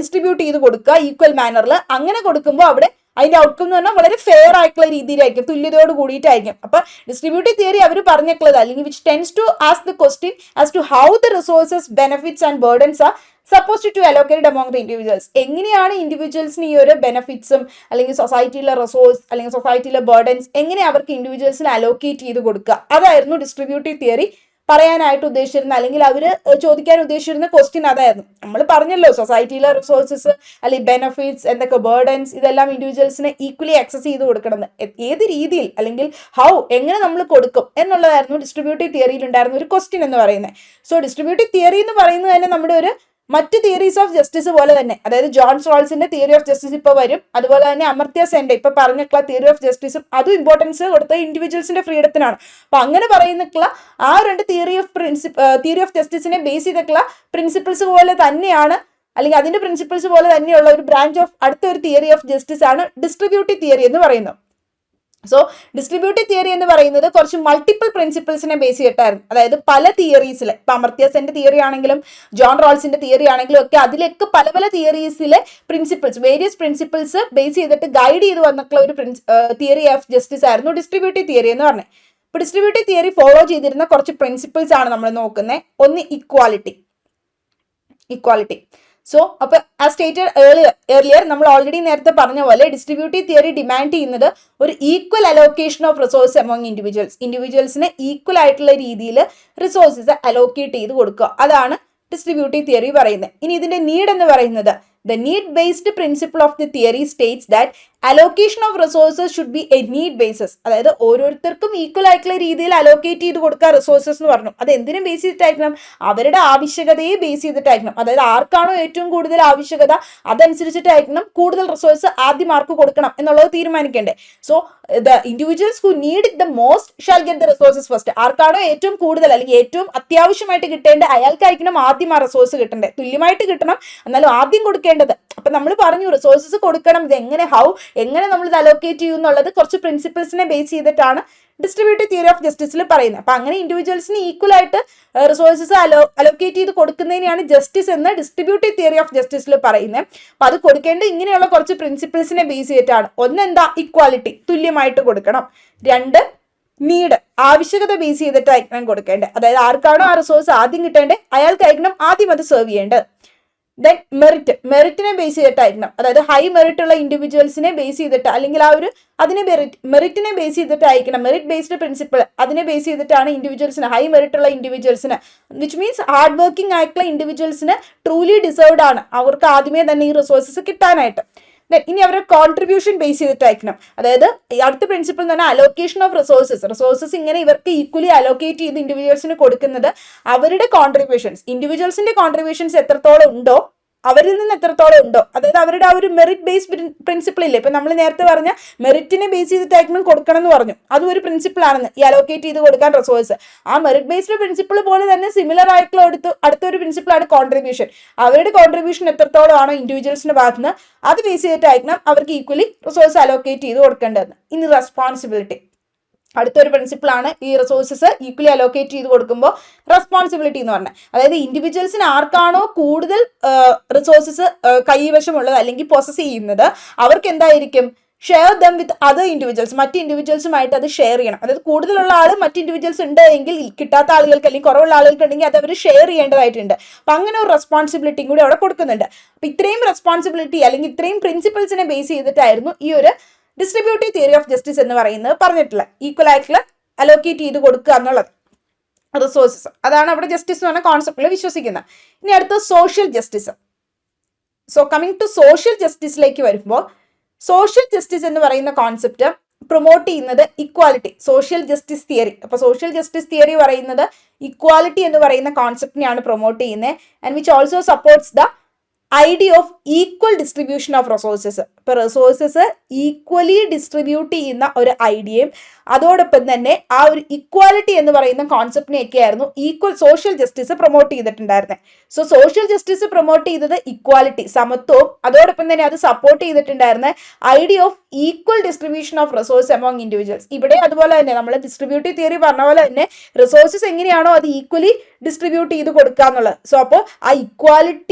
A: ഡിസ്ട്രിബ്യൂട്ട് ചെയ്ത് കൊടുക്കുക ഈക്വൽ മാനറിൽ. അങ്ങനെ കൊടുക്കുമ്പോൾ അവിടെ അതിന്റെ ഔട്ട്കം എന്ന് പറഞ്ഞാൽ വളരെ ഫെയർ ആയിട്ടുള്ള രീതിയിലായിരിക്കും, തുല്യതയോട് കൂടിയിട്ടായിരിക്കും. അപ്പൊ ഡിസ്ട്രിബ്യൂട്ടീവ് തിയറി അവർ പറഞ്ഞിട്ടുള്ളത്, അല്ലെങ്കിൽ which tends to ask the question as to how the resources benefits and burdens are supposed to allocated among the individuals. എങ്ങനെയാണ് ഇൻഡിവിജ്വൽസിന് ഈ ഒരു ബെനിഫിറ്റ്സും അല്ലെങ്കിൽ സൊസൈറ്റിയിലെ റിസോഴ്സ് അല്ലെങ്കിൽ സൊസൈറ്റിയിലെ ബേർഡൻസ് എങ്ങനെ അവർക്ക് ഇൻഡിവിജ്വൽസിന് അലോക്കേറ്റ് ചെയ്ത് കൊടുക്കുക, അതായിരുന്നു ഡിസ്ട്രിബ്യൂട്ടീവ് തിയറി പറയാനായിട്ട് ഉദ്ദേശിച്ചിരുന്ന, അല്ലെങ്കിൽ അവർ ചോദിക്കാൻ ഉദ്ദേശിച്ചിരുന്ന ക്വസ്റ്റ്യൻ അതായിരുന്നു. നമ്മൾ പറഞ്ഞല്ലോ സൊസൈറ്റിയിലെ റിസോഴ്സസ് അല്ലെങ്കിൽ ബെനിഫിറ്റ്സ് എന്തൊക്കെ ബേർഡൻസ് ഇതെല്ലാം ഇൻഡിവിജ്വൽസിനെ ഈക്വലി ആക്സസ് ചെയ്ത് കൊടുക്കണം. ഏത് രീതിയിൽ അല്ലെങ്കിൽ ഹൗ എങ്ങനെ നമ്മൾ കൊടുക്കും എന്നുള്ളതായിരുന്നു ഡിസ്ട്രിബ്യൂട്ടീവ് തിയറിയിൽ ഉണ്ടായിരുന്ന ഒരു ക്വസ്റ്റ്യൻ എന്ന് പറയുന്നത്. സോ ഡിസ്ട്രിബ്യൂട്ടീവ് തിയറി എന്ന് പറയുന്നത് തന്നെ നമ്മുടെ ഒരു മറ്റ് തിയറീസ് ഓഫ് ജസ്റ്റിസ് പോലെ തന്നെ, അതായത് ജോൺ റോൾസിന്റെ തിയറി ഓഫ് ജസ്റ്റിസ് ഇപ്പൊ വരും, അതുപോലെ തന്നെ അമർത്യ സെന്റെ ഇപ്പൊ പറഞ്ഞിട്ടുള്ള തിയറി ഓഫ് ജസ്റ്റിസും അതും ഇമ്പോർട്ടൻസ് കൊടുത്ത ഇൻഡിവിജ്വൽസിന്റെ ഫ്രീഡത്തിനാണ്. അപ്പൊ അങ്ങനെ പറയുന്നിട്ടുള്ള ആ രണ്ട് തിയറി ഓഫ് ജസ്റ്റിസിനെ ബേസ് ചെയ്തിട്ടുള്ള പ്രിൻസിപ്പിൾസ് പോലെ തന്നെയാണ്, അല്ലെങ്കിൽ അതിന്റെ പ്രിൻസിപ്പിൾസ് പോലെ തന്നെയുള്ള ഒരു ബ്രാഞ്ച് ഓഫ് അടുത്ത ഒരു തിയറി ഓഫ് ജസ്റ്റിസ് ആണ് ഡിസ്ട്രിബ്യൂട്ടീവ് തിയറി എന്ന് പറയുന്നത്. സോ ഡിസ്ട്രിബ്യൂട്ടീവ് തിയറി എന്ന് പറയുന്നത് കുറച്ച് മൾട്ടിപ്പിൾ പ്രിൻസിപ്പിൾസിനെ ബേസ് ചെയ്തിട്ടായിരുന്നു. അതായത് പല തിയറീസിലെ, ഇപ്പൊ അമർത്യ സെന്റെ തിയറി ആണെങ്കിലും ജോൺ റോൾസിന്റെ തിയറി ആണെങ്കിലും ഒക്കെ അതിലൊക്കെ പല പല തിയറീസിലെ പ്രിൻസിപ്പിൾസ്, വേരിയസ് പ്രിൻസിപ്പിൾസ് ബേസ് ചെയ്തിട്ട് ഗൈഡ് ചെയ്ത് വന്നിട്ടുള്ള ഒരു തിയറി ഓഫ് ജസ്റ്റിസ് ആയിരുന്നു ഡിസ്ട്രിബ്യൂട്ടീവ് തിയറി എന്ന് പറഞ്ഞത്. ഇപ്പൊ ഡിസ്ട്രിബ്യൂട്ടീവ് തിയറി ഫോളോ ചെയ്തിരുന്ന കുറച്ച് പ്രിൻസിപ്പിൾസ് ആണ് നമ്മൾ നോക്കുന്നത്. ഒന്ന് ഇക്വാലിറ്റി. സോ അപ്പൊ ആ സ്റ്റേറ്റഡ് ഏർലിയർ നമ്മൾ ഓൾറെഡി നേരത്തെ പറഞ്ഞ പോലെ ഡിസ്ട്രിബ്യൂട്ടീവ് തിയറി ഡിമാൻഡ് ചെയ്യുന്നത് ഒരു equal allocation of resource among ഇൻഡിവിജ്വൽസിന് ഈക്വൽ ആയിട്ടുള്ള രീതിയിൽ റിസോഴ്സസ് അലോക്കേറ്റ് ചെയ്ത് കൊടുക്കുക. അതാണ് ഡിസ്ട്രിബ്യൂട്ടീവ് തിയറി പറയുന്നത്. ഇനി ഇതിന്റെ നീഡ് എന്ന് പറയുന്നത് the need based principle of the theory states that allocation of resources should be a need basis. അതായത് ഓരോരുത്തർക്കും ഈക്വൽ ആയിട്ടുള്ള രീതിയിൽ അലോക്കേറ്റ് ചെയ്ത് കൊടുക്കുക റിസോഴ്സസ് എന്ന് പറഞ്ഞു. അത് എന്തിനും ബേസ് ചെയ്തിട്ടായിരിക്കണം, അവരുടെ ആവശ്യകതയെ ബേസ് ചെയ്തിട്ടായിരിക്കണം. അതായത് ആർക്കാണോ ഏറ്റവും കൂടുതൽ ആവശ്യകത അതനുസരിച്ചിട്ടായിരിക്കണം കൂടുതൽ റിസോഴ്സ് ആദ്യം ആർക്ക് കൊടുക്കണം എന്നുള്ളത് തീരുമാനിക്കേണ്ടേ. So the individuals who need it the most shall get the resources first. ആർക്കാണോ ഏറ്റവും കൂടുതൽ അല്ലെങ്കിൽ ഏറ്റവും അത്യാവശ്യമായിട്ട് കിട്ടേണ്ട അയാൾക്കായിരിക്കണം ആദ്യം ആ റിസോഴ്സ് കിട്ടേണ്ടത്. തുല്യമായിട്ട് കിട്ടണം, എന്നാലും ആദ്യം കൊടുക്കേണ്ടത്. അപ്പൊ നമ്മൾ പറഞ്ഞു റിസോഴ്സസ് കൊടുക്കണം, ഇത് എങ്ങനെ നമ്മൾ ഇത് അലോക്കേറ്റ് ചെയ്യും എന്നുള്ളത് കുറച്ച് പ്രിൻസിപ്പിൾസിനെ ബേസ് ചെയ്തിട്ടാണ് ഡിസ്ട്രിബ്യൂട്ടീവ് തിയറി ഓഫ് ജസ്റ്റിസിൽ പറയുന്നത്. അപ്പൊ അങ്ങനെ ഇൻഡിവിജ്വൽസിന് ഈക്വൽ ആയിട്ട് റിസോഴ്സസ് അലോക്കേറ്റ് ചെയ്ത് കൊടുക്കുന്നതിനെയാണ് ജസ്റ്റിസ് എന്ന് ഡിസ്ട്രിബ്യൂട്ടീവ് തിയറി ഓഫ് ജസ്റ്റിസിൽ പറയുന്നത്. അപ്പൊ അത് കൊടുക്കേണ്ടത് ഇങ്ങനെയുള്ള കുറച്ച് പ്രിൻസിപ്പിൾസിനെ ബേസ് ചെയ്തിട്ടാണ്. ഒന്നെന്താ, ഇക്വാലിറ്റി, തുല്യമായിട്ട് കൊടുക്കണം. രണ്ട്, നീഡ്, ആവശ്യകത ബേസ് ചെയ്തിട്ടായിരിക്കണം കൊടുക്കേണ്ടത്. അതായത് ആർക്കാണോ ആ റിസോഴ്സ് ആദ്യം കിട്ടേണ്ടത് അയാൾക്കായിരിക്കണം ആദ്യം അത് സെർവ് ചെയ്യേണ്ടത്. ദെൻ മെറിറ്റിനെ ബേസ് ചെയ്തിട്ടായിരിക്കണം. അതായത് ഹൈ മെറിറ്റ് ഉള്ള ഇൻഡിവിജ്വൽസിനെ ബേസ് ചെയ്തിട്ട് അല്ലെങ്കിൽ ആ ഒരു അതിനെ മെറിറ്റിനെ ബേസ് ചെയ്തിട്ടായിരിക്കണം. മെറിറ്റ് ബേസ്ഡ് പ്രിൻസിപ്പിൾ അതിനെ ബേസ് ചെയ്തിട്ടാണ് ഇൻഡിവിജ്വൽസിന്, ഹൈ മെറിറ്റ് ഉള്ള ഇൻഡിവിജ്വൽസിന്, വിച്ച് മീൻസ് ഹാർഡ് വർക്കിംഗ് ആയിട്ടുള്ള ഇൻഡിവിജ്വൽസിന് ട്രൂലി ഡിസേർവ്ഡ് ആണ് അവർക്ക് ആദ്യമേ തന്നെ ഈ റിസോഴ്സസ് കിട്ടാനായിട്ട്. ഇനി അവരുടെ കോൺട്രിബ്യൂഷൻ ബേസ് ചെയ്തിട്ടായിരിക്കണം. അതായത് അടുത്ത പ്രിൻസിപ്പിൾ എന്ന് പറഞ്ഞാൽ അലോക്കേഷൻ ഓഫ് റിസോഴ്സസ് ഇങ്ങനെ ഇവർക്ക് ഈക്വലി അലോക്കേറ്റ് ചെയ്ത് ഇൻഡിവിജ്വൽസിന് കൊടുക്കുന്നത് അവരുടെ കോൺട്രിബ്യൂഷൻസ്, ഇൻഡിവിജ്വൽസിന്റെ കോൺട്രിബ്യൂഷൻസ് എത്രത്തോളം ഉണ്ടോ അവരിൽ നിന്ന് എത്രത്തോളം ഉണ്ടോ, അതായത് അവരുടെ ആ ഒരു മെറിറ്റ് ബേസ്ഡ് പ്രിൻസിപ്പിൾ ഇല്ലേ, ഇപ്പൊ നമ്മൾ നേരത്തെ പറഞ്ഞ മെറിറ്റിനെ ബേസ് ചെയ്തിട്ടായിരിക്കണം കൊടുക്കണം എന്ന് പറഞ്ഞു, അതും ഒരു പ്രിൻസിപ്പിൾ ആണെന്ന്, ഈ അലോക്കേറ്റ് ചെയ്ത് കൊടുക്കാൻ റിസോഴ്സ്. ആ മെറിറ്റ് ബേസ്ഡ് പ്രിൻസിപ്പിൾ പോലെ തന്നെ സിമിലർ ആയിട്ടുള്ള അടുത്തൊരു പ്രിൻസിപ്പിളാണ് കോൺട്രിബ്യൂഷൻ. അവരുടെ കോൺട്രിബ്യൂഷൻ എത്രത്തോളം ആണോ ഇൻഡിവിജ്വൽസിന്റെ ഭാഗത്തുനിന്ന് അത് ബേസ് ചെയ്തിട്ടായിരിക്കണം അവർക്ക് ഈക്വലി റിസോഴ്സ് അലോക്കേറ്റ് ചെയ്ത് കൊടുക്കേണ്ടതെന്ന്. ഇനി റെസ്പോൺസിബിലിറ്റി, അടുത്തൊരു പ്രിൻസിപ്പിൾ ആണ് ഈ റിസോഴ്സസ് ഈക്വലി അലോക്കേറ്റ് ചെയ്ത് കൊടുക്കുമ്പോൾ റെസ്പോൺസിബിലിറ്റി എന്ന് പറഞ്ഞത്. അതായത് ഇൻഡിവിജ്വൽസിന് ആർക്കാണോ കൂടുതൽ റിസോഴ്സസ് കൈവശമുള്ളത് അല്ലെങ്കിൽ പൊസസ് ചെയ്യുന്നത് അവർക്ക് എന്തായിരിക്കും, share dum with other individuals, മറ്റ് ഇൻഡിവിജ്വൽസുമായിട്ട് അത് ഷെയർ ചെയ്യണം. അതായത് കൂടുതലുള്ള ആൾ മറ്റ് ഇൻഡിവിജ്വൽസ് ഉണ്ട് എങ്കിൽ കിട്ടാത്ത ആളുകൾക്ക് അല്ലെങ്കിൽ കുറവുള്ള ആളുകൾക്ക് ഉണ്ടെങ്കിൽ അത് അവർ ഷെയർ ചെയ്യേണ്ടതായിട്ടുണ്ട്. അപ്പം അങ്ങനെ ഒരു റെസ്പോൺസിബിലിറ്റിയും കൂടി അവിടെ കൊടുക്കുന്നുണ്ട്. അപ്പം ഇത്രയും റെസ്പോൺസിബിലിറ്റി അല്ലെങ്കിൽ ഇത്രയും പ്രിൻസിപ്പിൾസിനെ ബേസ് ചെയ്തിട്ടായിരുന്നു ഈ ഒരു ഡിസ്ട്രിബ്യൂട്ടീവ് തിയറി ഓഫ് ജസ്റ്റിസ് എന്ന് പറയുന്നത് പറഞ്ഞിട്ടുള്ള ഈക്വൽ ആയിട്ടുള്ള അലോക്കേറ്റ് ചെയ്ത് കൊടുക്കുക എന്നുള്ളത് റിസോഴ്സസ്. അതാണ് അവിടെ ജസ്റ്റിസ് എന്ന് പറഞ്ഞ കോൺസെപ്റ്റിൽ വിശ്വസിക്കുന്നത്. ഇനി അടുത്ത social justice. So coming to social ജസ്റ്റിസിലേക്ക് വരുമ്പോൾ സോഷ്യൽ ജസ്റ്റിസ് എന്ന് പറയുന്ന കോൺസെപ്റ്റ് പ്രൊമോട്ട് ചെയ്യുന്നത് ഇക്വാലിറ്റി, സോഷ്യൽ ജസ്റ്റിസ് തിയറി. അപ്പോൾ സോഷ്യൽ ജസ്റ്റിസ് തിയറി പറയുന്നത് ഇക്വാലിറ്റി എന്ന് പറയുന്ന കോൺസെപ്റ്റിനെയാണ് പ്രൊമോട്ട് ചെയ്യുന്നത്. And which also supports the idea of equal distribution of resources. ഇപ്പോൾ റിസോഴ്സസ് ഈക്വലി ഡിസ്ട്രിബ്യൂട്ട് ചെയ്യുന്ന ഒരു ഐഡിയയും അതോടൊപ്പം തന്നെ ആ ഒരു ഇക്വാലിറ്റി എന്ന് പറയുന്ന കോൺസെപ്റ്റിനെയൊക്കെയായിരുന്നു ഈക്വൽ സോഷ്യൽ ജസ്റ്റിസ് പ്രൊമോട്ട് ചെയ്തിട്ടുണ്ടായിരുന്നത്. സോ സോഷ്യൽ ജസ്റ്റിസ് പ്രൊമോട്ട് ചെയ്തത് ഇക്വാലിറ്റി, സമത്വവും, അതോടൊപ്പം തന്നെ അത് സപ്പോർട്ട് ചെയ്തിട്ടുണ്ടായിരുന്ന idea of equal distribution of resource among individuals. ഇവിടെ അതുപോലെ തന്നെ നമ്മൾ ഡിസ്ട്രിബ്യൂട്ടീവ് തിയറി പറഞ്ഞ പോലെ തന്നെ റിസോഴ്സസ് എങ്ങനെയാണോ അത് ഈക്വലി ഡിസ്ട്രിബ്യൂട്ട് ചെയ്ത് കൊടുക്കുക എന്നുള്ളത്. സോ അപ്പോൾ ആ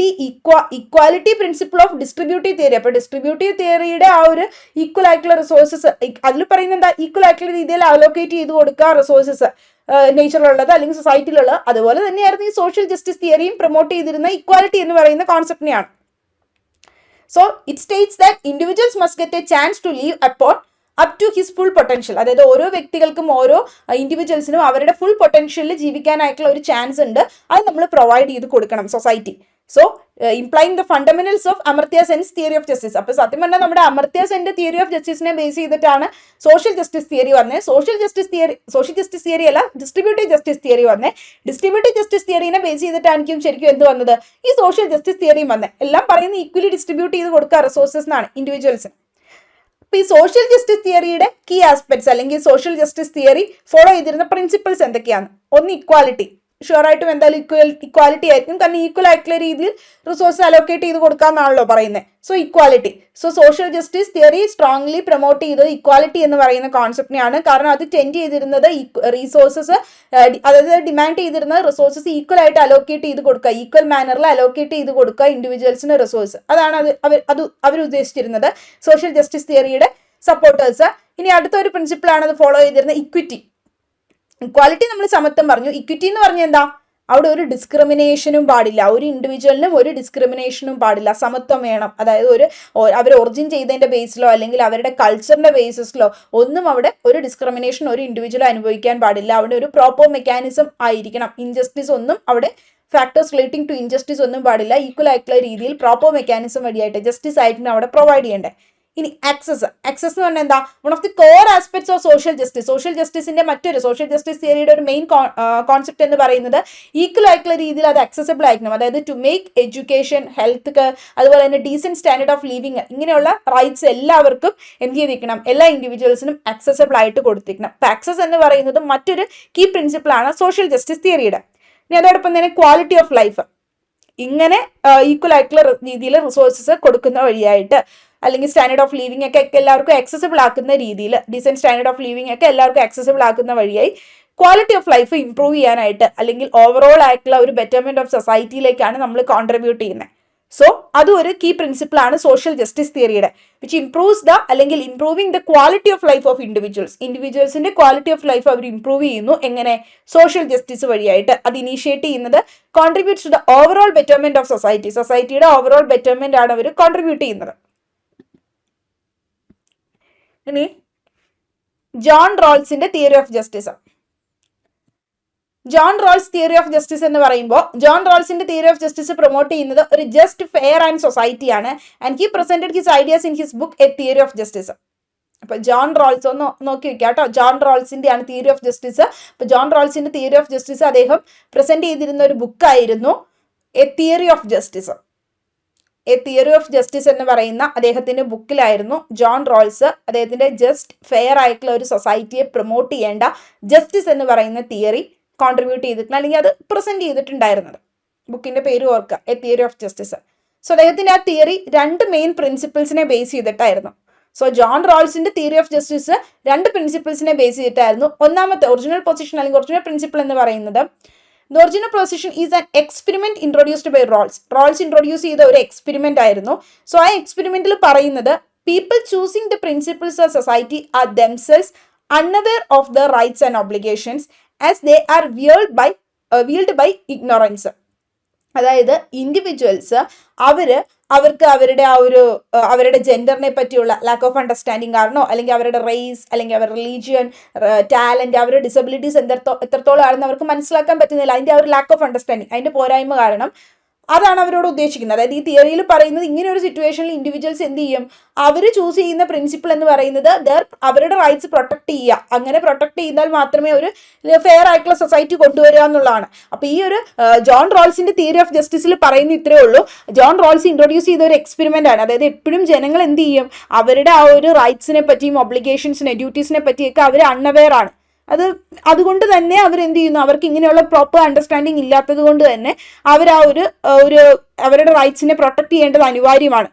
A: equality principle of distributive theory, അപ്പോൾ ഡിസ്ട്രിബ്യൂട്ടീവ് തിയറിയുടെ ആ ഒരു ഈക്വൽ ആയിട്ടുള്ള റിസോഴ്സസ് അതിൽ പറയുന്നത് എന്താ, ഈക്വൽ ആയിട്ടുള്ള രീതിയിൽ അലോക്കേറ്റ് ചെയ്ത് കൊടുക്കുക റിസോഴ്സസ് നേച്ചറിലുള്ളത് അല്ലെങ്കിൽ സൊസൈറ്റിയിലുള്ളത്. അതുപോലെ തന്നെയായിരുന്നു ഈ സോഷ്യൽ ജസ്റ്റിസ് തിയറിയും പ്രൊമോട്ട് ചെയ്തിരുന്ന ഇക്വാലിറ്റി എന്ന് പറയുന്ന കോൺസെപ്റ്റിനെയാണ്. So it states that individuals must get a chance to live upon up to his full potential. അതായത് ഓരോ വ്യക്തികൾക്കും ഓരോ ഇൻഡിവിജ്വൽസിനും അവരുടെ ഫുൾ പൊട്ടൻഷ്യലിൽ ജീവിക്കാനായിട്ടുള്ള ഒരു ചാൻസ് ഉണ്ട്, അത് നമ്മൾ പ്രൊവൈഡ് ചെയ്ത് കൊടുക്കണം society. So implying the fundamentals of Amartya Sen's theory of justice. അപ്പോൾ സത്യം പറഞ്ഞാൽ നമ്മുടെ അമർത്യ സെന്റെ തിയറി ഓഫ് ജസ്റ്റിസിനെ ബേസ് ചെയ്തിട്ടാണ് സോഷ്യൽ ജസ്റ്റിസ് തിയറി വന്നത്. സോഷ്യൽ ജസ്റ്റിസ് തിയറി അല്ല, ഡിസ്ട്രിബ്യൂട്ടീവ് ജസ്റ്റിസ് തിയറി വന്നത്. ഡിസ്ട്രിബ്യൂട്ടീവ് ജസ്റ്റിസ് തിയറിനെ ബേസ് ചെയ്തിട്ടായിരിക്കും ശരിക്കും എന്ത് വന്നത്, ഈ സോഷ്യൽ ജസ്റ്റിസ് തിയറിയും വന്നത്. എല്ലാം പറയുന്നത് ഈക്വലി ഡിസ്ട്രിബ്യൂട്ട് ചെയ്ത് കൊടുക്കുക റിസോഴ്സസ് എന്നാണ് ഇൻഡിവിജ്വൽസിന്. അപ്പോൾ ഈ സോഷ്യൽ ജസ്റ്റിസ് തിയറിയുടെ കീ ആസ്പെക്ട്സ് അല്ലെങ്കിൽ സോഷ്യൽ ജസ്റ്റിസ് തിയറി ഫോളോ ചെയ്തിരുന്ന പ്രിൻസിപ്പിൾസ് എന്തൊക്കെയാണ്? ഒന്ന് ഇക്വാലിറ്റി, ഷുവറായിട്ടും എന്തായാലും ഇക്വാലിറ്റി ആയിരിക്കും, കാരണം ഈക്വൽ ആയിട്ടുള്ള രീതിയിൽ റിസോഴ്സ് അലോക്കേറ്റ് ചെയ്ത് കൊടുക്കാമെന്നാണല്ലോ പറയുന്നത്. So equality. So social justice theory strongly promote ചെയ്തത് ഇക്വാലിറ്റി എന്ന് പറയുന്ന കോൺസെപ്റ്റിനെയാണ്. കാരണം അത് ടെൻഡ് ചെയ്തിരുന്നത് റിസോഴ്സസ്, അതായത് ഡിമാൻഡ് ചെയ്തിരുന്നത് റിസോഴ്സസ് ഈക്വൽ ആയിട്ട് അലോക്കേറ്റ് ചെയ്ത് കൊടുക്കുക, ഈക്വൽ മാനറിൽ അലോക്കേറ്റ് ചെയ്ത് കൊടുക്കുക ഇൻഡിവിജ്വൽസിന് റിസോഴ്സ്. അതാണ് അവർ ഉദ്ദേശിച്ചിരുന്നത് സോഷ്യൽ ജസ്റ്റിസ് തിയറിയുടെ സപ്പോർട്ടേഴ്സ്. ഇനി അടുത്തൊരു പ്രിൻസിപ്പിളാണ് അത് ഫോളോ ചെയ്തിരുന്നത് ഇക്വിറ്റി. ഇക്വാലിറ്റി നമ്മൾ സമത്വം പറഞ്ഞു. ഇക്വിറ്റി എന്ന് പറഞ്ഞാൽ എന്താ, അവിടെ ഒരു ഡിസ്ക്രിമിനേഷനും പാടില്ല, ഒരു ഇൻഡിവിജ്വലിനും ഒരു ഡിസ്ക്രിമിനേഷനും പാടില്ല, സമത്വം വേണം. അതായത് അവർ ഒറിജിൻ ചെയ്തതിന്റെ ബേസിലോ അല്ലെങ്കിൽ അവരുടെ കൾച്ചറിന്റെ ബേസിസിലോ ഒന്നും അവിടെ ഒരു ഡിസ്ക്രിമിനേഷൻ ഒരു ഇൻഡിവിജ്വൽ അനുഭവിക്കാൻ പാടില്ല. അവിടെ ഒരു പ്രോപ്പർ മെക്കാനിസം ആയിരിക്കണം. ഇൻജസ്റ്റിസ് ഒന്നും അവിടെ, ഫാക്ടേഴ്സ് റിലേറ്റിംഗ് ടു ഇൻജസ്റ്റിസ് ഒന്നും പാടില്ല. ഈക്വൽ ആയിട്ടുള്ള രീതിയിൽ പ്രോപ്പർ മെക്കാനിസം വഴിയായിട്ട് ജസ്റ്റിസ് ആയിട്ട് അവിടെ പ്രൊവൈഡ് ചെയ്യേണ്ടത്. ഇനി ആക്സസ് എന്ന് പറഞ്ഞാൽ എന്താ, one of the core aspects of social justice. Social ജസ്റ്റിസിന്റെ മറ്റൊരു സോഷ്യൽ ജസ്റ്റിസ് തിയറിയുടെ ഒരു മെയിൻ കോൺസെപ്റ്റ് എന്ന് പറയുന്നത് ഈക്വൽ ആയിട്ടുള്ള രീതിയിൽ അത് അക്സസിബിൾ ആയിരിക്കണം. അതായത് to make education, health care, അതുപോലെ തന്നെ ഡീസെന്റ് സ്റ്റാൻഡേർഡ് ഓഫ് ലിവിങ്, ഇങ്ങനെയുള്ള റൈറ്റ്സ് എല്ലാവർക്കും എന്ത് ചെയ്തിരിക്കണം, എല്ലാ ഇൻഡിവിജ്വൽസിനും അക്സസിബിൾ ആയിട്ട് കൊടുത്തിരിക്കണം. അപ്പം ആക്സസ് എന്ന് പറയുന്നത് മറ്റൊരു കീ പ്രിൻസിപ്പിളാണ് സോഷ്യൽ ജസ്റ്റിസ് തിയറിയുടെ. ഇനി അതോടൊപ്പം തന്നെ ക്വാളിറ്റി ഓഫ് ലൈഫ്, ഇങ്ങനെ ഈക്വൽ ആയിട്ടുള്ള രീതിയിൽ റിസോഴ്സസ് കൊടുക്കുന്ന വഴിയായിട്ട് അല്ലെങ്കിൽ സ്റ്റാൻഡേർഡ് ഓഫ് ലിവിങ് ഒക്കെ എല്ലാവർക്കും ആക്സസിബിൾ ആക്കുന്ന രീതിയിൽ, ഡീസെന്റ് സ്റ്റാൻഡേർഡ് ഓഫ് ലിവിങ് ഒക്കെ എല്ലാവർക്കും ആക്സസിബിൾ ആക്കുന്ന വഴിയായി ക്വാളിറ്റി ഓഫ് ലൈഫ് ഇംപ്രൂവ് ചെയ്യാനായിട്ട് അല്ലെങ്കിൽ ഓവറോൾ ആയിട്ടുള്ള ഒരു ബെറ്റർമെന്റ് ഓഫ് സൊസൈറ്റിയിലേക്കാണ് നമ്മൾ കോൺട്രിബ്യൂട്ട് ചെയ്യുന്നത്. സോ അതും ഒരു കീ പ്രിൻസിപ്പിൾ ആണ് സോഷ്യൽ ജസ്റ്റിസ് തിയറിയുടെ, വിച്ച് ഇംപ്രൂവ്സ് അല്ലെങ്കിൽ improving the quality of life of ഇൻഡിവിജ്വൽസിന്റെ ക്വാളിറ്റി ഓഫ് ലൈഫ് അവർ ഇംപ്രൂവ് ചെയ്യുന്നു. എങ്ങനെ? സോഷ്യൽ ജസ്റ്റിസ് വഴിയായിട്ട്. അത് ഇനീഷ്യേറ്റ് ചെയ്യുന്നത് contributes to the overall betterment of സൊസൈറ്റിയുടെ ഓവറോൾ ബെറ്റർമെന്റ് ആണ് അവർ കോൺട്രിബ്യൂട്ട് ചെയ്യുന്നത്. ഇനി ജോൺ റോൾസിന്റെ theory of justice. John Rawls theory of justice എന്ന് പറയുമ്പോൾ ജോൺ റോൾസിന്റെ തിയറി ഓഫ് ജസ്റ്റിസ് പ്രൊമോട്ട് ചെയ്യുന്നത് ഒരു ജസ്റ്റ്, ഫെയർ ആൻഡ് സൊസൈറ്റി ആണ്. And he presented his ideas in his book a theory of justice. അപ്പൊ ജോൺ റോൾസ് ഒന്ന് നോക്കി വെക്കാം കേട്ടോ. ജോൺ റോൾസിന്റെ ആണ് തിയറി ഓഫ് ജസ്റ്റിസ്. അപ്പൊ ജോൺ റോൾസിന്റെ തിയറി ഓഫ് ജസ്റ്റിസ് അദ്ദേഹം പ്രസന്റ് ചെയ്തിരുന്ന ഒരു ബുക്കായിരുന്നു a theory of justice. A theory of justice എന്ന് പറയുന്ന അദ്ദേഹത്തിന്റെ ബുക്കിലായിരുന്നു ജോൺ റോൾസ് അദ്ദേഹത്തിന്റെ ജസ്റ്റ്, ഫെയർ ആയിട്ടുള്ള ഒരു സൊസൈറ്റിയെ പ്രൊമോട്ട് ചെയ്യേണ്ട ജസ്റ്റിസ് എന്ന് പറയുന്ന തിയറി കോൺട്രിബ്യൂട്ട് ചെയ്തിട്ടുണ്ട്, അല്ലെങ്കിൽ അത് പ്രസന്റ് ചെയ്തിട്ടുണ്ടായിരുന്നത്. ബുക്കിന്റെ പേര് ഓർക്കുക, a theory of justice. So അദ്ദേഹത്തിന്റെ ആ തിയറി 2 മെയിൻ പ്രിൻസിപ്പിൾസിനെ ബേസ് ചെയ്തിട്ടായിരുന്നു. സോ ജോൺ റോൾസിന്റെ തിയറി ഓഫ് ജസ്റ്റിസ് 2 പ്രിൻസിപ്പിൾസിനെ ബേസ് ചെയ്തിട്ടായിരുന്നു. ഒന്നാമത്തെ ഒറിജിനൽ പൊസിഷൻ അല്ലെങ്കിൽ ഒറിജിനൽ പ്രിൻസിപ്പിൾ എന്ന് പറയുന്നത്, the original position is an experiment introduced by Rawls introduce ചെയ്ത ഒരു എക്സ്പെരിമെന്റ് ആയിരുന്നു. സോ ആ എക്സ്പെരിമെന്റിൽ പറയുന്നത്, people choosing the principles of society are themselves unaware of their rights and obligations as they are wielded by ignorance. അതായത് individuals അവർക്ക് അവരുടെ ജെൻഡറിനെ പറ്റിയുള്ള ലാക്ക് ഓഫ് അണ്ടർസ്റ്റാൻഡിങ് കാരണോ, അല്ലെങ്കിൽ അവരുടെ റേസ്, അല്ലെങ്കിൽ അവരുടെ റിലീജിയൻ, ടാലന്റ്, അവരുടെ ഡിസബിലിറ്റീസ് എത്രത്തോളം ആണെന്ന് അവർക്ക് മനസ്സിലാക്കാൻ പറ്റുന്നില്ല. അതിന്റെ ഒരു ലാക്ക് ഓഫ് അണ്ടർസ്റ്റാൻഡിങ്, അതിന്റെ പോരായ്മ കാരണം അതാണ് അവരോട് ഉദ്ദേശിക്കുന്നത്. അതായത് ഈ തിയറിയിൽ പറയുന്നത്, ഇങ്ങനെ ഒരു സിറ്റുവേഷനിൽ ഇൻഡിവിജ്വൽസ് എന്ത് ചെയ്യും, അവർ ചൂസ് ചെയ്യുന്ന പ്രിൻസിപ്പിൾ എന്ന് പറയുന്നത് അവരുടെ റൈറ്റ്സ് പ്രൊട്ടക്ട് ചെയ്യുക. അങ്ങനെ പ്രൊട്ടക്ട് ചെയ്താൽ മാത്രമേ ഒരു ഫെയർ ആയിട്ടുള്ള സൊസൈറ്റി കൊണ്ടുവരിക എന്നുള്ളതാണ്. അപ്പോൾ ഈ ഒരു ജോൺ റോൾസിന്റെ തിയറി ഓഫ് ജസ്റ്റിസിൽ പറയുന്ന ഇത്രയേ ഉള്ളൂ. ജോൺ റോൾസ് ഇൻട്രൊഡ്യൂസ് ചെയ്ത ഒരു എക്സ്പെരിമെന്റ് ആണ്. അതായത് എപ്പോഴും ജനങ്ങൾ എന്ത് ചെയ്യും, അവരുടെ ആ ഒരു റൈറ്റ്സിനെ പറ്റിയും ഒബ്ലിഗേഷൻസിനെ, ഡ്യൂട്ടീസിനെ പറ്റിയൊക്കെ അവർ അൺഅവെയർ ആണ്. അതുകൊണ്ട് തന്നെ അവരെന്ത് ചെയ്യുന്നു, അവർക്ക് ഇങ്ങനെയുള്ള പ്രോപ്പർ അണ്ടർസ്റ്റാൻഡിങ് ഇല്ലാത്തത് കൊണ്ട് തന്നെ അവർ അവരുടെ റൈറ്റ്സിനെ പ്രൊട്ടക്ട് ചെയ്യേണ്ടത് അനിവാര്യമാണ്.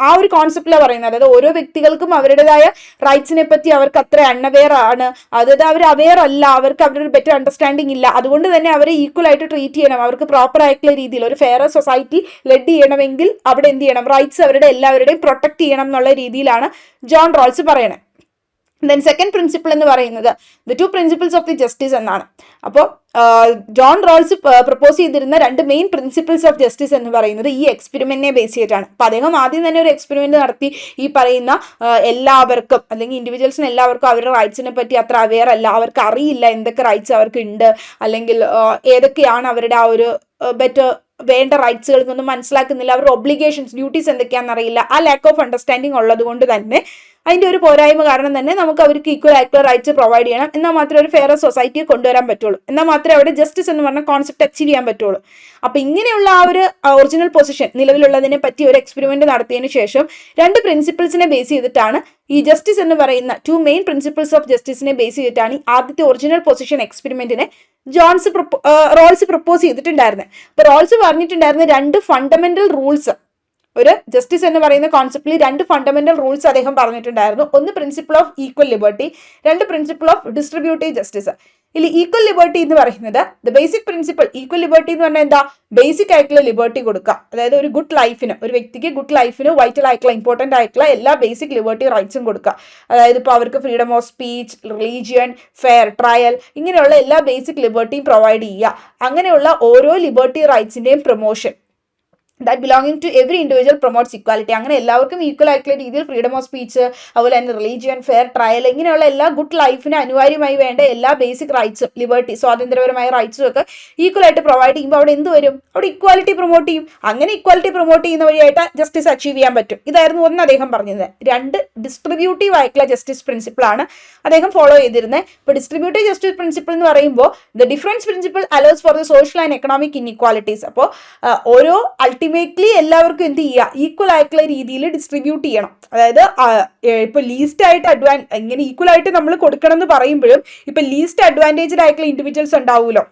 A: ആ ഒരു കോൺസെപ്റ്റിലാണ് പറയുന്നത്. അതായത് ഓരോ വ്യക്തികൾക്കും അവരുടേതായ റൈറ്റ്സിനെ പറ്റി അവർക്ക് അത്ര അൺഅവെയർ ആണ്, അതായത് അവർ അവെയർ അല്ല, അവർക്ക് അവരുടെ ബെറ്റർ അണ്ടർസ്റ്റാൻഡിങ് ഇല്ല. അതുകൊണ്ട് തന്നെ അവരെ ഈക്വൽ ആയിട്ട് ട്രീറ്റ് ചെയ്യണം. അവർക്ക് പ്രോപ്പർ ആയിട്ടുള്ള രീതിയിൽ ഒരു ഫെയർ സൊസൈറ്റി ലെഡ് ചെയ്യണമെങ്കിൽ അവിടെ എന്ത് ചെയ്യണം, റൈറ്റ്സ് അവരുടെ എല്ലാവരുടെയും പ്രൊട്ടക്ട് ചെയ്യണം എന്നുള്ള രീതിയിലാണ് ജോൺ റോൾസ് പറയണത്. ദെൻ സെക്കൻഡ് പ്രിൻസിപ്പിൾ എന്ന് പറയുന്നത് the 2 principles of the justice എന്നാണ്. അപ്പോൾ ജോൺ റോൾസ് പ്രപ്പോസ് ചെയ്തിരുന്ന 2 മെയിൻ പ്രിൻസിപ്പിൾസ് ഓഫ് ജസ്റ്റിസ് എന്ന് പറയുന്നത് ഈ എക്സ്പെരിമെന്റിനെ ബേസ് ചെയ്തിട്ടാണ്. അപ്പോൾ അദ്ദേഹം ആദ്യം തന്നെ ഒരു എക്സ്പെരിമെന്റ് നടത്തി ഈ പറയുന്ന എല്ലാവർക്കും, അല്ലെങ്കിൽ ഇൻഡിവിജ്വൽസിന് എല്ലാവർക്കും അവരുടെ റൈറ്റ്സിനെ പറ്റി അത്ര അവെയർ അല്ല, അവർക്ക് അറിയില്ല എന്തൊക്കെ റൈറ്റ്സ് അവർക്ക് ഉണ്ട്, അല്ലെങ്കിൽ ഏതൊക്കെയാണ് അവരുടെ ആ ഒരു ബെറ്റർ വേണ്ട റൈറ്റ്സുകൾക്കൊന്നും മനസ്സിലാക്കുന്നില്ല, അവരുടെ ഒബ്ലിഗേഷൻസ്, ഡ്യൂട്ടീസ് എന്തൊക്കെയാണെന്ന് അറിയില്ല. ആ ലാക്ക് ഓഫ് അണ്ടർസ്റ്റാൻഡിങ് ഉള്ളത് കൊണ്ട് തന്നെ, അതിന്റെ ഒരു പോരായ്മ കാരണം തന്നെ നമുക്ക് അവർക്ക് ഈക്വൽ ആയിട്ടുള്ള റൈറ്റ്സ് പ്രൊവൈഡ് ചെയ്യണം. എന്നാൽ മാത്രമേ ഒരു ഫെയർ സൊസൈറ്റിയെ കൊണ്ടുവരാൻ പറ്റുള്ളൂ. എന്നാൽ മാത്രമേ അവിടെ ജസ്റ്റിസ് എന്ന് പറഞ്ഞ കോൺസെപ്റ്റ് അച്ചീവ് ചെയ്യാൻ പറ്റുള്ളൂ. അപ്പൊ ഇങ്ങനെയുള്ള ആ ഒരു ഒറിജിനൽ പൊസിഷൻ നിലവിലുള്ളതിനെ പറ്റി ഒരു എക്സ്പെരിമെന്റ് നടത്തിയതിനു ശേഷം 2 പ്രിൻസിപ്പിൾസിനെ ബേസ് ചെയ്തിട്ടാണ് ഈ ജസ്റ്റിസ് എന്ന് പറയുന്ന 2 മെയിൻ പ്രിൻസിപ്പിൾസ് ഓഫ് ജസ്റ്റിസിനെ ബേസ് ചെയ്തിട്ടാണ് ആദ്യത്തെ ഒറിജിനൽ പൊസിഷൻ എക്സ്പെരിമെന്റിനെ റോൾസ് പ്രപ്പോസ് ചെയ്തിട്ടുണ്ടായിരുന്നത്. അപ്പൊ റോൾസ് പറഞ്ഞിട്ടുണ്ടായിരുന്ന 2 ഫണ്ടമെന്റൽ റൂൾസ്, ഒരു ജസ്റ്റിസ് എന്ന് പറയുന്ന കോൺസെപ്റ്റിൽ 2 ഫണ്ടമെന്റൽ റൂൾസ് അദ്ദേഹം പറഞ്ഞിട്ടുണ്ടായിരുന്നു. ഒന്ന് principle of equal liberty, 2 principle of distributive justice. ഇതിൽ ഈക്വൽ ലിബർട്ടി എന്ന് പറയുന്നത് the basic principle. Equal liberty എന്ന് പറഞ്ഞാൽ എന്താ, ബേസിക് ആയിട്ടുള്ള ലിബർട്ടി കൊടുക്കുക. അതായത് ഒരു ഗുഡ് ലൈഫിന്, ഒരു വ്യക്തിക്ക് ഗുഡ് ലൈഫിന് വൈറ്റൽ ആയിട്ടുള്ള ഇമ്പോർട്ടൻ്റ് ആയിട്ടുള്ള എല്ലാ ബേസിക് ലിബർട്ടി റൈറ്റ്സും കൊടുക്കുക. അതായത് ഇപ്പോൾ അവർക്ക് freedom of speech, religion, fair trial, ഇങ്ങനെയുള്ള എല്ലാ ബേസിക് ലിബർട്ടിയും പ്രൊവൈഡ് ചെയ്യുക. അങ്ങനെയുള്ള ഓരോ ലിബർട്ടി റൈറ്റ്സിൻ്റെയും promotion that belonging to every individual promotes equality. അങ്ങനെ എല്ലാവർക്കും ഈക്വൽ ആയിട്ടുള്ള രീതിയിൽ ഫ്രീഡം ഓഫ് സ്പീച്ച്, അതുപോലെ തന്നെ റിലീജിയൻ, ഫെയർ ട്രയൽ, ഇങ്ങനെയുള്ള എല്ലാ ഗുഡ് ലൈഫിന് അനിവാര്യമായി വേണ്ട എല്ലാ ബേസിക് റൈറ്റ്സും, ലിബർട്ടി, സ്വാതന്ത്ര്യപരമായ റൈറ്റ്സും ഒക്കെ ഈക്വൽ ആയിട്ട് പ്രൊവൈഡ് ചെയ്യുമ്പോൾ അവിടെ എന്ത് വരും, അവിടെ ഇക്വാലിറ്റി പ്രൊമോട്ട് ചെയ്യും. അങ്ങനെ ഇക്വാലിറ്റി പ്രൊമോട്ട് ചെയ്യുന്ന വഴിയായിട്ട് ജസ്റ്റിസ് അച്ചീവ് ചെയ്യാൻ പറ്റും. ഇതായിരുന്നു ഒന്ന് അദ്ദേഹം പറഞ്ഞത്. 2 ഡിസ്ട്രിബ്യൂട്ടീവ് ആയിട്ടുള്ള ജസ്റ്റിസ് പ്രിൻസിപ്പിൾ ആണ് അദ്ദേഹം ഫോളോ ചെയ്തിരുന്നത്. ഇപ്പോൾ ഡിസ്ട്രിബ്യൂട്ടീവ് ജസ്റ്റിസ് പ്രിൻസിപ്പിൾ എന്ന് പറയുമ്പോൾ the difference principle allows for the social and economic inequalities. അപ്പോൾ ഓരോ അൾട്ടിമേറ്റ്ലി എല്ലാവർക്കും എന്ത് ചെയ്യുക, ഈക്വൽ ആയിട്ടുള്ള രീതിയിൽ ഡിസ്ട്രിബ്യൂട്ട് ചെയ്യണം. അതായത് ഇപ്പൊ ലീസ്റ്റ് ആയിട്ട് ഇങ്ങനെ ഈക്വൽ ആയിട്ട് നമ്മൾ കൊടുക്കണം എന്ന് പറയുമ്പോഴും ഇപ്പൊ ലീസ്റ്റ് അഡ്വാൻറ്റേജഡ് ആയിട്ടുള്ള ഇൻഡിവിജ്വൽസ് ഉണ്ടാവുമല്ലോ,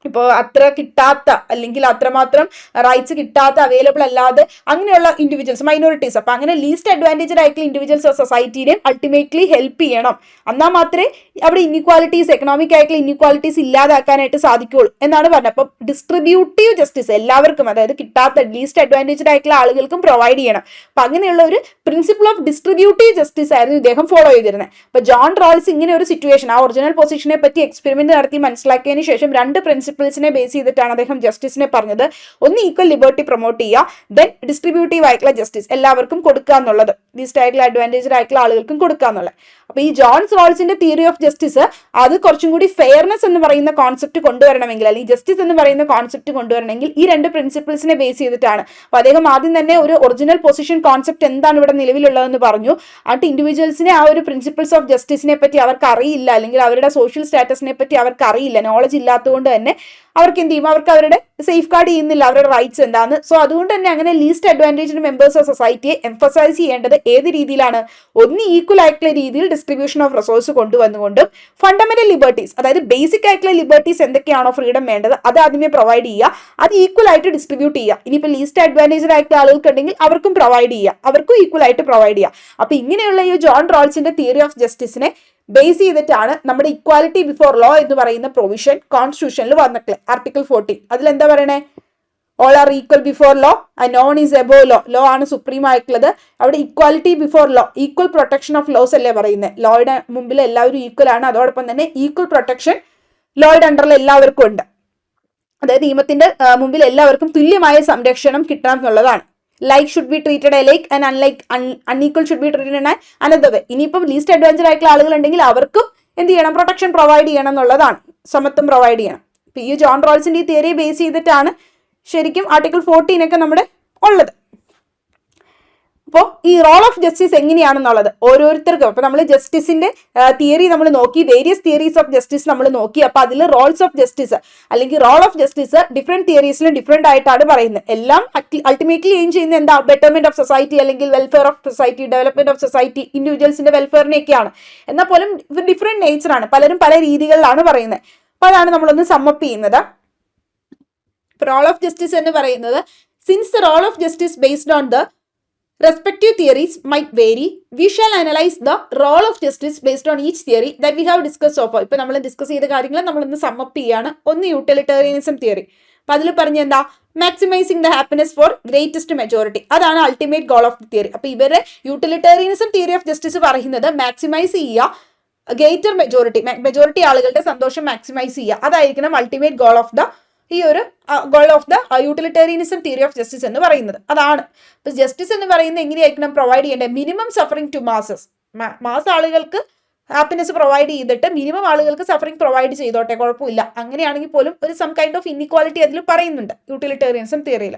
A: ഇപ്പോൾ അത്ര കിട്ടാത്ത അല്ലെങ്കിൽ അത്രമാത്രം റൈറ്റ്സ് കിട്ടാത്ത അവൈലബിൾ അല്ലാതെ അങ്ങനെയുള്ള ഇൻഡിവിജ്വൽസ് മൈനോറിറ്റീസ്, അപ്പൊ അങ്ങനെ ലീസ്റ്റ് അഡ്വാൻറ്റേജഡ് ആയിട്ടുള്ള ഇൻഡിവിജ്വൽസ് ഓഫ് സൊസൈറ്റിനെ അൾട്ടിമേറ്റ്ലി ഹെൽപ്പ് ചെയ്യണം. എന്നാൽ മാത്രമേ അവിടെ ഇൻഇക്വാലിറ്റീസ്, എക്കണോമിക് ആയിട്ടുള്ള ഇൻഇക്വാലിറ്റീസ് ഇല്ലാതാക്കാനായിട്ട് സാധിക്കുകയുള്ളൂ എന്നാണ് പറഞ്ഞത്. അപ്പം ഡിസ്ട്രിബ്യൂട്ടീവ് ജസ്റ്റിസ് എല്ലാവർക്കും, അതായത് കിട്ടാത്ത ലീസ്റ്റ് അഡ്വാൻറ്റേജഡ് ആയിട്ടുള്ള ആളുകൾക്കും പ്രൊവൈഡ് ചെയ്യണം. അപ്പൊ അങ്ങനെയുള്ള ഒരു പ്രിൻസിപ്പിൾ ഓഫ് ഡിസ്ട്രിബ്യൂട്ടീവ് ജസ്റ്റിസ് ആയിരുന്നു ഇദ്ദേഹം ഫോളോ ചെയ്തിരുന്നത്. അപ്പൊ ജോൺ റോൾസ് ഇങ്ങനെ ഒരു സിറ്റുവേഷൻ, ആ ഒറിജിനൽ പൊസിഷനെ പറ്റി എക്സ്പെരിമെന്റ് നടത്തി മനസ്സിലാക്കിയതിന് ശേഷം രണ്ട് പ്രിൻസിപ്പിൾസിനെ ബേസ് ചെയ്തിട്ടാണ് അദ്ദേഹം ജസ്റ്റിസിനെ പറഞ്ഞത്. ഒന്ന് ഈക്വൽ ലിബർട്ടി പ്രൊമോട്ട് ചെയ്യുക, ദെൻ ഡിസ്ട്രിബ്യൂട്ടീവ് ആയിട്ടുള്ള ജസ്റ്റിസ് എല്ലാവർക്കും കൊടുക്കുക എന്നുള്ളത്, ലീസ്റ്റ് ആയിട്ടുള്ള അഡ്വാൻറ്റേജഡ് ആയിട്ടുള്ള ആളുകൾക്കും കൊടുക്കുക എന്നുള്ളത്. അപ്പൊ ഈ ജോൺസ് റോൾസിന്റെ തിയറി ഓഫ് ജസ്റ്റിസ് അത് കുറച്ചും കൂടി ഫെയർനെസ് എന്ന് പറയുന്ന കോൺസെപ്റ്റ് കൊണ്ടുവരണമെങ്കിൽ, അല്ലെങ്കിൽ ജസ്റ്റിസ് എന്ന് പറയുന്ന കോൺസെപ്റ്റ് കൊണ്ടുവരണമെങ്കിൽ ഈ രണ്ട് പ്രിൻസിപ്പിൾസിനെ ബേസ് ചെയ്തിട്ടാണ്. അപ്പൊ അദ്ദേഹം ആദ്യം തന്നെ ഒരു ഒറിജിനൽ പൊസിഷൻ കോൺസെപ്റ്റ് എന്താണ് ഇവിടെ നിലവിലുള്ളതെന്ന് പറഞ്ഞു. എന്നിട്ട് ഇൻഡിവിജ്വൽസിനെ ആ ഒരു പ്രിൻസിപ്പിൾസ് ഓഫ് ജസ്റ്റിസിനെ പറ്റി അവർക്ക് അറിയില്ല, അല്ലെങ്കിൽ അവരുടെ സോഷ്യൽ സ്റ്റാറ്റസിനെ പറ്റി അവർക്ക് അറിയില്ല, നോളജ് ഇല്ലാത്തതുകൊണ്ട് തന്നെ അവർക്ക് എന്ത് ചെയ്യും, അവർക്ക് അവരുടെ സേഫ് ഗാർഡ് ചെയ്യുന്നില്ല അവരുടെ റൈറ്റ്സ് എന്താന്ന്. സോ അതുകൊണ്ട് തന്നെ അങ്ങനെ ലീസ്റ്റ് അഡ്വാൻറ്റേജ്ഡ് മെമ്പേഴ്സ് ഓഫ് സൊസൈറ്റിയെ എംഫസൈസ് ചെയ്യേണ്ടത് ഏത് രീതിയിലാണ്, ഒന്ന് ഈക്വൽ ആയിട്ടുള്ള രീതിയിൽ ഡിസ്ട്രിബ്യൂഷൻ ഓഫ് റിസോഴ്സ് കൊണ്ടുവന്നുകൊണ്ടും ഫണ്ടമെന്റൽ ലിബർട്ടീസ്, അതായത് ബേസിക് ആയിട്ടുള്ള ലിബർട്ടീസ് എന്തൊക്കെയാണോ ഫ്രീഡം വേണ്ടത് അത് ആദ്യമേ പ്രൊവൈഡ് ചെയ്യുക, അത് ഈക്വൽ ആയിട്ട് ഡിസ്ട്രിബ്യൂട്ട് ചെയ്യുക. ഇനിയിപ്പോൾ ലീസ്റ്റ് അഡ്വാൻറ്റേജ്ഡ് ആയിട്ടുള്ള ആളുകൾക്ക് ഉണ്ടെങ്കിൽ അവർക്കും പ്രൊവൈഡ് ചെയ്യുക, അവർക്കും ഈക്വൽ ആയിട്ട് പ്രൊവൈഡ് ചെയ്യുക. അപ്പൊ ഇങ്ങനെയുള്ള ഈ ജോൺ റോൾസിന്റെ തിയറി ഓഫ് ജസ്റ്റിസിനെ ബേസ് ചെയ്തിട്ടാണ് നമ്മുടെ ഇക്വാലിറ്റി ബിഫോർ ലോ എന്ന് പറയുന്ന പ്രൊവിഷൻ കോൺസ്റ്റിറ്റ്യൂഷനിൽ വന്നിട്ടുള്ളത്. ആർട്ടിക്കിൾ 14 അതിലെന്താ പറയണേ, all are equal before law and no one is above law, law ആണ് സുപ്രീം ആയിട്ടുള്ളത്. അവിടെ equality before law, equal protection of laws അല്ലേ പറയുന്നത്, ലോയുടെ മുമ്പിൽ എല്ലാവരും ഈക്വൽ ആണ്, അതോടൊപ്പം തന്നെ ഈക്വൽ പ്രൊട്ടക്ഷൻ ലോയുടെ അണ്ടറിൽ എല്ലാവർക്കും ഉണ്ട്, അതായത് നിയമത്തിന്റെ മുമ്പിൽ എല്ലാവർക്കും തുല്യമായ സംരക്ഷണം കിട്ടണം എന്നുള്ളതാണ്. Like should be treated like and unlike unequal should be treated in another വേ. ഇനിയിപ്പം ലീസ്റ്റ് അഡ്വാൻറ്റേജ് ആയിട്ടുള്ള ആളുകൾ ഉണ്ടെങ്കിൽ അവർക്കും എന്ത് ചെയ്യണം, പ്രൊട്ടക്ഷൻ പ്രൊവൈഡ് ചെയ്യണം എന്നുള്ളതാണ്, സമത്വം പ്രൊവൈഡ് ചെയ്യണം. ഇപ്പൊ ഈ ജോൺ റോൾസിന്റെ ഈ തിയറി ബേസ് ചെയ്തിട്ടാണ് ശരിക്കും ആർട്ടിക്കിൾ 14 ഒക്കെ നമ്മുടെ ഉള്ളത്. അപ്പോൾ ഈ റോൾ ഓഫ് ജസ്റ്റിസ് എങ്ങനെയാണെന്നുള്ളത് ഓരോരുത്തർക്കും, അപ്പൊ നമ്മൾ ജസ്റ്റിസിന്റെ തിയറി നമ്മൾ നോക്കി, വേരിയസ് തിയറീസ് ഓഫ് ജസ്റ്റിസ് നമ്മൾ നോക്കി. അപ്പൊ അതിൽ റോൾസ് ഓഫ് ജസ്റ്റിസ് അല്ലെങ്കിൽ റോൾ ഓഫ് ജസ്റ്റിസ് ഡിഫറെന്റ് തിയറീസിലും ഡിഫറെന്റ് ആയിട്ടാണ് പറയുന്നത്. എല്ലാം അൾട്ടിമേറ്റ്ലി എയിം ചെയ്യുന്ന എന്താ, ബെറ്റർമെന്റ് ഓഫ് സൊസൈറ്റി അല്ലെങ്കിൽ welfare of society, development of society, ഇൻഡിവിജ്വൽസിന്റെ വെൽഫെയറിനെയൊക്കെയാണ്. എന്നാൽ പോലും ഡിഫറെന്റ് നേച്ചറാണ്, പലരും പല രീതികളിലാണ് പറയുന്നത്. അപ്പൊ അതാണ് നമ്മളൊന്ന് സമ്മപ്പ് ചെയ്യുന്നത്. റോൾ ഓഫ് ജസ്റ്റിസ് എന്ന് പറയുന്നത്, since the role of justice based on the respective theories might vary, we shall analyze the role of justice based on each theory that we have discussed so far. ഇപ്പൊ നമ്മൾ discuss ചെയ്ത കാര്യങ്ങൾ നമ്മളൊന്ന് sum up ചെയ്യാണ്. ഒന്ന് utilitarianism theory, അപ്പൊ അതിൽ പറഞ്ഞ എന്താ, maximising the happiness for greatest majority, അതാണ് ultimate goal of the theory. അപ്പൊ ഇവരെ യൂട്ടിലിറ്റേറിയനിസം തിയറി ഓഫ് ജസ്റ്റിസ് പറയുന്നത് മാക്സിമൈസ് ചെയ്യുക, ഗ്രേറ്റർ മെജോറിറ്റി ആളുകളുടെ സന്തോഷം മാക്സിമൈസ് ചെയ്യുക, അതായിരിക്കണം അൾട്ടിമേറ്റ് ഗോൾ ഓഫ് ദ ഈ ഒരു goal of the utilitarianism theory of justice എന്ന് പറയുന്നത് അതാണ്. ഇപ്പൊ ജസ്റ്റിസ് എന്ന് പറയുന്നത് എങ്ങനെയായിരിക്കണം പ്രൊവൈഡ് ചെയ്യേണ്ടത്, മിനിമം സഫറിങ് ടു മാസ് ആളുകൾക്ക് ഹാപ്പിനെസ് പ്രൊവൈഡ് ചെയ്തിട്ട് മിനിമം ആളുകൾക്ക് സഫറിങ് പ്രൊവൈഡ് ചെയ്തോട്ടെ, കുഴപ്പമില്ല. അങ്ങനെയാണെങ്കിൽ പോലും ഒരു സം കൈൻഡ് ഓഫ് ഇൻഇക്വാലിറ്റി അതിൽ പറയുന്നുണ്ട് യൂട്ടിലിറ്റേറിയനിസം തിയറി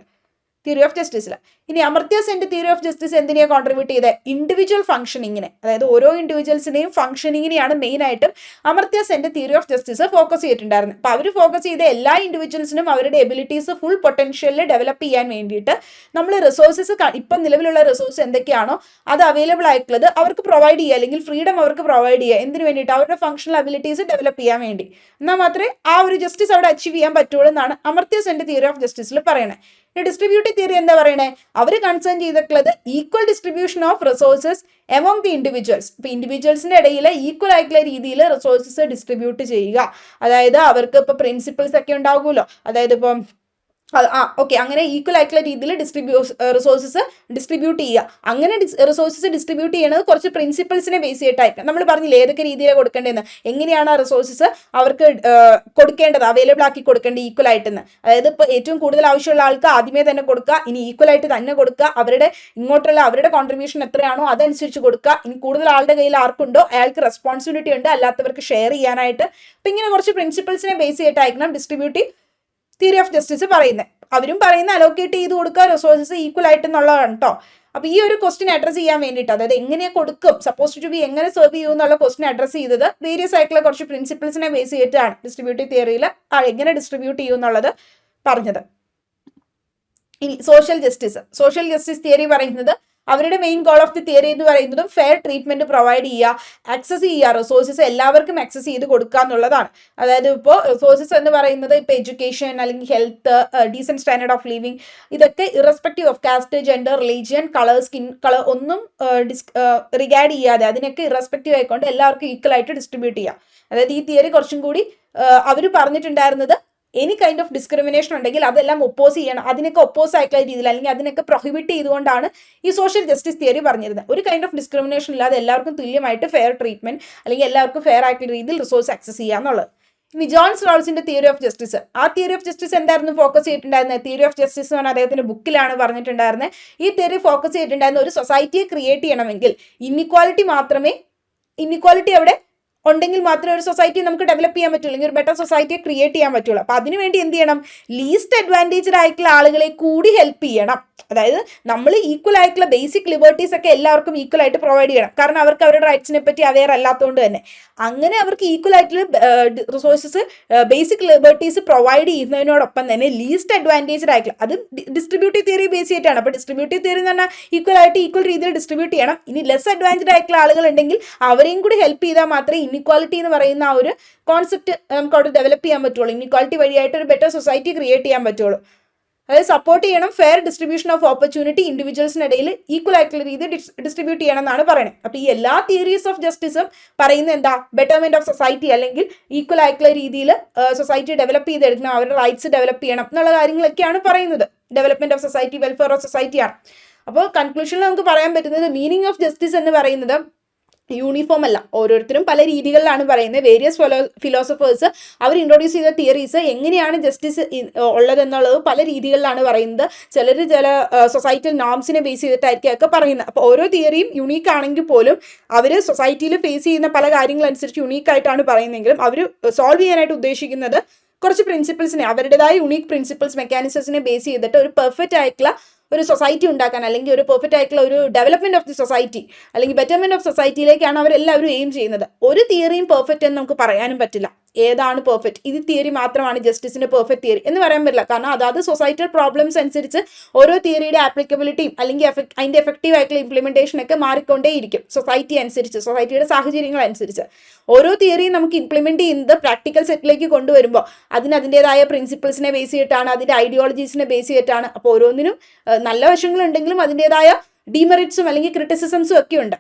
A: ഓഫ് ജസ്റ്റിസിൽ. ഇനി അമർത്യ സെന്റെ തിയറി ഓഫ് ജസ്റ്റിസ് എന്തിനെയാണ് കോൺട്രിബ്യൂട്ട് ചെയ്തത്, ഇൻഡിവിജ്വൽ ഫംഗ്ഷനിങ്ങിനെ, അതായത് ഓരോ ഇൻഡിവിജ്വൽസിനെയും ഫംഗ്ഷനിങ്ങിനെയാണ് മെയിൻ ആയിട്ടും അമർത്യ സെന്റെ തിയറി ഓഫ് ജസ്റ്റിസ് ഫോക്കസ് ചെയ്തിട്ടുണ്ടായിരുന്നത്. അപ്പൊ അവർ ഫോക്കസ് ചെയ്ത എല്ലാ ഇൻഡിവിജ്വൽസിനും അവരുടെ എബിലിറ്റീസ് ഫുൾ പൊട്ടൻഷ്യലിൽ ഡെവലപ്പ് ചെയ്യാൻ വേണ്ടിയിട്ട് നമ്മൾ റിസോഴ്സസ്, ഇപ്പം നിലവിലുള്ള റിസോഴ്സ് എന്തൊക്കെയാണോ അത് അവൈലബിൾ ആയിട്ടുള്ളത് അവർക്ക് പ്രൊവൈഡ് ചെയ്യുക, അല്ലെങ്കിൽ ഫ്രീഡം അവർക്ക് പ്രൊവൈഡ് ചെയ്യുക. എന്തിനു വേണ്ടിയിട്ട്, അവരുടെ ഫംഗ്ഷണൽ അബിലിറ്റീസ് ഡെവലപ്പ് ചെയ്യാൻ വേണ്ടി. എന്നാൽ മാത്രമേ ആ ഒരു ജസ്റ്റിസ് അവിടെ അച്ചീവ് ചെയ്യാൻ പറ്റുള്ളൂ എന്നാണ് അമർത്യ സെന്റെ തിയറി ഓഫ് ജസ്റ്റിസിൽ പറയുന്നത്. ഡിസ്ട്രിബ്യൂട്ടീവ് തിയറി എന്താ പറയണേ, അവർ കൺസേൺ ചെയ്തിട്ടുള്ളത് equal distribution of resources among the individuals. ഇപ്പൊ ഇൻഡിവിജ്വൽസിന്റെ ഇടയിൽ ഈക്വൽ ആയിട്ടുള്ള രീതിയിൽ റിസോഴ്സസ് ഡിസ്ട്രിബ്യൂട്ട് ചെയ്യുക. അതായത് അവർക്ക് ഇപ്പൊ പ്രിൻസിപ്പിൾസ് ഒക്കെ ഉണ്ടാകുമല്ലോ, അതായത് ഇപ്പം ഓക്കെ, അങ്ങനെ ഈക്വൽ ആയിട്ടുള്ള രീതിയിൽ റിസോഴ്സസ് ഡിസ്ട്രിബ്യൂട്ട് ചെയ്യുക. അങ്ങനെ റിസോഴ്സസ് ഡിസ്ട്രിബ്യൂട്ട് ചെയ്യണത് കുറച്ച് പ്രിൻസിപ്പിൾസിനെ ബേസ് ചെയ്തിട്ടായിരിക്കും. നമ്മൾ പറഞ്ഞില്ലേ ഏതൊക്കെ രീതിയിലാണ് കൊടുക്കേണ്ടതെന്ന്, എങ്ങനെയാണ് ആ റിസോഴ്സസ് അവർക്ക് കൊടുക്കേണ്ടത്, അവൈലബിൾ ആക്കി കൊടുക്കേണ്ടത് ഈക്വൽ ആയിട്ടെന്ന്. അതായത് ഇപ്പോൾ ഏറ്റവും കൂടുതൽ ആവശ്യമുള്ള ആൾക്ക് ആദ്യമേ തന്നെ കൊടുക്കുക, ഇനി ഈക്വൽ ആയിട്ട് തന്നെ കൊടുക്കുക, അവരുടെ കോൺട്രിബ്യൂഷൻ എത്രയാണോ അതനുസരിച്ച് കൊടുക്കുക. ഇനി കൂടുതൽ ആളുടെ കയ്യിൽ ആർക്കുണ്ടോ അയാൾക്ക് റെസ്പോൺസിബിലിറ്റി ഉണ്ട്, അല്ലാത്തവർക്ക് ഷെയർ ചെയ്യാനായിട്ട്. അപ്പം ഇങ്ങനെ കുറച്ച് പ്രിൻസിപ്പിൾസിനെ ബേസ് ചെയ്തിട്ടായിരിക്കണം ഡിസ്ട്രിബ്യൂട്ടീവ് തിയറി ഓഫ് ജസ്റ്റിസ് പറയുന്നത്. അവരും പറയുന്ന അലോക്കേറ്റ് ചെയ്ത് കൊടുക്കുക റിസോഴ്സസ് ഈക്വൽ ആയിട്ടെന്നുള്ളതാണ് കേട്ടോ. അപ്പൊ ഈ ഒരു ക്വസ്റ്റ്യൻ അഡ്രസ് ചെയ്യാൻ വേണ്ടിയിട്ട്, അതായത് എങ്ങനെ കൊടുക്കും, സപ്പോസ് ടു ബി എങ്ങനെ സെർവ് ചെയ്യും എന്നുള്ള ക്വസ്റ്റ്യൻ അഡ്രസ് ചെയ്തത് വേരിയസ് ആയിട്ടുള്ള കുറച്ച് പ്രിൻസിപ്പിൾസിനെ ബേസ് ചെയ്തിട്ടാണ് ഡിസ്ട്രിബ്യൂട്ടീവ് തിയറിയിൽ എങ്ങനെ ഡിസ്ട്രിബ്യൂട്ട് ചെയ്യും എന്നുള്ളത് പറഞ്ഞത്. ഇനി സോഷ്യൽ ജസ്റ്റിസ് തിയറി പറയുന്നത് അവരുടെ main goal of the theory എന്ന് പറയുന്നതും ഫെയർ ട്രീറ്റ്മെന്റ് പ്രൊവൈഡ് ചെയ്യുക, ആക്സസ് ചെയ്യുക, റിസോഴ്സസ് എല്ലാവർക്കും ആക്സസ് ചെയ്ത് കൊടുക്കുക എന്നുള്ളതാണ്. അതായത് ഇപ്പോൾ റിസോഴ്സസ് എന്ന് പറയുന്നത് ഇപ്പോൾ എഡ്യൂക്കേഷൻ അല്ലെങ്കിൽ health, decent standard of living, ഇതൊക്കെ irrespective of caste, gender, religion, colour, skin colour ഒന്നും റിഗാർഡ് ചെയ്യാതെ അതിനൊക്കെ ഇറസ്പെക്റ്റീവ് ആയിക്കൊണ്ട് എല്ലാവർക്കും ഈക്വൽ ആയിട്ട് ഡിസ്ട്രിബ്യൂട്ട് ചെയ്യാം. അതായത് ഈ തിയറി കുറച്ചും കൂടി അവർ പറഞ്ഞിട്ടുണ്ടായിരുന്നത് എനി കൈൻഡ് ഓഫ് ഡിസ്ക്രിമിനേഷൻ ഉണ്ടെങ്കിൽ അതെല്ലാം ഒപ്പോസ് ചെയ്യണം, അതിനൊക്കെ ഒപ്പോസ് ആയിട്ടുള്ള രീതിയിൽ അല്ലെങ്കിൽ അതിനൊക്കെ പ്രൊഹിബിറ്റ് ചെയ്തുകൊണ്ടാണ് ഈ സോഷ്യൽ ജസ്റ്റിസ് തിയറി പറഞ്ഞിരുന്നത്. ഒരു കൈൻഡ് ഓഫ് ഡിസ്ക്രിമിനേഷൻ ഇല്ലാതെ എല്ലാവർക്കും തുല്യമായിട്ട് ഫെയർ ട്രീറ്റ്മെന്റ് അല്ലെങ്കിൽ എല്ലാവർക്കും ഫെയർ ആയിട്ടുള്ള രീതിയിൽ റിസോഴ്സ് ആക്സസ് ചെയ്യാന്നുള്ളത്. ഇനി ജോൺ റോൾസിന്റെ തിയറി ഓഫ് ജസ്റ്റിസ്, ആ തിയറി ഓഫ് ജസ്റ്റിസ് എന്തായിരുന്നു ഫോക്കസ് ചെയ്തിട്ടുണ്ടായിരുന്നത്? തിയറി ഓഫ് ജസ്റ്റിസ് എന്ന് പറഞ്ഞാൽ അദ്ദേഹത്തിന്റെ ബുക്കിലാണ് പറഞ്ഞിട്ടുണ്ടായിരുന്നത്. ഈ തിയറി ഫോക്കസ് ചെയ്തിട്ടുണ്ടായിരുന്ന ഒരു സൊസൈറ്റിയെ ക്രിയേറ്റ് ചെയ്യണമെങ്കിൽ ഇന്നിക്വാലിറ്റി അവിടെ ഉണ്ടെങ്കിൽ മാത്രമേ ഒരു സൊസൈറ്റി നമുക്ക് ഡെവലപ്പ് ചെയ്യാൻ പറ്റുള്ളൂ, അല്ലെങ്കിൽ ഒരു ബെറ്റർ സൊസൈറ്റിയെ ക്രിയേറ്റ് ചെയ്യാൻ പറ്റുള്ളൂ. അപ്പോൾ അതിനുവേണ്ടി എന്ത് ചെയ്യണം? ലീസ്റ്റ് അഡ്വാൻറ്റേജ്ഡ് ആയിട്ടുള്ള ആളുകളെ കൂടി ഹെൽപ്പ് ചെയ്യണം. അതായത് നമ്മൾ ഈക്വൽ ആയിട്ടുള്ള ബേസിക് ലിബർട്ടീസ് ഒക്കെ എല്ലാവർക്കും ഈക്വൽ ആയിട്ട് പ്രൊവൈഡ് ചെയ്യണം. കാരണം അവർക്ക് അവരുടെ റൈറ്റ്സിനെ പറ്റി അവെയർ അല്ലാത്തതുകൊണ്ട് തന്നെ അങ്ങനെ അവർക്ക് ഈക്വൽ ആയിട്ടുള്ള റിസോഴ്സസ്, ബേസിക് ലിബർട്ടീസ് പ്രൊവൈഡ് ചെയ്യുന്നതിനോടൊപ്പം തന്നെ ലീസ്റ്റ് അഡ്വാൻറ്റേജ്ഡ് ആയിട്ടുള്ള, അത് ഡിസ്ട്രിബ്യൂട്ടീവ് തിയറി ബേസ് ചെയ്തിട്ടാണ്. അപ്പോൾ ഡിസ്ട്രിബ്യൂട്ടീവ് തിയറി എന്ന് പറഞ്ഞാൽ ഈക്വൽ ആയിട്ട് ഈക്വൽ രീതിയിൽ ഡിസ്ട്രിബ്യൂട്ട് ചെയ്യണം. ഇനി ലെസ് അഡ്വാൻറ്റേജ്ഡ് ആയിട്ടുള്ള ആളുകൾ ഉണ്ടെങ്കിൽ അവരെയും കൂടി ഹെൽപ്പ് ചെയ്താൽ മാത്രമേ ഇന്നിക്വാലിറ്റി എന്ന് പറയുന്ന ആ ഒരു കോൺസെപ്റ്റ് നമുക്ക് അവിടെ ഡെവലപ്പ് ചെയ്യാൻ പറ്റുള്ളൂ. ഇന്നിക്വാലിറ്റി വഴിയായിട്ട് ഒരു ബെറ്റർ സൊസൈറ്റി ക്രിയേറ്റ് ചെയ്യാൻ പറ്റുള്ളൂ. അതായത് സപ്പോർട്ട് ചെയ്യണം, ഫെയർ ഡിസ്ട്രിബ്യൂഷൻ ഓഫ് ഓപ്പർച്യൂണിറ്റി ഇൻഡിവിജ്വൽസിനിടയിൽ ഈക്വൽ ആയിട്ടുള്ള രീതിയിൽ ഡിസ്ട്രിബ്യൂട്ട് ചെയ്യണം എന്നാണ് പറയുന്നത്. അപ്പോൾ ഈ എല്ലാ തിയറീസ് ഓഫ് ജസ്റ്റിസും പറയുന്നത് എന്താ? ബെറ്റർമെന്റ് ഓഫ് സൊസൈറ്റി അല്ലെങ്കിൽ ഈക്വൽ ആയിട്ടുള്ള രീതിയിൽ സൊസൈറ്റി ഡെവലപ്പ് ചെയ്തെടുക്കണം, അവരുടെ റൈറ്റ്സ് ഡെവലപ്പ് ചെയ്യണം എന്നുള്ള കാര്യങ്ങളൊക്കെയാണ് പറയുന്നത്. Development of society, welfare of സൊസൈറ്റിയാണ്. അപ്പോൾ കൺക്ലൂഷനിൽ നമുക്ക് പറയാൻ പറ്റുന്നത് മീനിങ് ഓഫ് ജസ്റ്റിസ് എന്ന് പറയുന്നത് യൂണിഫോം അല്ല, ഓരോരുത്തരും പല രീതികളിലാണ് പറയുന്നത്. വേരിയസ് ഫിലോസഫേഴ്സ് അവർ ഇൻട്രൊഡ്യൂസ് ചെയ്ത തിയറീസ് എങ്ങനെയാണ് ജസ്റ്റിസ് ഉള്ളതെന്നുള്ളത് പല രീതികളിലാണ് പറയുന്നത്. ചിലർ ചില സൊസൈറ്റൽ നോംസിനെ ബേസ് ചെയ്തിട്ടായിരിക്കും ഒക്കെ പറയുന്നത്. അപ്പോൾ ഓരോ തിയറിയും യുണീക്ക് ആണെങ്കിൽ പോലും അവർ സൊസൈറ്റിയിൽ ഫേസ് ചെയ്യുന്ന പല കാര്യങ്ങളനുസരിച്ച് യുണീക്കായിട്ടാണ് പറയുന്നതെങ്കിലും അവർ സോൾവ് ചെയ്യാനായിട്ട് ഉദ്ദേശിക്കുന്നത് കുറച്ച് പ്രിൻസിപ്പിൾസിനെ, അവരുടേതായ യുണീക്ക് പ്രിൻസിപ്പിൾസ്, മെക്കാനിസംസിനെ ബേസ് ചെയ്തിട്ട് ഒരു പെർഫെക്റ്റ് ആയിട്ടുള്ള ഒരു സൊസൈറ്റി ഉണ്ടാക്കാൻ അല്ലെങ്കിൽ ഒരു പെർഫെക്റ്റ് ആയിട്ടുള്ള ഒരു ഡെവലപ്മെന്റ് ഓഫ് ദി സൊസൈറ്റി അല്ലെങ്കിൽ ബെറ്റർമെന്റ് ഓഫ് സൊസൈറ്റിയിലേക്കാണ് അവരെല്ലാവരും എയിം ചെയ്യുന്നത്. ഒരു തിയറിയും പെർഫെക്റ്റ് എന്ന് നമുക്ക് പറയാനും പറ്റില്ല. ഏതാണ് പെർഫെക്റ്റ്? ഇത് തിയറി മാത്രമാണ് ജസ്റ്റിസിന്റെ പെർഫെക്റ്റ് തിയറി എന്ന് പറയാൻ പറ്റില്ല. കാരണം അതാത് സൊസൈറ്റൽ പ്രോബ്ലംസ് അനുസരിച്ച് ഓരോ തിയറിയുടെ ആപ്ലിക്കബിലിറ്റിയും അല്ലെങ്കിൽ അതിന്റെ എഫക്റ്റീവ് ആയിട്ടുള്ള ഇംപ്ലിമെന്റേഷൻ ഒക്കെ മാറിക്കൊണ്ടേയിരിക്കും. സൊസൈറ്റി അനുസരിച്ച്, സൊസൈറ്റിയുടെ സാഹചര്യങ്ങൾ അനുസരിച്ച് ഓരോ തിയറിയും നമുക്ക് ഇംപ്ലിമെന്റ് ചെയ്യുന്നത് പ്രാക്ടിക്കൽ സെറ്റിലേക്ക് കൊണ്ടുവരുമ്പോൾ അതിൻ്റെതായ പ്രിൻസിപ്പിൾസിനെ ബേസ് ചെയ്തിട്ടാണ്, അതിന്റെ ഐഡിയോളജീസിനെ ബേസ് ചെയ്തിട്ടാണ്. അപ്പോൾ ഓരോന്നിനും നല്ല വശങ്ങളുണ്ടെങ്കിലും അതിൻ്റെതായ ഡിമെറിറ്റ്സും അല്ലെങ്കിൽ ക്രിറ്റിസിസംസും ഒക്കെ ഉണ്ട്.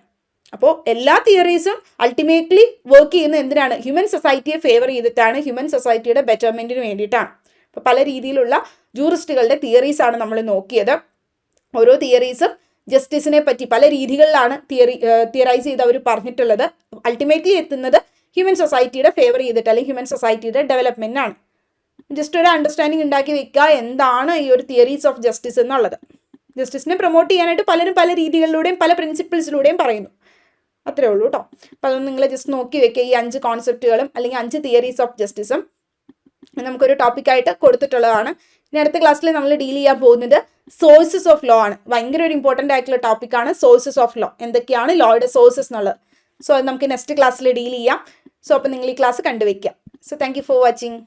A: അപ്പോൾ എല്ലാ തിയറീസും അൾട്ടിമേറ്റ്ലി വർക്ക് ചെയ്യുന്നത് എന്തിനാണ്? ഹ്യൂമൻ സൊസൈറ്റിയെ ഫേവർ ചെയ്തിട്ടാണ്, ഹ്യൂമൻ സൊസൈറ്റിയുടെ ബെറ്റർമെന്റിന് വേണ്ടിയിട്ടാണ്. അപ്പോൾ പല രീതിയിലുള്ള ജൂറിസ്റ്റുകളുടെ തിയറീസ് ആണ് നമ്മൾ നോക്കിയത്. ഓരോ തിയറീസും ജസ്റ്റിസിനെ പറ്റി പല രീതികളിലാണ് തിയറൈസ് ചെയ്ത് അവർ പറഞ്ഞിട്ടുള്ളത്. അൾട്ടിമേറ്റ്ലി എത്തുന്നത് ഹ്യൂമൻ സൊസൈറ്റിയുടെ ഫേവർ ചെയ്തിട്ട് അല്ലെങ്കിൽ ഹ്യൂമൻ സൊസൈറ്റിയുടെ ഡെവലപ്മെന്റാണ്. ജസ്റ്റ് ഒരു അണ്ടർസ്റ്റാൻഡിങ് ഉണ്ടാക്കി വെക്കുക എന്താണ് ഈ ഒരു തിയറീസ് ഓഫ് ജസ്റ്റിസ് എന്നുള്ളത്. ജസ്റ്റിസിനെ പ്രൊമോട്ട് ചെയ്യാനായിട്ട് പലരും പല രീതികളിലൂടെയും പല പ്രിൻസിപ്പിൾസിലൂടെയും പറയുന്നു. അത്രേ ഉള്ളൂ കേട്ടോ. അപ്പോൾ അതൊന്നും നിങ്ങൾ ജസ്റ്റ് നോക്കി വെക്കുക. ഈ 5 കോൺസെപ്റ്റുകളും അല്ലെങ്കിൽ 5 തിയറീസ് ഓഫ് ജസ്റ്റിസും നമുക്കൊരു ടോപ്പിക്കായിട്ട് കൊടുത്തിട്ടുള്ളതാണ്. ഇനി അടുത്ത ക്ലാസ്സിൽ നമ്മൾ ഡീൽ ചെയ്യാൻ പോകുന്നത് സോഴ്സസ് ഓഫ് ലോ ആണ്. ഭയങ്കര ഒരു ഇമ്പോർട്ടൻ്റ് ആയിട്ടുള്ള ടോപ്പിക്കാണ് സോഴ്സസ് ഓഫ് ലോ. എന്തൊക്കെയാണ് ലോയുടെ സോഴ്സസ് എന്നുള്ളത്. സോ അത് നമുക്ക് നെക്സ്റ്റ് ക്ലാസ്സിൽ ഡീൽ ചെയ്യാം. സോ അപ്പോൾ നിങ്ങൾ ഈ ക്ലാസ് കണ്ടുവയ്ക്കുക. So thank you for watching.